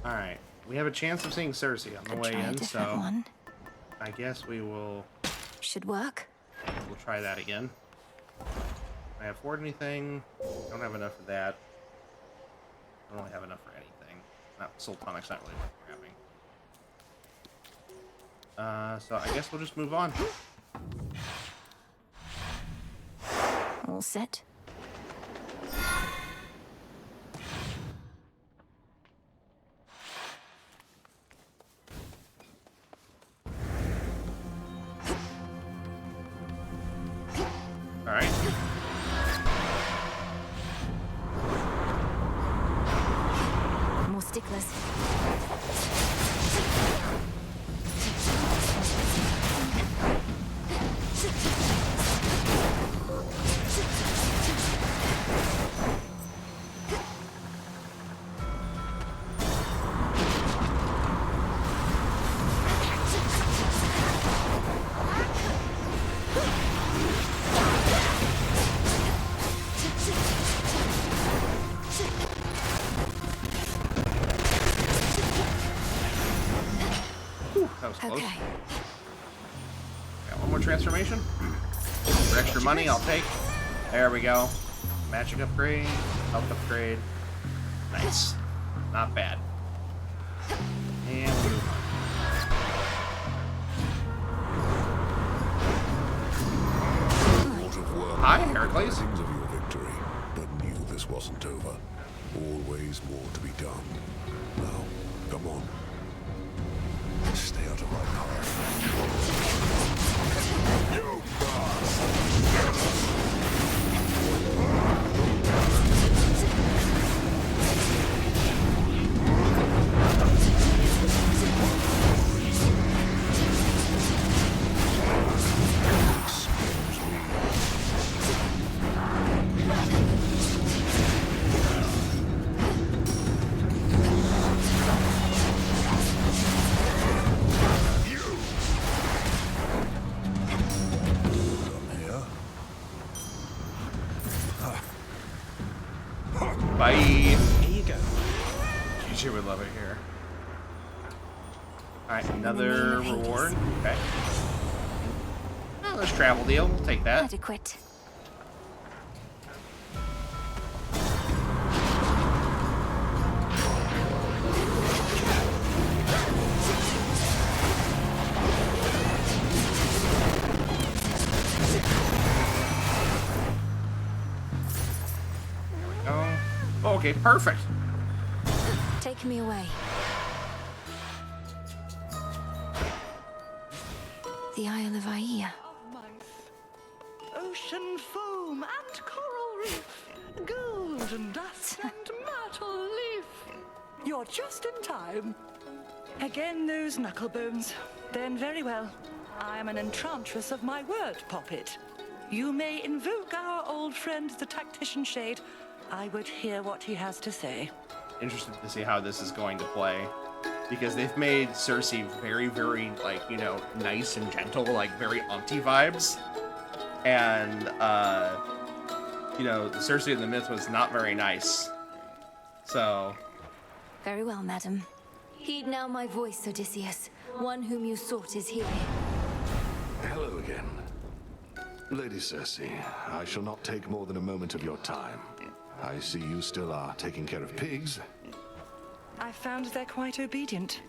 Alright. We have a chance of seeing Cersei on the way in, so One. I guess we will... Should work. We'll try that again. Can I afford anything? Don't have enough of that. I don't really have enough for anything. Not Sultanic's not really worth grabbing. So I guess we'll just move on. All set? All right. More sticklers. That was close. Okay. Got one more transformation. For extra money, I'll take. There we go. Magic upgrade, health upgrade. Nice. Not bad. And we move on. Hi, Heracles. Things of your victory, but knew this wasn't over. Always more to be done. Now, come on. Stay out of my path. You Bye. Here you go. GG would love it here. Alright, another reward. Okay. Oh, there's travel deal. We'll take that. Adequate. Oh, okay, perfect. Take me away. The Isle of Aia. Ocean foam and coral reef, golden dust and myrtle leaf. You're just in time. Again, those knuckle bones. Then very well. I am an enchantress of my word, Poppet. You may invoke our old friend, the tactician shade. I would hear what he has to say. Interested to see how this is going to play. Because they've made Cersei very, very, like, you know, nice and gentle, like, very auntie vibes. And, you know, Cersei in the myth was not very nice. So... Very well, madam. Heed now my voice, Odysseus. One whom you sought is here. Hello again. Lady Cersei, I shall not take more than a moment of your time. I see you still are taking care of pigs. I found they're quite obedient.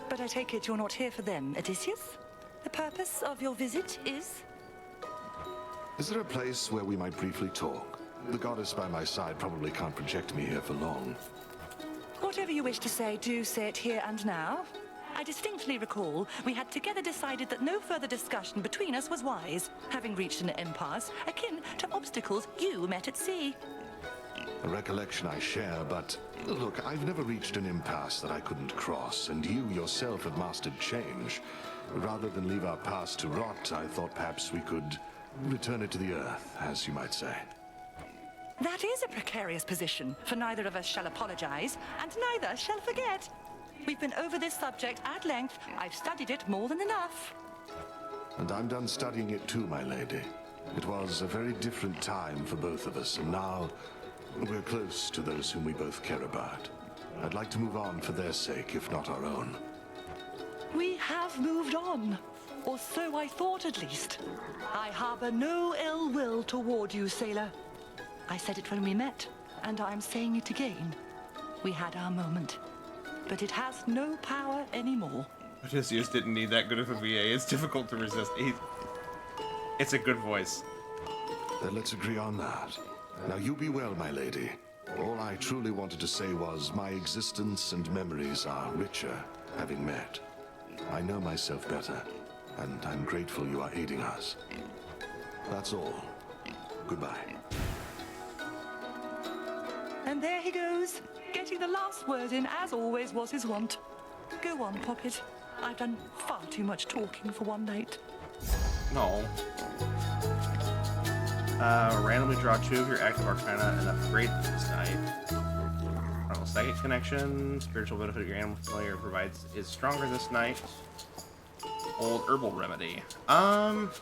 But I take it you're not here for them, Odysseus? The purpose of your visit is? Is there a place where we might briefly talk? The goddess by my side probably can't project me here for long. Whatever you wish to say, do say it here and now. I distinctly recall we had together decided that no further discussion between us was wise, having reached an impasse akin to obstacles you met at sea. A recollection I share, but look, I've never reached an impasse that I couldn't cross, and you yourself have mastered change. Rather than leave our past to rot, I thought perhaps we could return it to the earth, as you might say. That is a precarious position, for neither of us shall apologize, and neither shall forget. We've been over this subject at length. I've studied it more than enough. And I'm done studying it too, my lady. It was a very different time for both of us, and now we're close to those whom we both care about. I'd like to move on for their sake, if not our own. We have moved on. Or so I thought, at least. I harbor no ill will toward you, sailor. I said it when we met, and I'm saying it again. We had our moment. But it has no power anymore. Odysseus didn't need that good of a VA. It's difficult to resist. It's a good voice. Then let's agree on that. Now you be well, my lady. All I truly wanted to say was my existence and memories are richer having met. I know myself better, and I'm grateful you are aiding us. That's all. Goodbye. And there he goes, getting the last word in, as always was his wont. Go on, Poppet. I've done far too much talking for one night. No. Randomly draw 2 of your active arcana and upgrade this night. Psychic connection, spiritual benefit your animal familiar provides is stronger this night. Old herbal remedy. Let's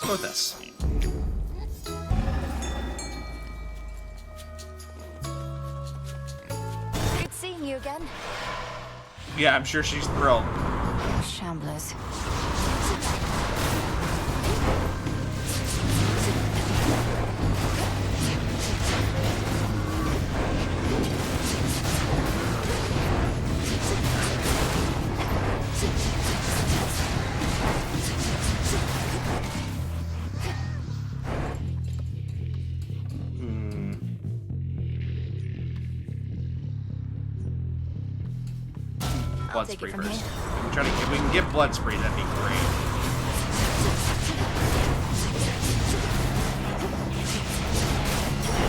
go with this. Good seeing you again. Yeah, I'm sure she's thrilled. Shamblers. Blood spree first. If we can get blood spree, that'd be great.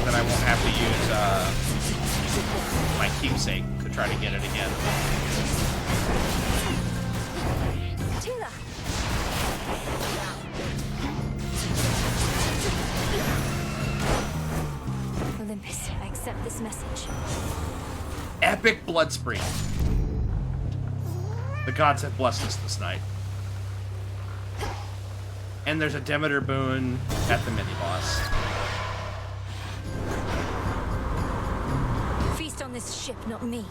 Then I won't have to use my keepsake to try to get it again. Tila. Olympus, I accept this message. Epic blood spree. The gods have blessed us this night. And there's a Demeter boon at the mini-boss. Feast on this ship, not me.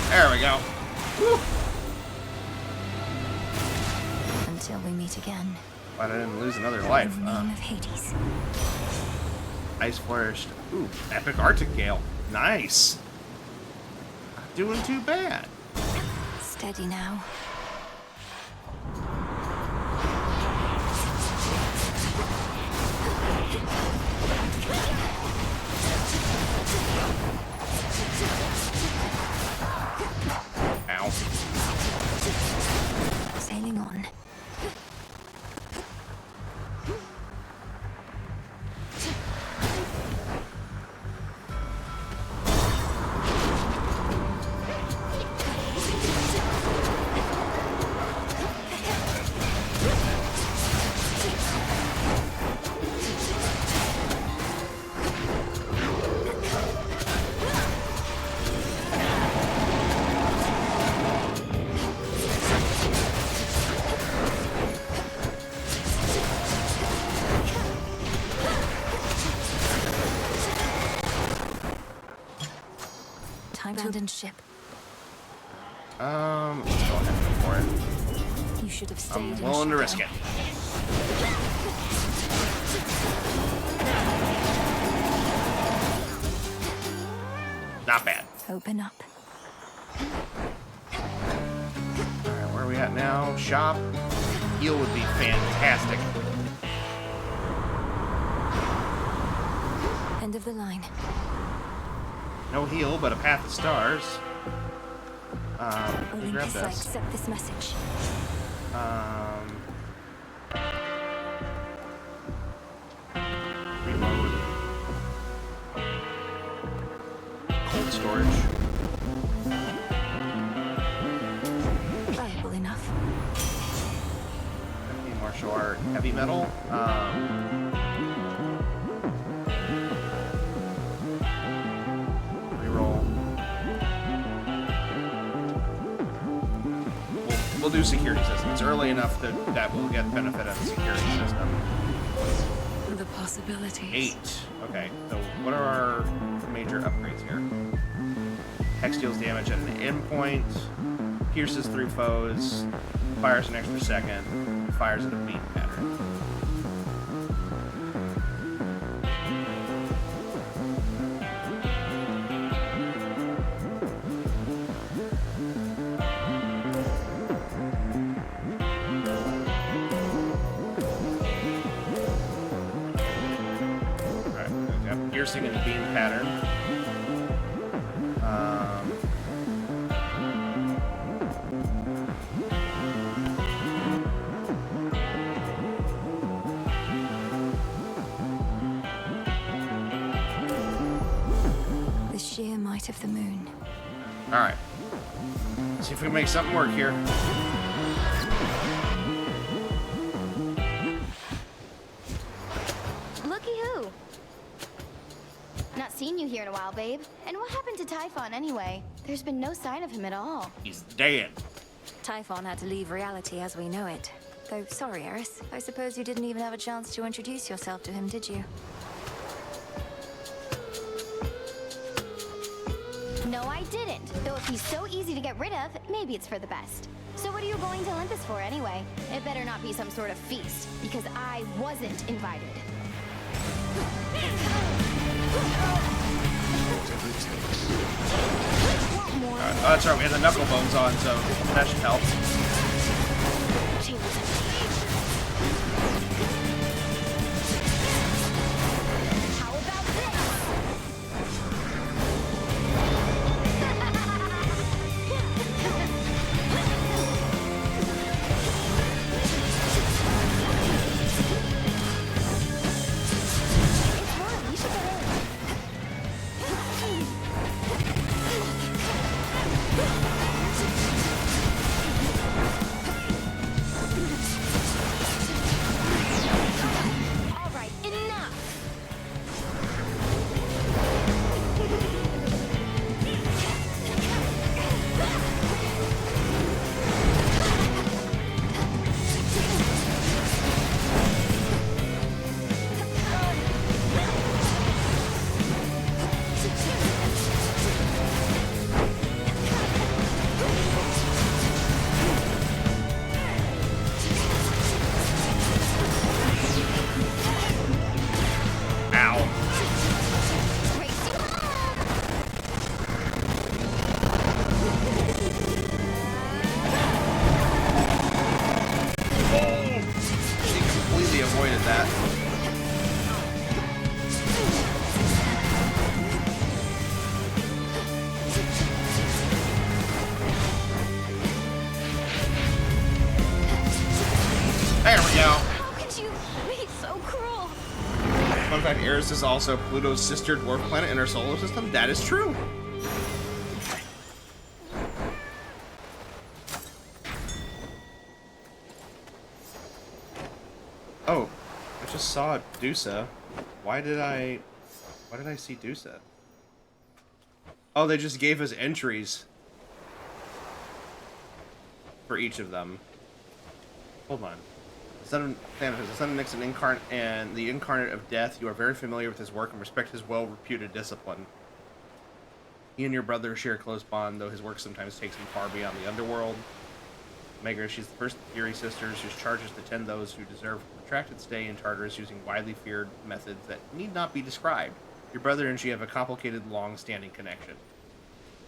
There we go. Woo. Until we meet again. Glad I didn't lose another life. In the name of Hades. Ice flourished. Ooh, epic Arctic Gale. Nice. Not doing too bad. Steady now. Ow. Sailing on. Abandoned ship. Let's go ahead. for it. You should have stayed. I'm willing to risk it. Not bad. Open up. Alright, where are we at now? Shop. Heal would be fantastic. End of the line. No heal, but a path of stars. Let me grab Olympus, I this. accept this message. Reload. Cold storage. Viable enough. Heavy martial art. Heavy metal. Reroll. We'll do security system. It's early enough that we'll get benefit of the security system. The possibilities. 8. Okay, so what are our major upgrades here? Hex deals damage at an endpoint, pierces through foes, fires an extra second, fires in a beam pattern. Piercing and beam pattern. The sheer might of the moon. All right. See if we can make something work here. Looky who. Not seen you here in a while, babe. And what happened to Typhon anyway? There's been no sign of him at all. He's dead. Typhon had to leave reality as we know it. Though, sorry, Eris. I suppose you didn't even have a chance to introduce yourself to him, did you? No, I didn't. Though if he's so easy to get rid of, maybe it's for the best. So what are you going to Olympus for anyway? It better not be some sort of feast, because I wasn't invited. Oh, that's right, we had the knuckle bones on, so that should help. Eris is also Pluto's sister dwarf planet in our solar system. That is true. Oh, I just saw Dusa. Why did I see Dusa? Oh, they just gave us entries for each of them. Hold on. Son of Thanatos, the son of Nixon incarnate and the incarnate of death, you are very familiar with his work and respect his well-reputed discipline. He and your brother share a close bond, though his work sometimes takes him far beyond the underworld. Megra, she's the first of the Fury sisters whose charge is to tend those who deserve a protracted stay in Tartarus using widely feared methods that need not be described. Your brother and she have a complicated, long-standing connection.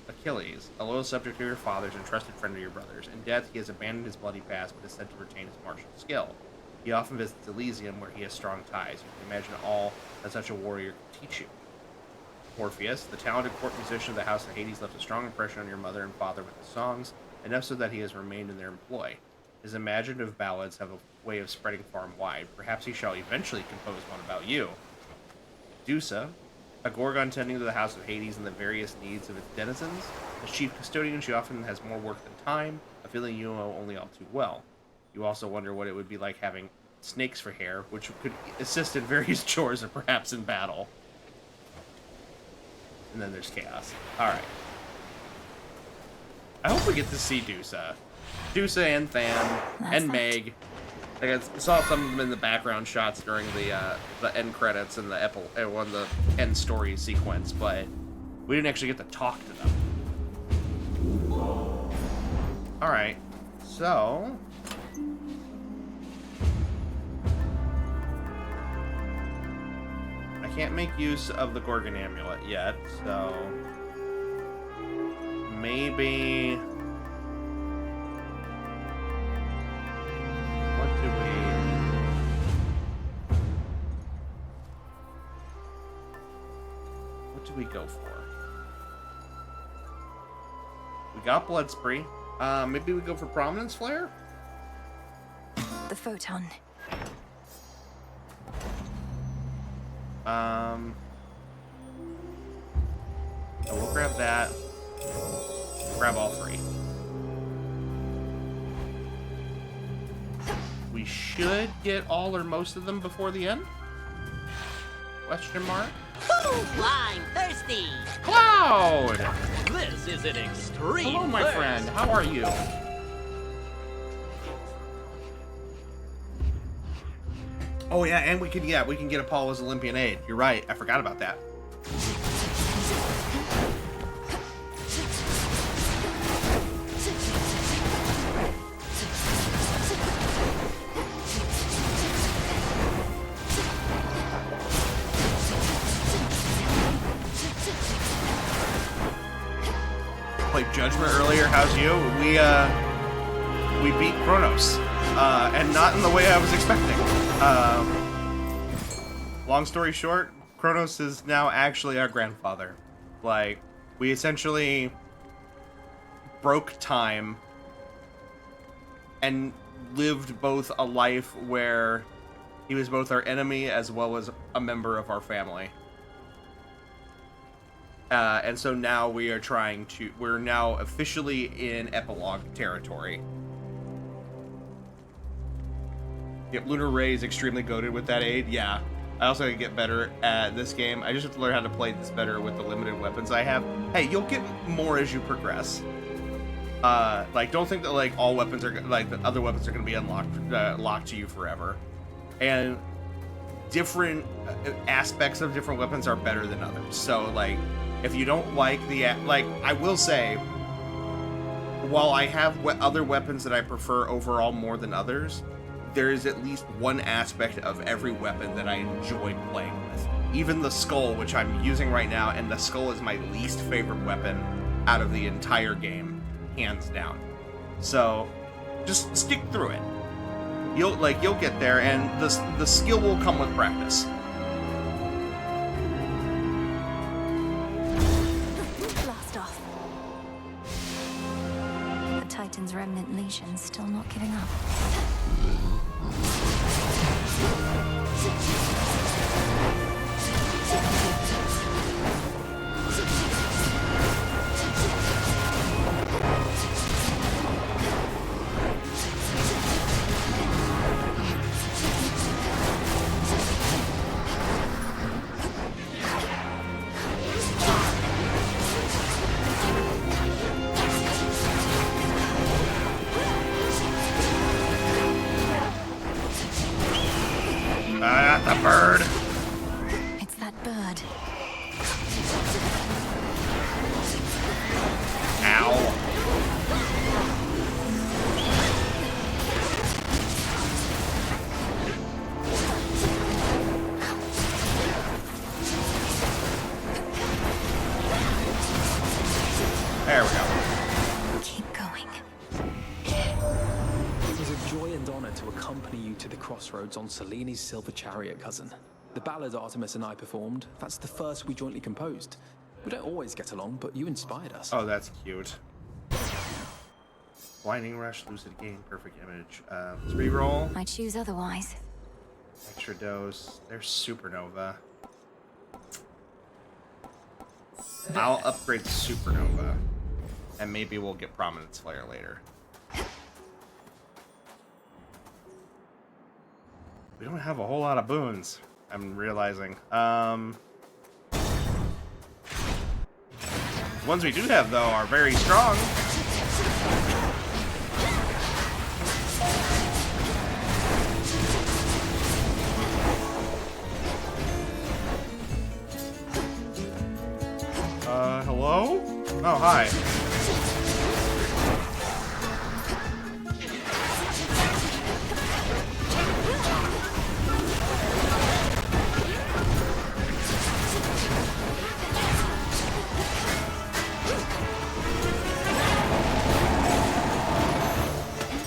Achilles, a loyal subject of your father's and trusted friend of your brother's. In death, he has abandoned his bloody past, but is said to retain his martial skill. He often visits Elysium, where he has strong ties. You can imagine all that such a warrior could teach you. Orpheus, the talented court musician of the House of Hades, left a strong impression on your mother and father with his songs, enough so that he has remained in their employ. His imaginative ballads have a way of spreading far and wide. Perhaps he shall eventually compose one about you. Dusa, a Gorgon tending to the House of Hades and the various needs of its denizens. As chief custodian, she often has more work than time, a feeling you know only all too well. You also wonder what it would be like having snakes for hair, which could assist in various chores or perhaps in battle. And then there's Chaos. Alright. I hope we get to see Dusa. Dusa and Than and Meg. I saw some of them in the background shots during the end credits and the end story sequence, but we didn't actually get to talk to them. Alright, so I can't make use of the Gorgon amulet yet, so maybe what do we go for? We got Blood Spree. Maybe we go for Prominence Flare? The photon. So we'll grab that. Grab all three. We should get all or most of them before the end? Question mark? Ooh, I'm thirsty! Cloud! This is an extreme Hello, my thirst. friend. How are you? Oh yeah, and we can get Apollo's Olympian aid. You're right. I forgot about that. Played Judgment earlier. How's you? We beat Chronos, and not in the way I was expecting. Long story short, Chronos is now actually our grandfather. Like, we essentially broke time and lived both a life where he was both our enemy as well as a member of our family. And so now we're now officially in epilogue territory. Yep, Lunar Ray is extremely goated with that aid, yeah. I also gotta get better at this game. I just have to learn how to play this better with the limited weapons I have. Hey, you'll get more as you progress. Like, don't think that, like, all weapons are, like, the other weapons are gonna be locked to you forever. And different aspects of different weapons are better than others. So, like, if you don't like I will say, while I have other weapons that I prefer overall more than others, there is at least one aspect of every weapon that I enjoy playing with. Even the skull, which I'm using right now, and the skull is my least favorite weapon out of the entire game, hands down. So, just stick through it. You'll get there, and the skill will come with practice. Blast off. The Titan's remnant legion still not giving up. The bird. It's that bird. Ow. joy and honor to accompany you to the crossroads on Seleni's silver chariot, cousin. The ballad Artemis and I performed, that's the first we jointly composed. We don't always get along, but you inspired us. Oh, that's cute. Blinding Rush, Lucid Gain, Perfect Image. Let's reroll. I choose otherwise. Extra dose. There's Supernova. I'll upgrade Supernova. And maybe we'll get Prominence Flare later. We don't have a whole lot of boons, I'm realizing. Ones we do have, though, are very strong. Hello? Oh, hi.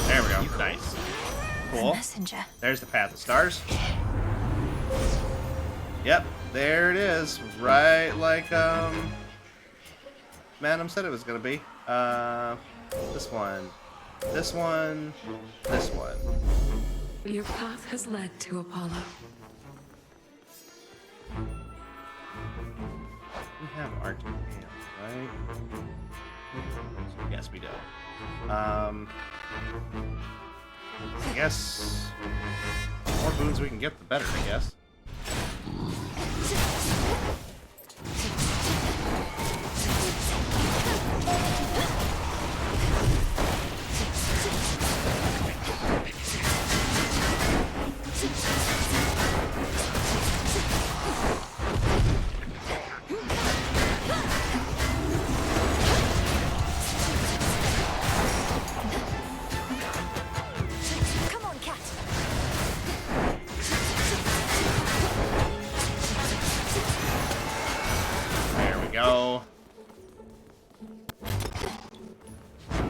There we go. Nice. Cool. Messenger. There's the Path of Stars. Yep, there it is. Right like, Madam said it was gonna be. This one. This one. This one. Your path has led to Apollo. We have our two hands, right? Yes, we do. I guess the more boons we can get, the better, I guess. Come on, cat. There we go.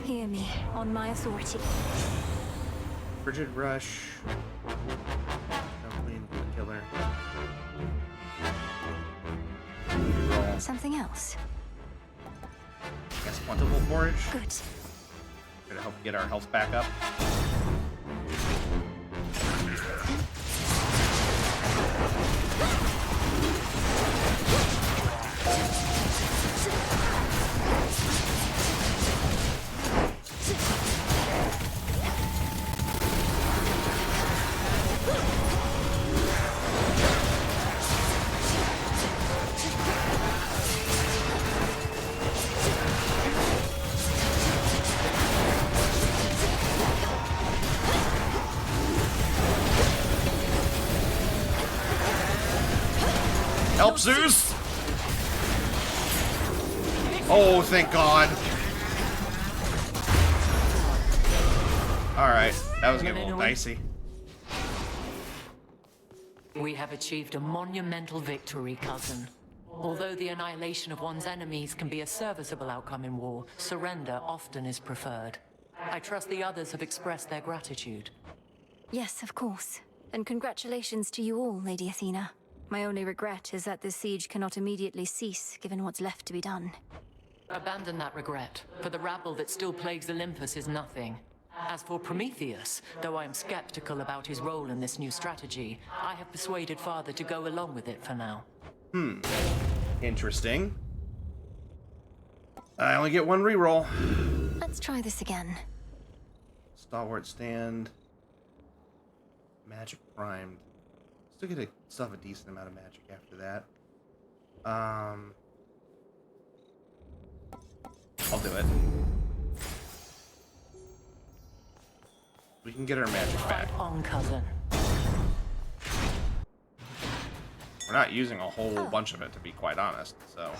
Hear me, on my authority. Frigid Rush. Queen Killer. Reroll. Something else. Guess Plentiful Forage. Good. Gonna help get our health back up. Help, Zeus! Oh, thank God. Alright, that was getting a little dicey. We have achieved a monumental victory, cousin. Although the annihilation of one's enemies can be a serviceable outcome in war, surrender often is preferred. I trust the others have expressed their gratitude. Yes, of course. And congratulations to you all, Lady Athena. My only regret is that this siege cannot immediately cease, given what's left to be done. Abandon that regret, for the rabble that still plagues Olympus is nothing. As for Prometheus, though I am skeptical about his role in this new strategy, I have persuaded Father to go along with it for now. Interesting. I only get one reroll. Let's try this again. Stalwart Stand. Magic Primed. Still have a decent amount of magic after that. I'll do it. We can get our magic back. Fight on, cousin. We're not using a whole bunch of it, to be quite honest, so...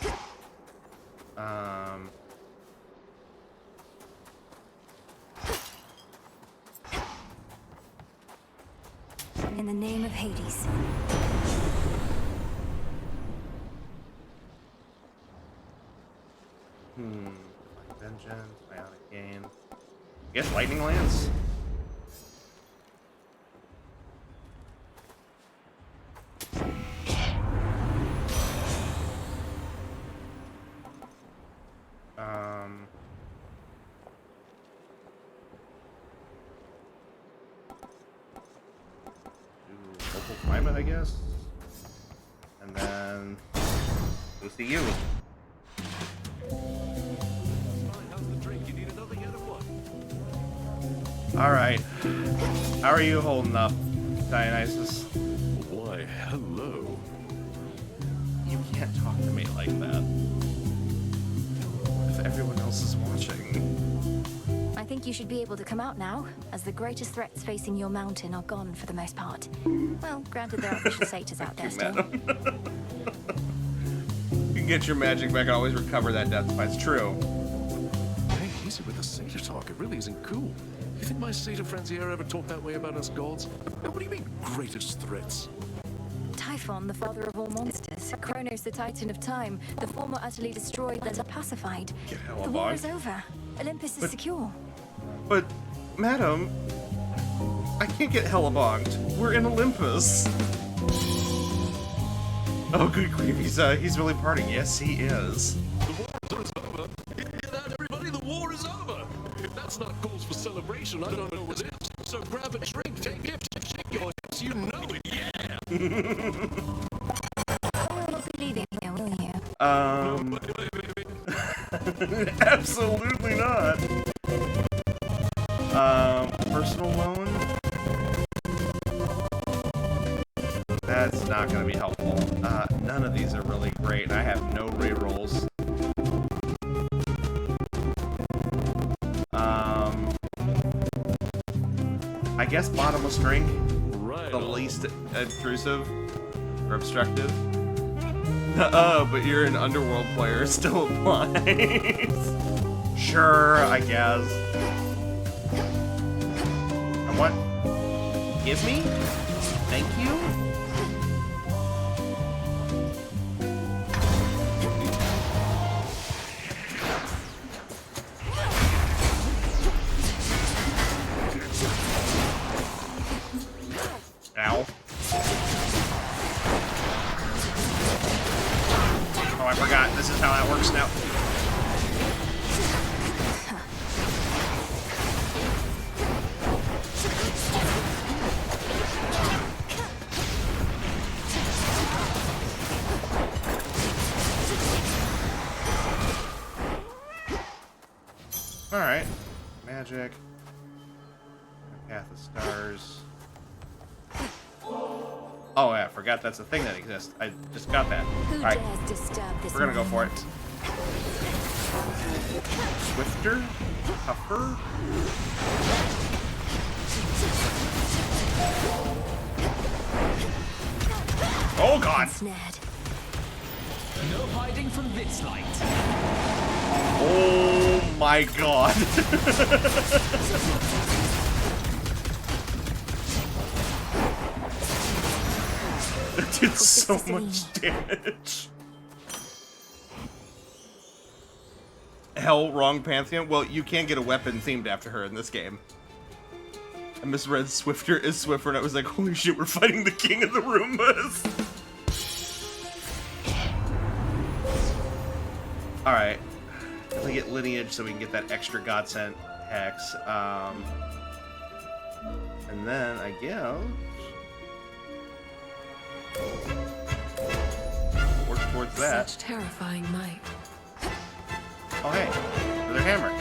In the name of Hades. Vengeance, Ionic Gain. I guess Lightning Lance? we'll climb it, I guess. And then we'll see you. Alright. How are you holding up, Dionysus? Why, hello. You can't talk to me like that. If everyone else is watching. I think you should be able to come out now, as the greatest threats facing your mountain are gone for the most part. Well, granted there are vicious satyrs out there still. You can get your magic back and always recover that death if it's true. Hey, easy with the satyr talk. It really isn't cool. You think my satyr friends here ever talk that way about us gods? What do you mean, greatest threats? Typhon, the father of all monsters. CHRONOS, the titan of time. The former utterly destroyed, then pacified. The war is over. Olympus is secure. But, madam, I can't get hellebonked. We're in Olympus. Oh, good grief, he's really partying. Yes, he is. The war is over. Hear that, everybody? The war is over. If that's not cause for celebration, I don't know what is. So grab a drink, take gifts, shake your hips, you know it, yeah! You won't be leaving here, will you? Absolutely not. Personal loan? That's not gonna be helpful. None of these are really great. I have no rerolls. I guess bottomless drink, the least intrusive or obstructive. But you're an underworld player, still applies. Sure, I guess. And what? Give me? Thank you? Ow. Oh, I forgot. This is how that works now. Alright. Magic. Path of Stars. Oh, yeah, I forgot that's a thing that exists. I just got that. Alright. We're gonna go for it. Swifter? Tougher? Oh, God! No hiding from this light. Oh, my God. That did so much damage. Hell, wrong Pantheon? Well, you can get a weapon themed after her in this game. I misread Swifter is Swiffer, and I was like, holy shit, we're fighting the king of the Roombas. Alright. Definitely get lineage so we can get that extra godsend hex. And then, I guess... work towards that. Such terrifying might. Oh, hey. Another hammer.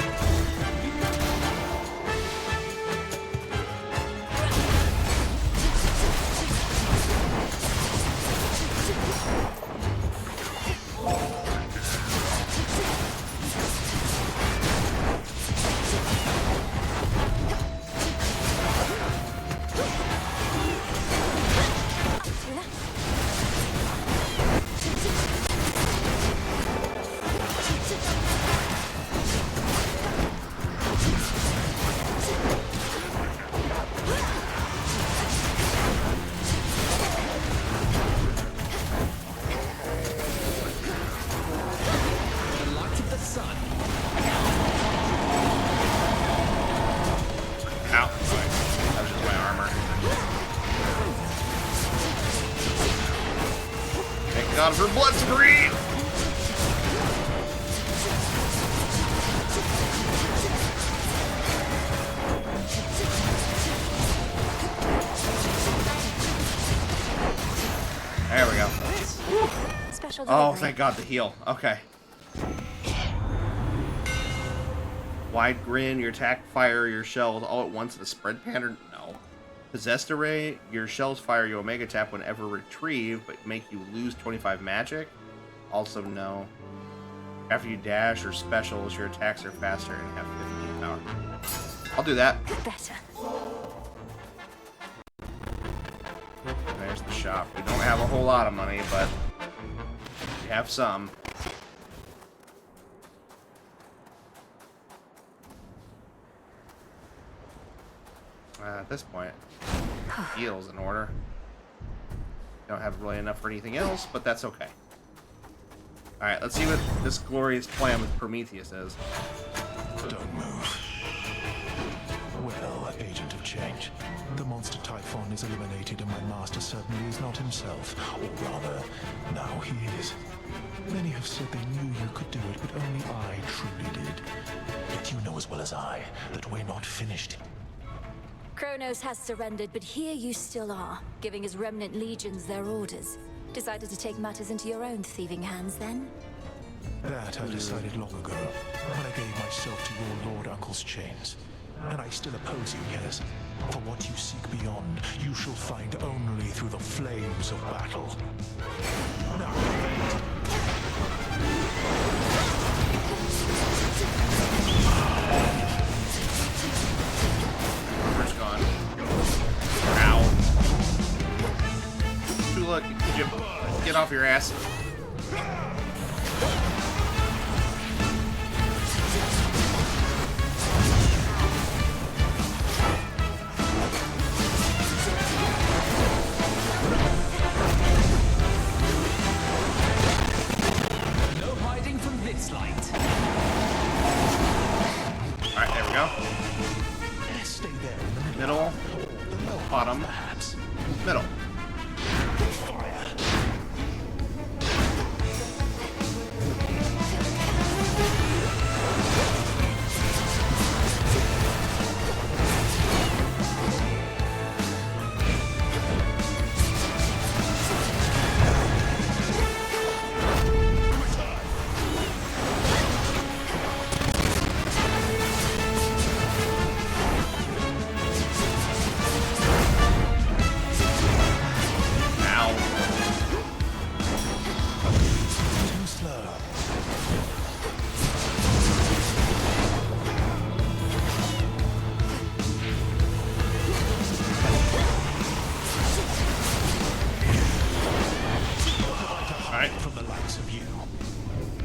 God, her blood's green! Special Oh, delivery. thank God, the heal. Okay. Wide grin, your attack fire your shells all at once in a spread pattern? No. Possessed array, your shells fire your Omega Tap whenever retrieved, but make you lose 25 magic? Also no. After you dash or specials, your attacks are faster and have 15 power. I'll do that. Better. There's the shop. We don't have a whole lot of money, but we have some. At this point, heal's in order. Don't have really enough for anything else, but that's okay. Alright, let's see what this glorious plan with Prometheus is. Don't move. Well, agent of change. The monster Typhon is eliminated and my master certainly is not himself. Or rather, now he is. Many have said they knew you could do it, but only I truly did. Yet you know as well as I that we're not finished. CHRONOS has surrendered, but here you still are, giving his remnant legions their orders. Decided to take matters into your own thieving hands, then? That I decided long ago, when I gave myself to your Lord Uncle's chains. And I still oppose you, yes. For what you seek beyond, you shall find only through the flames of battle. Now, Armor's gone. Ow. Tula, could you get off your ass? No hiding from this light. Alright, there we go. stay there. Middle. Bottom. Middle.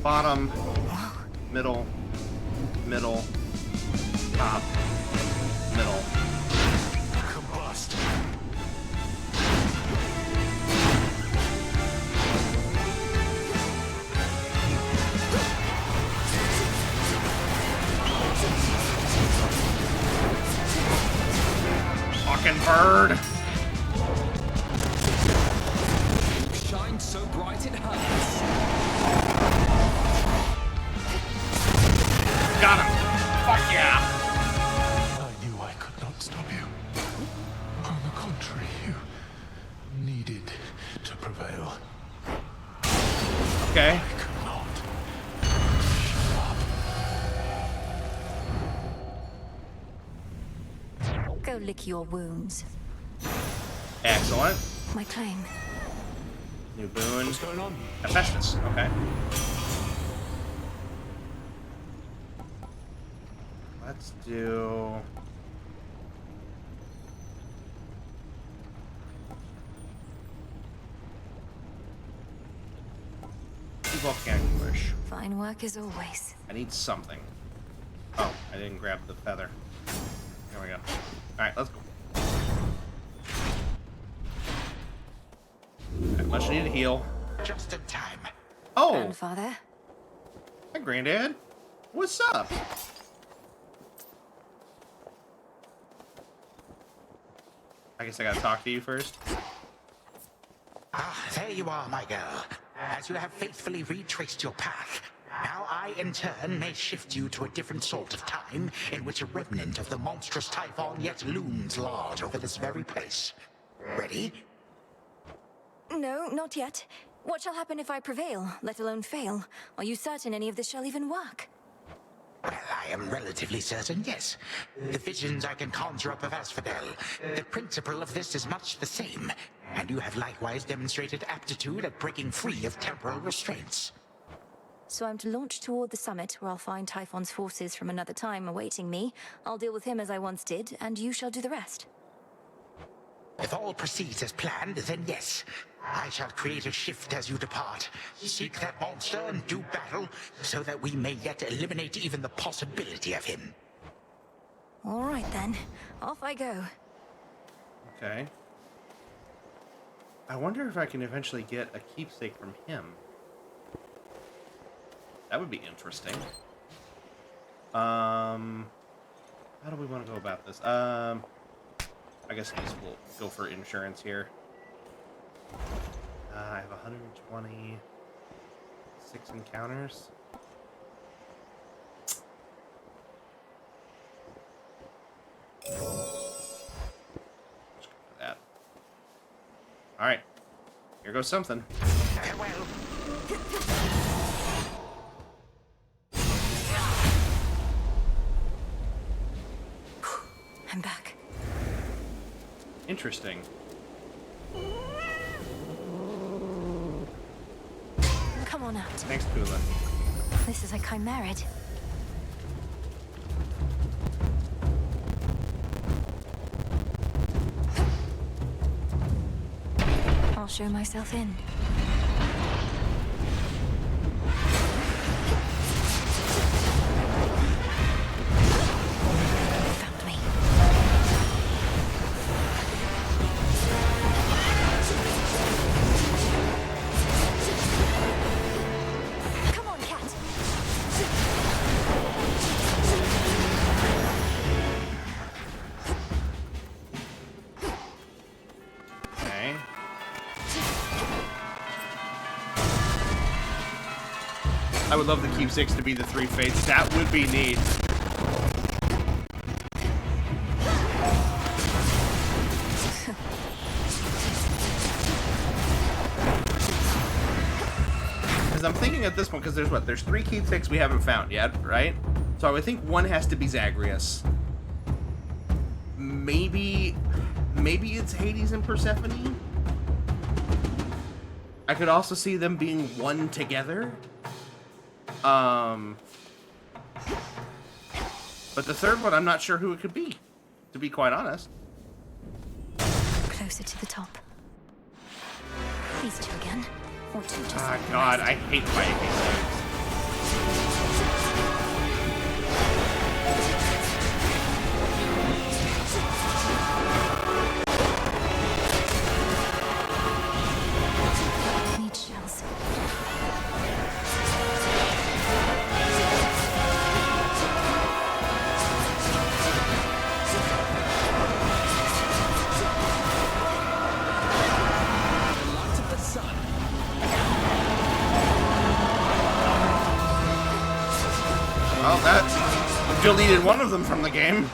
Bottom, middle, middle, top, middle. Combust. Fucking bird. Shine so bright it hurts. Got him. Fuck yeah. I knew I could not stop you. On the contrary, you needed to prevail. Okay. I could not. Go lick your wounds. Excellent. My claim. New boon. What's going on? Hephaestus. Okay. Let's do... volcanic push. Fine work as always. I need something. Oh, I didn't grab the feather. There we go. Alright, let's go. Alright, much need to heal. Just in time. Oh! Grandfather? Hi, Granddad. What's up? I guess I gotta talk to you first. Ah, there you are, my girl. As you have faithfully retraced your path, now I, in turn, may shift you to a different sort of time in which a remnant of the monstrous Typhon yet looms large over this very place. Ready? No, not yet. What shall happen if I prevail, let alone fail? Are you certain any of this shall even work? Well, I am relatively certain, yes. The visions I can conjure up of Asphodel, the principle of this is much the same, and you have likewise demonstrated aptitude at breaking free of temporal restraints. So I'm to launch toward the summit, where I'll find Typhon's forces from another time awaiting me. I'll deal with him as I once did, and you shall do the rest. If all proceeds as planned, then yes. I shall create a shift as you depart. Seek that monster and do battle, so that we may yet eliminate even the possibility of him. All right then, off I go. Okay. I wonder if I can eventually get a keepsake from him. That would be interesting. How do we want to go about this? I guess I just will go for insurance here. I have 126 encounters. Let's go for that. Alright. Here goes something. I'm back. Interesting. Come on out. Thanks, Kula. This is a chimerid. I'll show myself in. Found me. Come on, cat. Okay. I would love the keepsakes to be the 3 fates. That would be neat. Because I'm thinking at this point, because there's what? There's 3 keepsakes we haven't found yet, right? So I would think one has to be Zagreus. Maybe it's Hades and Persephone? I could also see them being one together. But the third one, I'm not sure who it could be, to be quite honest. Closer to the top. These two again. Or two just Ah, like the God, rest. I hate fighting these things. Need shells. Light of the sun. Well, that deleted one of them from the game.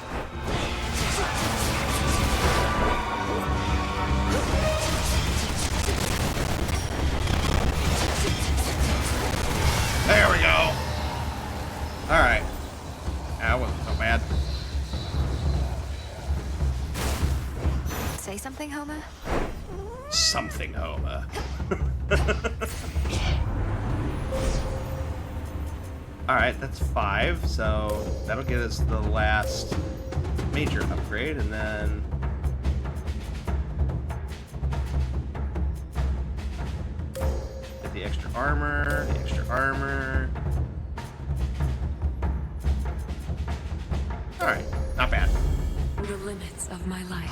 There we go. Alright. That wasn't so bad. Say something, Homer? Something, Homer. Alright, that's 5, so that'll get us the last major upgrade, and then... get the extra armor, Alright, not bad. The limits of my light.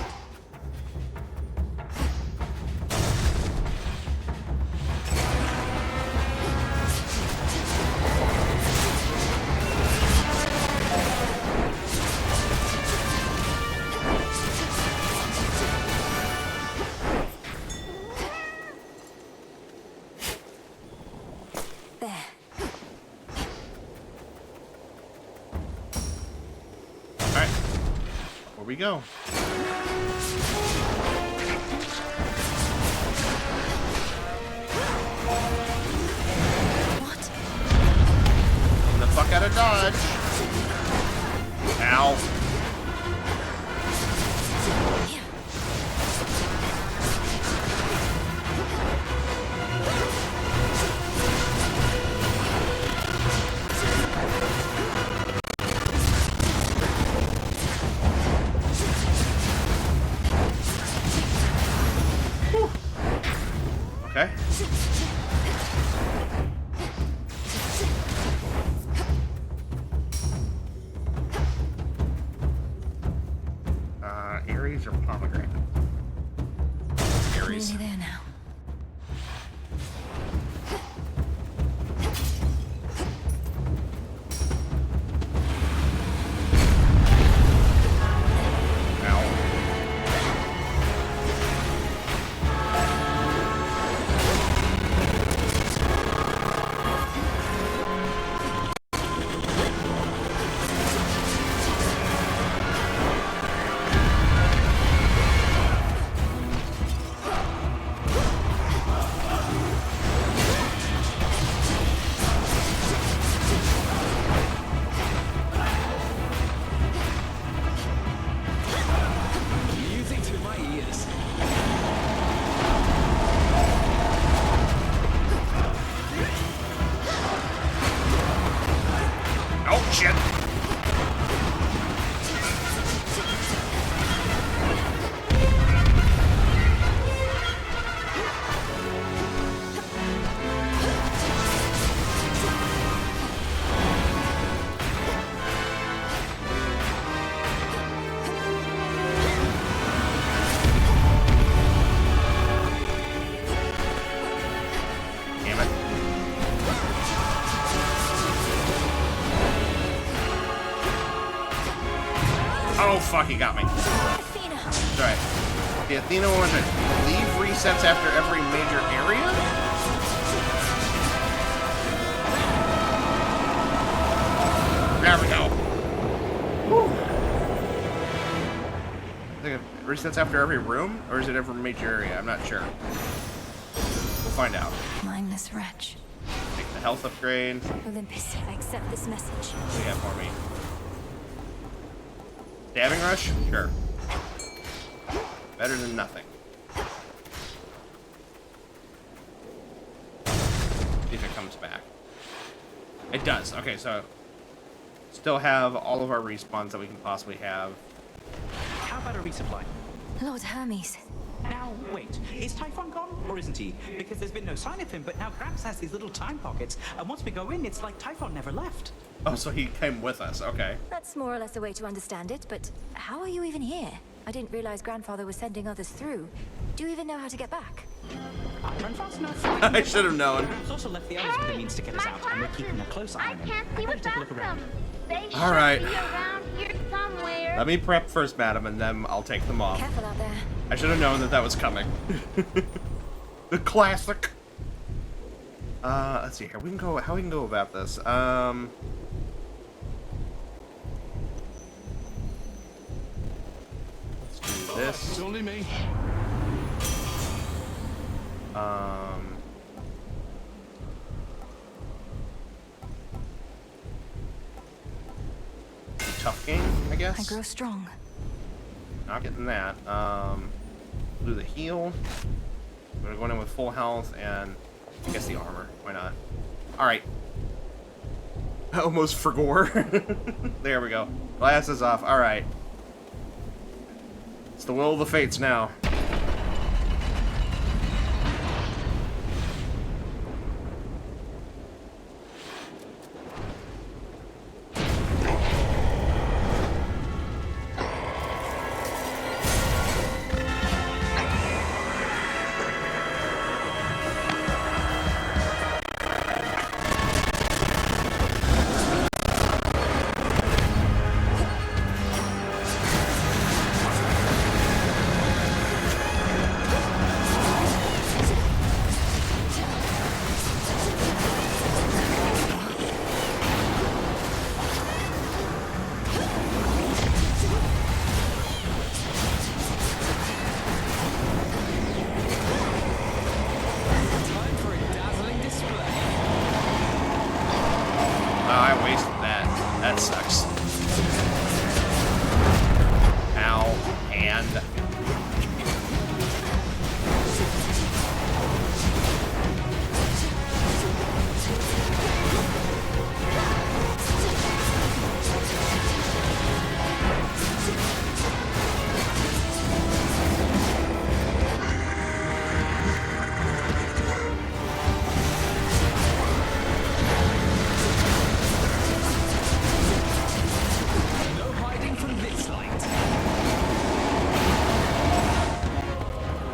There. Alright, where we go? bitch. Ow. Okay. Aries or pomegranate? Aries. Nearly there now. Music to my ears. Oh shit. Damn it. Oh fuck, he got me. That's right. The Athena one, I believe, resets after every major area? There we go. Whew. I think it resets after every room, or is it every major area? I'm not sure. We'll find out. Mindless wretch. Take the health upgrade. Olympus, I accept this message. What do you got for me? Stabbing rush? Sure. Better than nothing. See if it comes back. It does. Okay, so still have all of our respawns that we can possibly have. How about a resupply? Lord Hermes. Now, wait, is Typhon gone, or isn't he? Because there's been no sign of him, but now Gramps has these little time pockets, and once we go in, it's like Typhon never left. Oh, so he came with us. Okay. That's more or less a way to understand it, but how are you even here? I didn't realize Grandfather was sending others through. Do you even know how to get back? I run fast enough. I should have known. Gramps also left the others with the means to get us out, and we're keeping a close eye on him. I better take a look around. All right. Around here somewhere. Let me prep first, madam, and then I'll take them off. Careful out there. I should have known that that was coming. The classic. Let's see here. We can go. How we can go about this? Let's do this. It's only me. Tough game, I guess. I grow strong. Not getting that. Do the heal. We're going in with full health and I guess the armor. Why not? Alright. I almost forgot. There we go. Glasses off. Alright. It's the will of the fates now.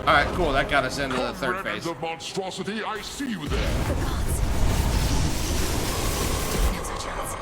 Alright, cool. That got us into the third phase. Of monstrosity, I see you there. Now's our chance.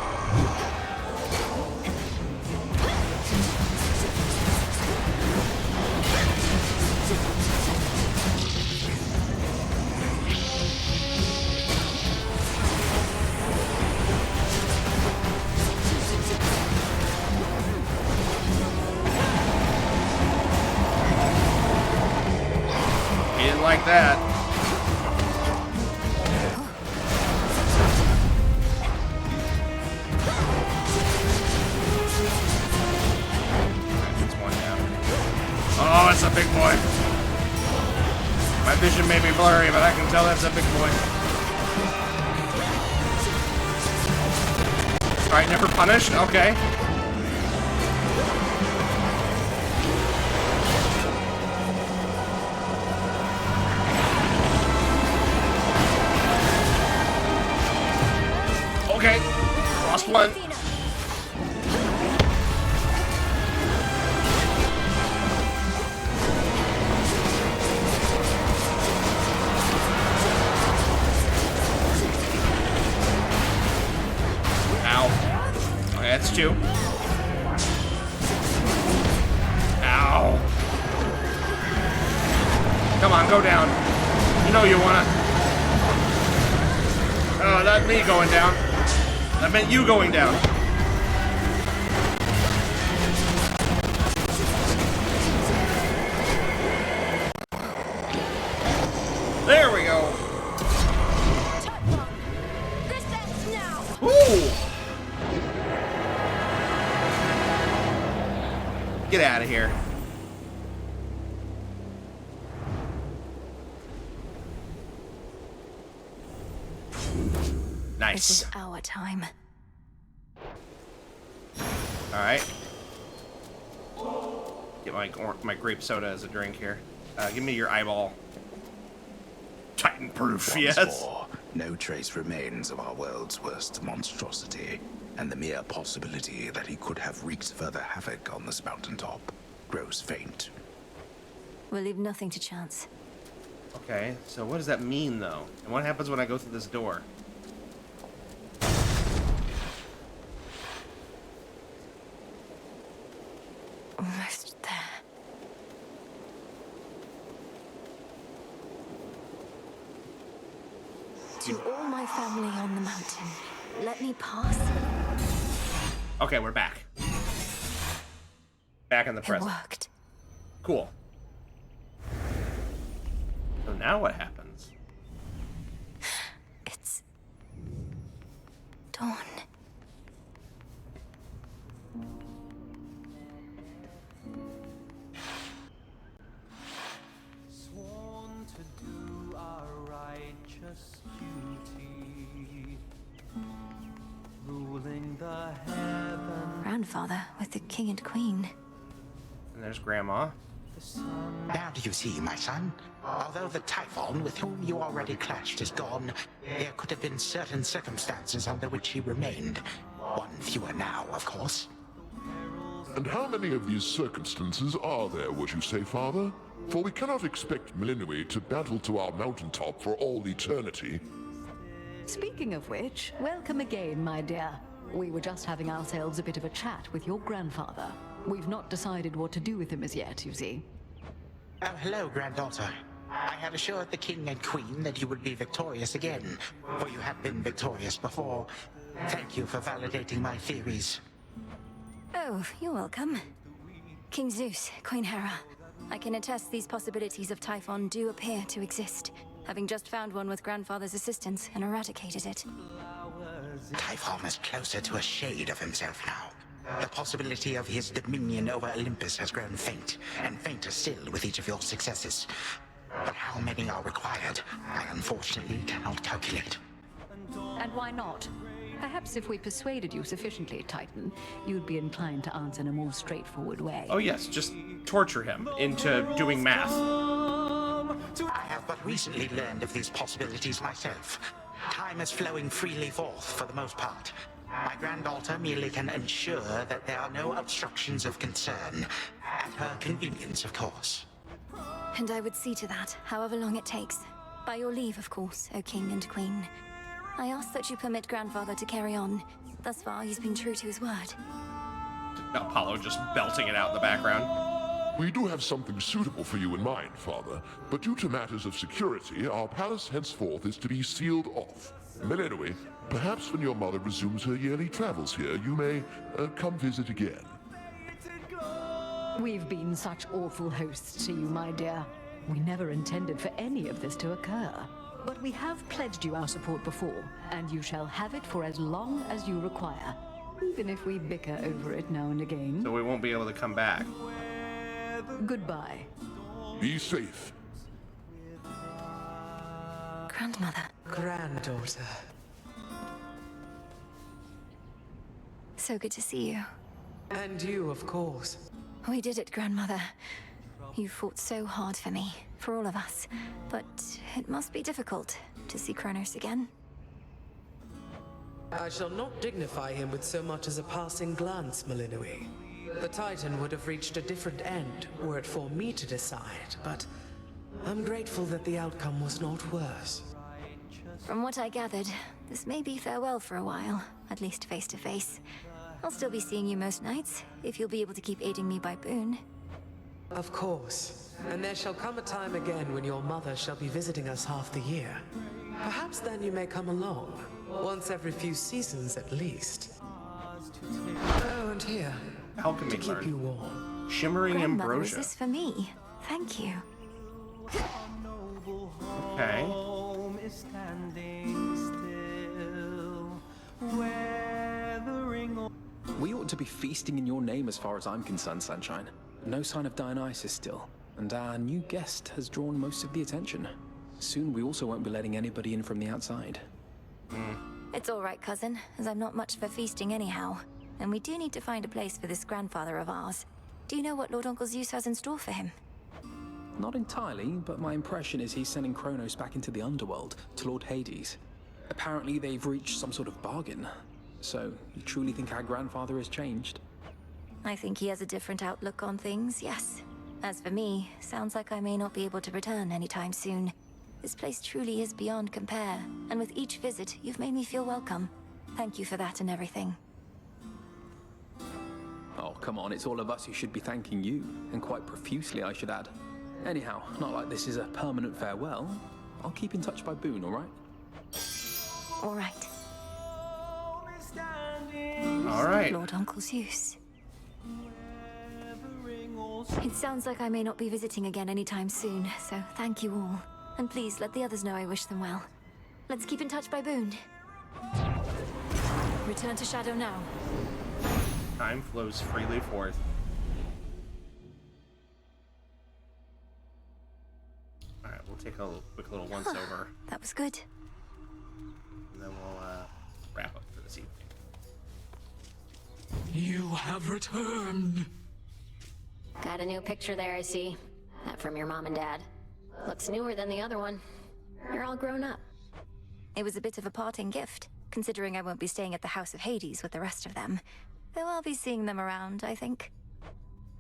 He didn't like that. Gets one down. Oh, it's a big boy. My vision may be blurry, but I can tell that's a big boy. Alright, never punished? Okay. Okay, lost one. Ow. Okay, that's two. Ow. Come on, go down. You know you wanna. Oh, not me going down. That meant you going down. There we go. This ends now. Ooh. Get out of here. Nice. This is our time. Alright. Get my grape soda as a drink here. Give me your eyeball. Titan proof, Once yes. more, no trace remains of our world's worst monstrosity, and the mere possibility that he could have wreaked further havoc on this mountaintop grows faint. We'll leave nothing to chance. Okay, so what does that mean, though? And what happens when I go through this door? Almost there. To all my family on the mountain, let me pass. Okay, we're back. Back in the present. It worked. Cool. So now what happens? It's dawn. Sworn to do our righteous duty, ruling the heaven. Grandfather with the king and queen. And there's Grandma. Now do you see, my son? Although the Typhon with whom you already clashed is gone, there could have been certain circumstances under which he remained. One fewer now, of course. And how many of these circumstances are there, would you say, Father? For we cannot expect Melinoi to battle to our mountaintop for all eternity. Speaking of which, welcome again, my dear. We were just having ourselves a bit of a chat with your grandfather. We've not decided what to do with him as yet, you see. Oh, hello, granddaughter. I had assured the king and queen that you would be victorious again, for you have been victorious before. Thank you for validating my theories. Oh, you're welcome. King Zeus, Queen Hera. I can attest these possibilities of Typhon do appear to exist, having just found one with Grandfather's assistance and eradicated it. Typhon is closer to a shade of himself now. The possibility of his dominion over Olympus has grown faint, and fainter still with each of your successes. But how many are required, I unfortunately cannot calculate. And why not? Perhaps if we persuaded you sufficiently, Titan, you'd be inclined to answer in a more straightforward way. Oh yes, just torture him into doing math. I have but recently learned of these possibilities myself. Time is flowing freely forth for the most part. My granddaughter merely can ensure that there are no obstructions of concern. At her convenience, of course. And I would see to that, however long it takes. By your leave, of course, O King and Queen. I ask that you permit Grandfather to carry on. Thus far, he's been true to his word. Apollo just belting it out in the background. We do have something suitable for you in mind, Father, but due to matters of security, our palace henceforth is to be sealed off. But anyway, perhaps when your mother resumes her yearly travels here, you may come visit again. We've been such awful hosts to you, my dear. We never intended for any of this to occur. But we have pledged you our support before, and you shall have it for as long as you require. Even if we bicker over it now and again. So we won't be able to come back. Goodbye. Be safe. Grandmother. Granddaughter. So good to see you. And you, of course. We did it, Grandmother. You fought so hard for me, for all of us. But it must be difficult to see Chronos again. I shall not dignify him with so much as a passing glance, Malinui. The Titan would have reached a different end were it for me to decide, but I'm grateful that the outcome was not worse. From what I gathered, this may be farewell for a while, at least face to face. I'll still be seeing you most nights, if you'll be able to keep aiding me by boon. Of course. And there shall come a time again when your mother shall be visiting us half the year. Perhaps then you may come along. Once every few seasons at least. Oh, and here. Alchemy to keep learned. you warm. Shimmering Grandmother, ambrosia. is this for me? Thank you. Okay. Home is standing still, weathering on. We ought to be feasting in your name as far as I'm concerned, Sunshine. No sign of Dionysus still, and our new guest has drawn most of the attention. Soon we also won't be letting anybody in from the outside. It's all right, cousin, as I'm not much for feasting anyhow. And we do need to find a place for this grandfather of ours. Do you know what Lord Uncle Zeus has in store for him? Not entirely, but my impression is he's sending Chronos back into the underworld, to Lord Hades. Apparently they've reached some sort of bargain. So, you truly think our grandfather has changed? I think he has a different outlook on things, yes. As for me, sounds like I may not be able to return anytime soon. This place truly is beyond compare, and with each visit, you've made me feel welcome. Thank you for that and everything. Oh, come on, it's all of us who should be thanking you, and quite profusely, I should add. Anyhow, not like this is a permanent farewell. I'll keep in touch by boon, all right? All right. All right. Lord Uncle Zeus. It sounds like I may not be visiting again anytime soon, so thank you all. And please let the others know I wish them well. Let's keep in touch by boon. Return to Shadow now. Time flows freely forth. Alright, we'll take a quick little once over. That was good. And then we'll wrap up for this evening. You have returned. Got a new picture there, I see. That from your mom and dad. Looks newer than the other one. You're all grown up. It was a bit of a parting gift, considering I won't be staying at the House of Hades with the rest of them. Though I'll be seeing them around, I think.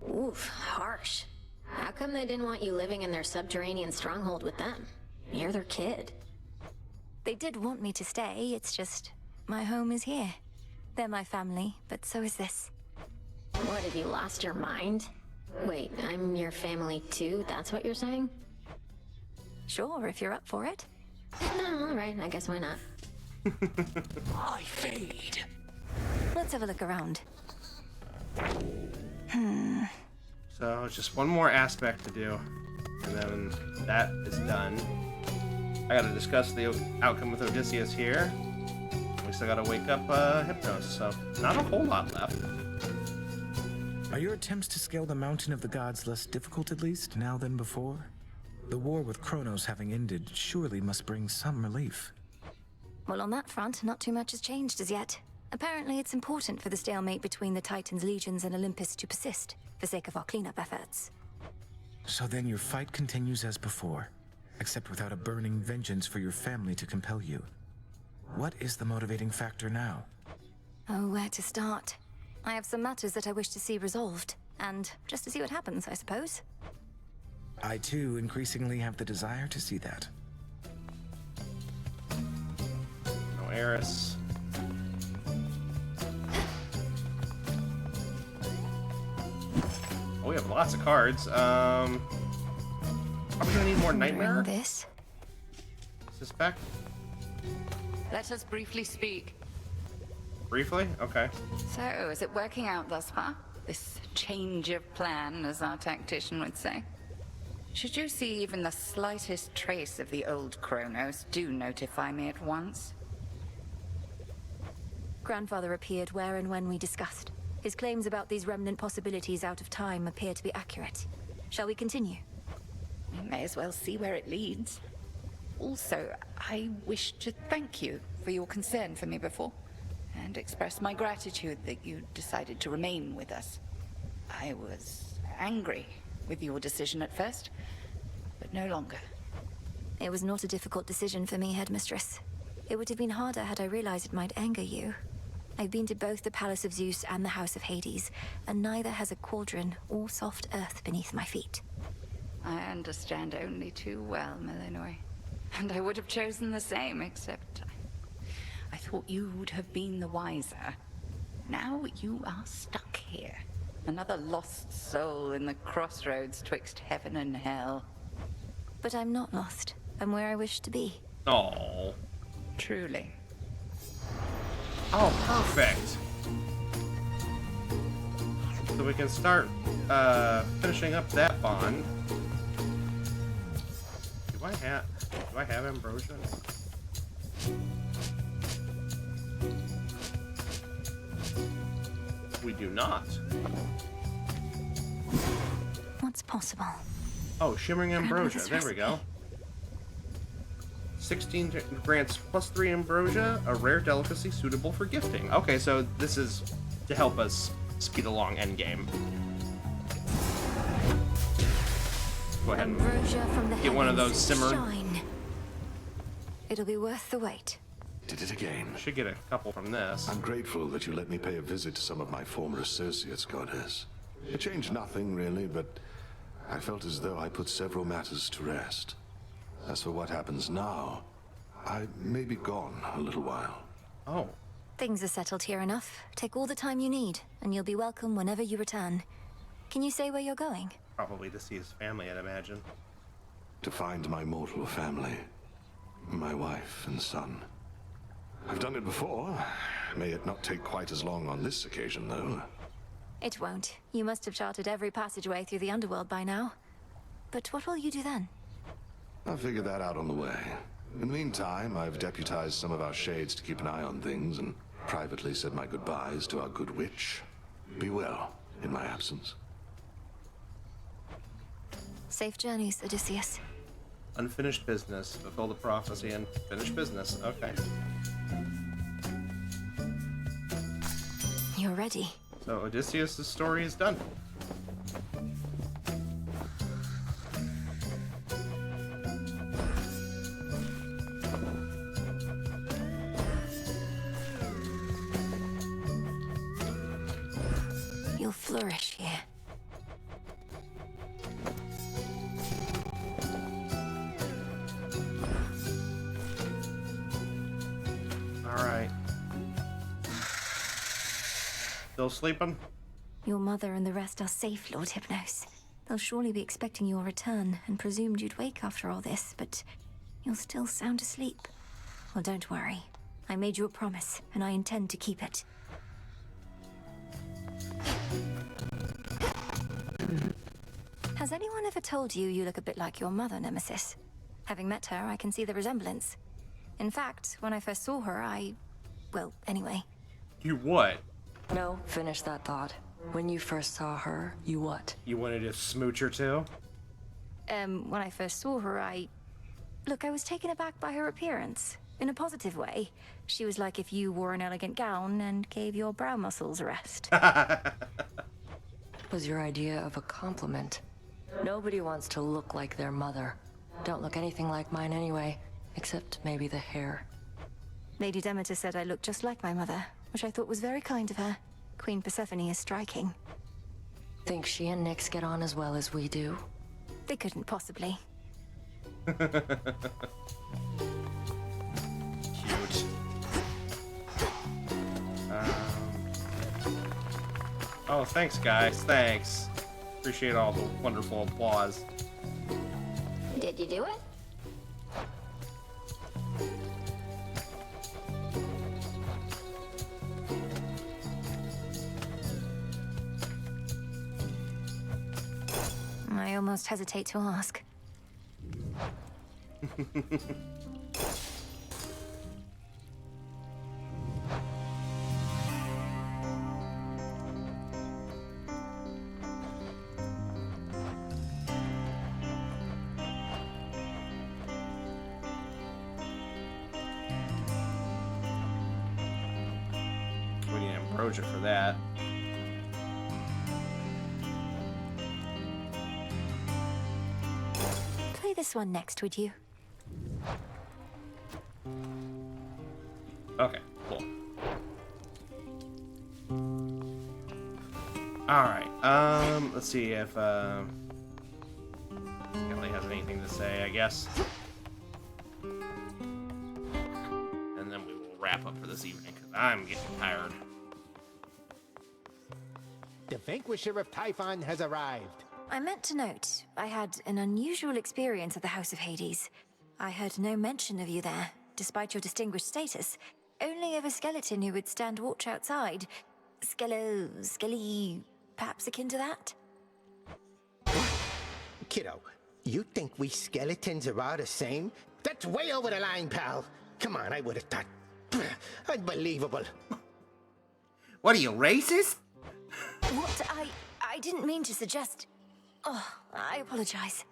Oof, harsh. How come they didn't want you living in their subterranean stronghold with them? You're their kid. They did want me to stay, it's just my home is here. They're my family, but so is this. What, have you lost your mind? Wait, I'm your family too? That's what you're saying? Sure, if you're up for it. No, all right, I guess why not. I fade. Let's have a look around. So, just one more aspect to do. And then that is done. I gotta discuss the outcome with Odysseus here. We still gotta wake up Hypnos, so not a whole lot left. Are your attempts to scale the mountain of the gods less difficult at least, now than before? The war with Chronos having ended surely must bring some relief. Well, on that front, not too much has changed as yet. Apparently, it's important for the stalemate between the Titans' legions and Olympus to persist, for sake of our cleanup efforts. So then your fight continues as before, except without a burning vengeance for your family to compel you. What is the motivating factor now? Oh, where to start? I have some matters that I wish to see resolved, and just to see what happens, I suppose. I too increasingly have the desire to see that. No Eris. Oh, we have lots of cards. Are we gonna need more Nightmare? This? Suspect? Let us briefly speak. Briefly? Okay. So, is it working out thus far? This change of plan, as our tactician would say? Should you see even the slightest trace of the old Chronos, do notify me at once. Grandfather appeared where and when we discussed. His claims about these remnant possibilities out of time appear to be accurate. Shall we continue? We may as well see where it leads. Also, I wish to thank you for your concern for me before, and express my gratitude that you decided to remain with us. I was angry with your decision at first, but no longer. It was not a difficult decision for me, Headmistress. It would have been harder had I realized it might anger you. I've been to both the Palace of Zeus and the House of Hades, and neither has a cauldron or soft earth beneath my feet. I understand only too well, Melinoy. And I would have chosen the same, except I thought you would have been the wiser. Now you are stuck here. Another lost soul in the crossroads twixt heaven and hell. But I'm not lost. I'm where I wish to be. Oh. Truly. Oh, perfect. So we can start finishing up that bond. Do I have ambrosia? We do not. What's possible? Oh, shimmering ambrosia. There we go. 16 grants +3 ambrosia, a rare delicacy suitable for gifting. Okay, so this is to help us speed along endgame. Go ahead and get one of those simmering. It'll be worth the wait. Did it again. Should get a couple from this. I'm grateful that you let me pay a visit to some of my former associates, Goddess. It changed nothing, really, but I felt as though I put several matters to rest. As for what happens now, I may be gone a little while. Oh. Things are settled here enough. Take all the time you need, and you'll be welcome whenever you return. Can you say where you're going? Probably to see his family, I'd imagine. To find my mortal family. My wife and son. I've done it before. May it not take quite as long on this occasion, though. It won't. You must have charted every passageway through the underworld by now. But what will you do then? I'll figure that out on the way. In the meantime, I've deputized some of our shades to keep an eye on things and privately said my goodbyes to our good witch. Be well in my absence. Safe journeys, Odysseus. Unfinished business. Fulfill the prophecy and finish business. Okay. You're ready. So Odysseus' story is done. You'll flourish here. Alright. Still sleeping? Your mother and the rest are safe, Lord Hypnos. They'll surely be expecting your return and presumed you'd wake after all this, but you're still sound asleep. Well, don't worry. I made you a promise, and I intend to keep it. Has anyone ever told you you look a bit like your mother, Nemesis? Having met her, I can see the resemblance. In fact, when I first saw her, well, anyway. You what? No, finish that thought. When you first saw her, you what? You wanted to smooch her too? When I first saw her, Look, I was taken aback by her appearance. In a positive way. She was like if you wore an elegant gown and gave your brow muscles a rest. Was your idea of a compliment. Nobody wants to look like their mother. Don't look anything like mine anyway, except maybe the hair. Lady Demeter said I looked just like my mother, which I thought was very kind of her. Queen Persephone is striking. Think she and Nyx get on as well as we do? They couldn't possibly. Cute. Oh, thanks, guys. Thanks. Appreciate all the wonderful applause. Did you do it? I almost hesitate to ask. We need ambrosia for that. Play this one next, would you? Okay, cool. Alright, let's see if, Skelly has anything to say, I guess. And then we will wrap up for this evening, because I'm getting tired. The Vanquisher of Typhon has arrived. I meant to note, I had an unusual experience at the House of Hades. I heard no mention of you there, despite your distinguished status. Only of a skeleton who would stand watch outside. Skelly, perhaps akin to that? Kiddo, you think we skeletons are all the same? That's way over the line, pal. Come on, I would have thought. Unbelievable. What are you, racist? What? I didn't mean to suggest... Oh, I apologize.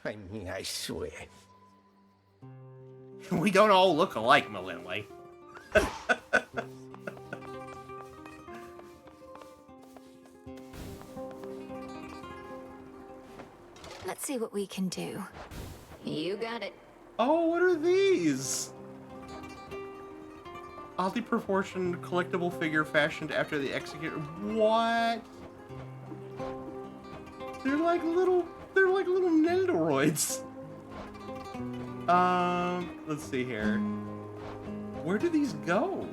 I mean, I swear. We don't all look alike, Melinley. Let's see what we can do. You got it. Oh, what are these? Oddly proportioned collectible figure fashioned after the executor. What? They're like little Nendoroids. Let's see here. Where do these go?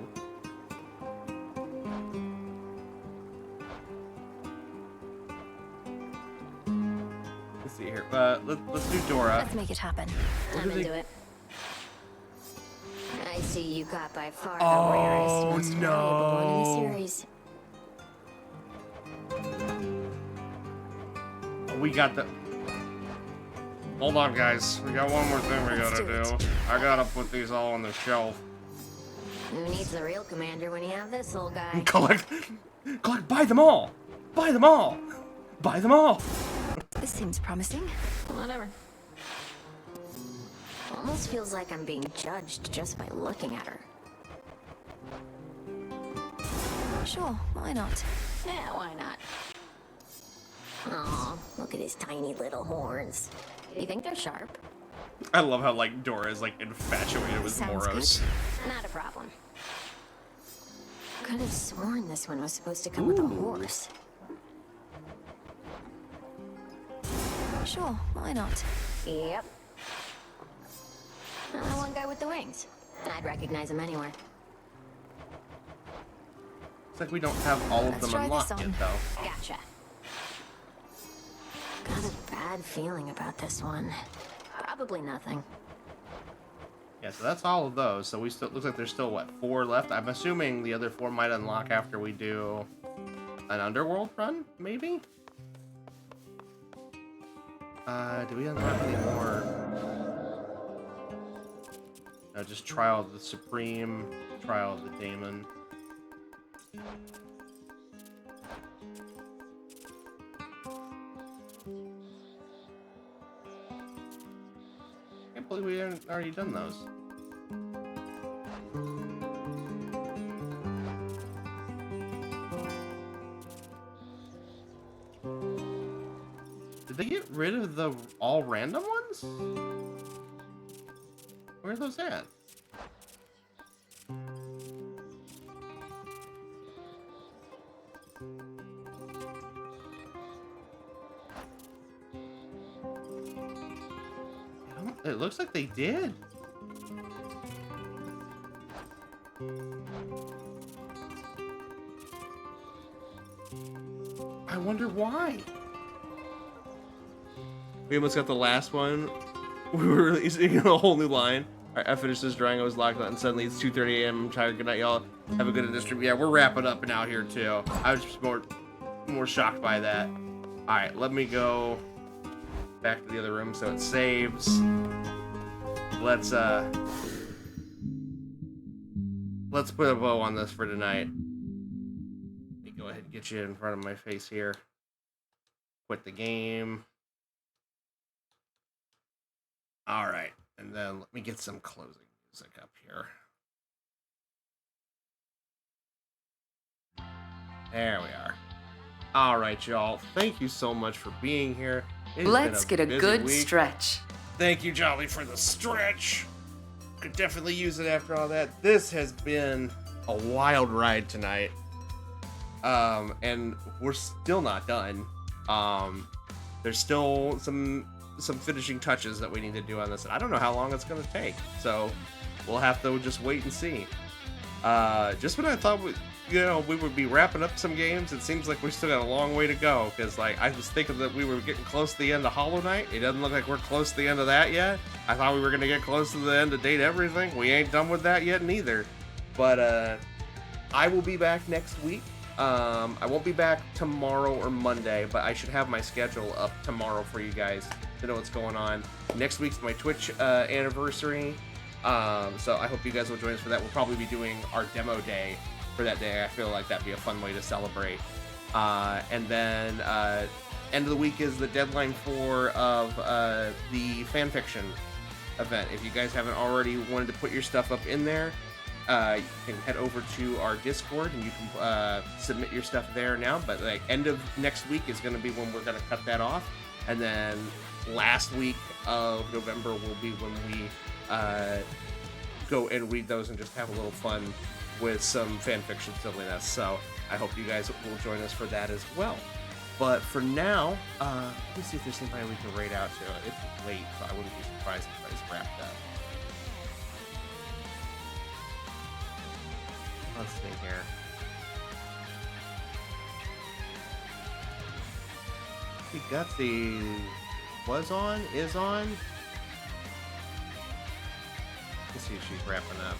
Let's see here. Let's do Dora. Let's make it happen. I'm into it. I see you got by far the Oh, rarest, most valuable one in the no. series. We got the... Hold on, guys. We got one more thing we gotta do. I gotta put these all on the shelf. Who needs the real commander when you have this old guy? Collect, buy them all! Buy them all! Buy them all! This seems promising. Whatever. Almost feels like I'm being judged just by looking at her. Sure, why not? Yeah, why not? Aw, look at his tiny little horns. You think they're sharp? I love how, like, Dora is, like, infatuated with Sounds Moros. Not a problem. Could have sworn this one was supposed to come with a horse. Sure, why not? Yep. The one guy with the wings. I'd recognize him anywhere. It's like we don't have all of them unlocked yet, though. Gotcha. Got a bad feeling about this one. Probably nothing. Yeah, so that's all of those. So we still looks like there's still what, 4 left. I'm assuming the other 4 might unlock after we do an underworld run, maybe. Do we unlock any more? No, just Trial of the Supreme, Trial of the Daemon. I can't believe we haven't already done those. Did they get rid of the all random ones? Where are those at? It looks like they did. I wonder why. We almost got the last one. We were releasing a whole new line. All right, I finished this drawing. I was locked out, and suddenly it's 2:30 a.m. I'm tired. Good night, y'all. Have a good industry. Yeah, we're wrapping up now here too. I was just more shocked by that. All right, let me go back to the other room so it saves. Let's put a bow on this for tonight. Let me go ahead and get you in front of my face here. Quit the game. All right, and then let me get some closing music up here. There we are. All right, y'all. Thank you so much for being here. Let's get a good week. stretch. Thank you, Jolly, for the stretch. Could definitely use it after all that. This has been a wild ride tonight. And we're still not done. There's still some finishing touches that we need to do on this. I don't know how long it's going to take. So we'll have to just wait and see. Just when I thought we would be wrapping up some games, it seems like we still got a long way to go, because like I was thinking that we were getting close to the end of Hollow Knight. It doesn't look like we're close to the end of that yet. I thought we were gonna get close to the end of Date Everything. We ain't done with that yet neither. But I will be back next week. I won't be back tomorrow or Monday, but I should have my schedule up tomorrow for you guys to know what's going on. Next week's my Twitch anniversary, so I hope you guys will join us for that. We'll probably be doing our demo day for that day. I feel like that'd be a fun way to celebrate. And then end of the week is the deadline for the fanfiction event. If you guys haven't already wanted to put your stuff up in there, you can head over to our Discord and you can submit your stuff there now. But like end of next week is going to be when we're going to cut that off, and then last week of November will be when we go and read those and just have a little fun with some fanfiction silliness. So I hope you guys will join us for that as well. But for now, let me see if there's somebody we can raid out to. It's late, so I wouldn't be surprised if everybody's wrapped up. Let's see here. Gutsy is on. Let's see if she's wrapping up.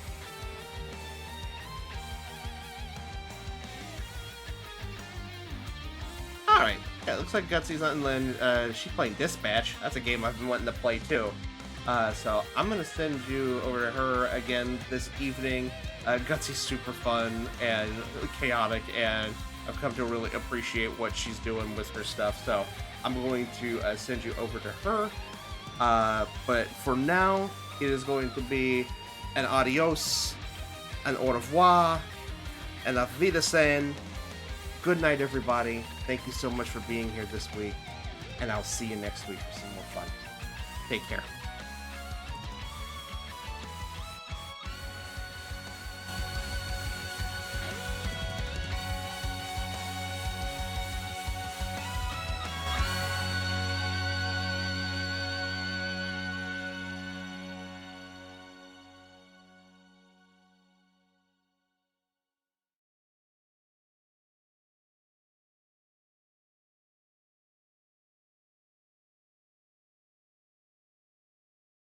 Alright, yeah, it looks like Gutsy's on, and she's playing Dispatch. That's a game I've been wanting to play too. So I'm gonna send you over to her again this evening. Gutsy's super fun and chaotic, and I've come to really appreciate what she's doing with her stuff. So I'm going to send you over to her. But for now, it is going to be an adios, an au revoir, and auf Wiedersehen. Good night, everybody. Thank you so much for being here this week, and I'll see you next week for some more fun. Take care.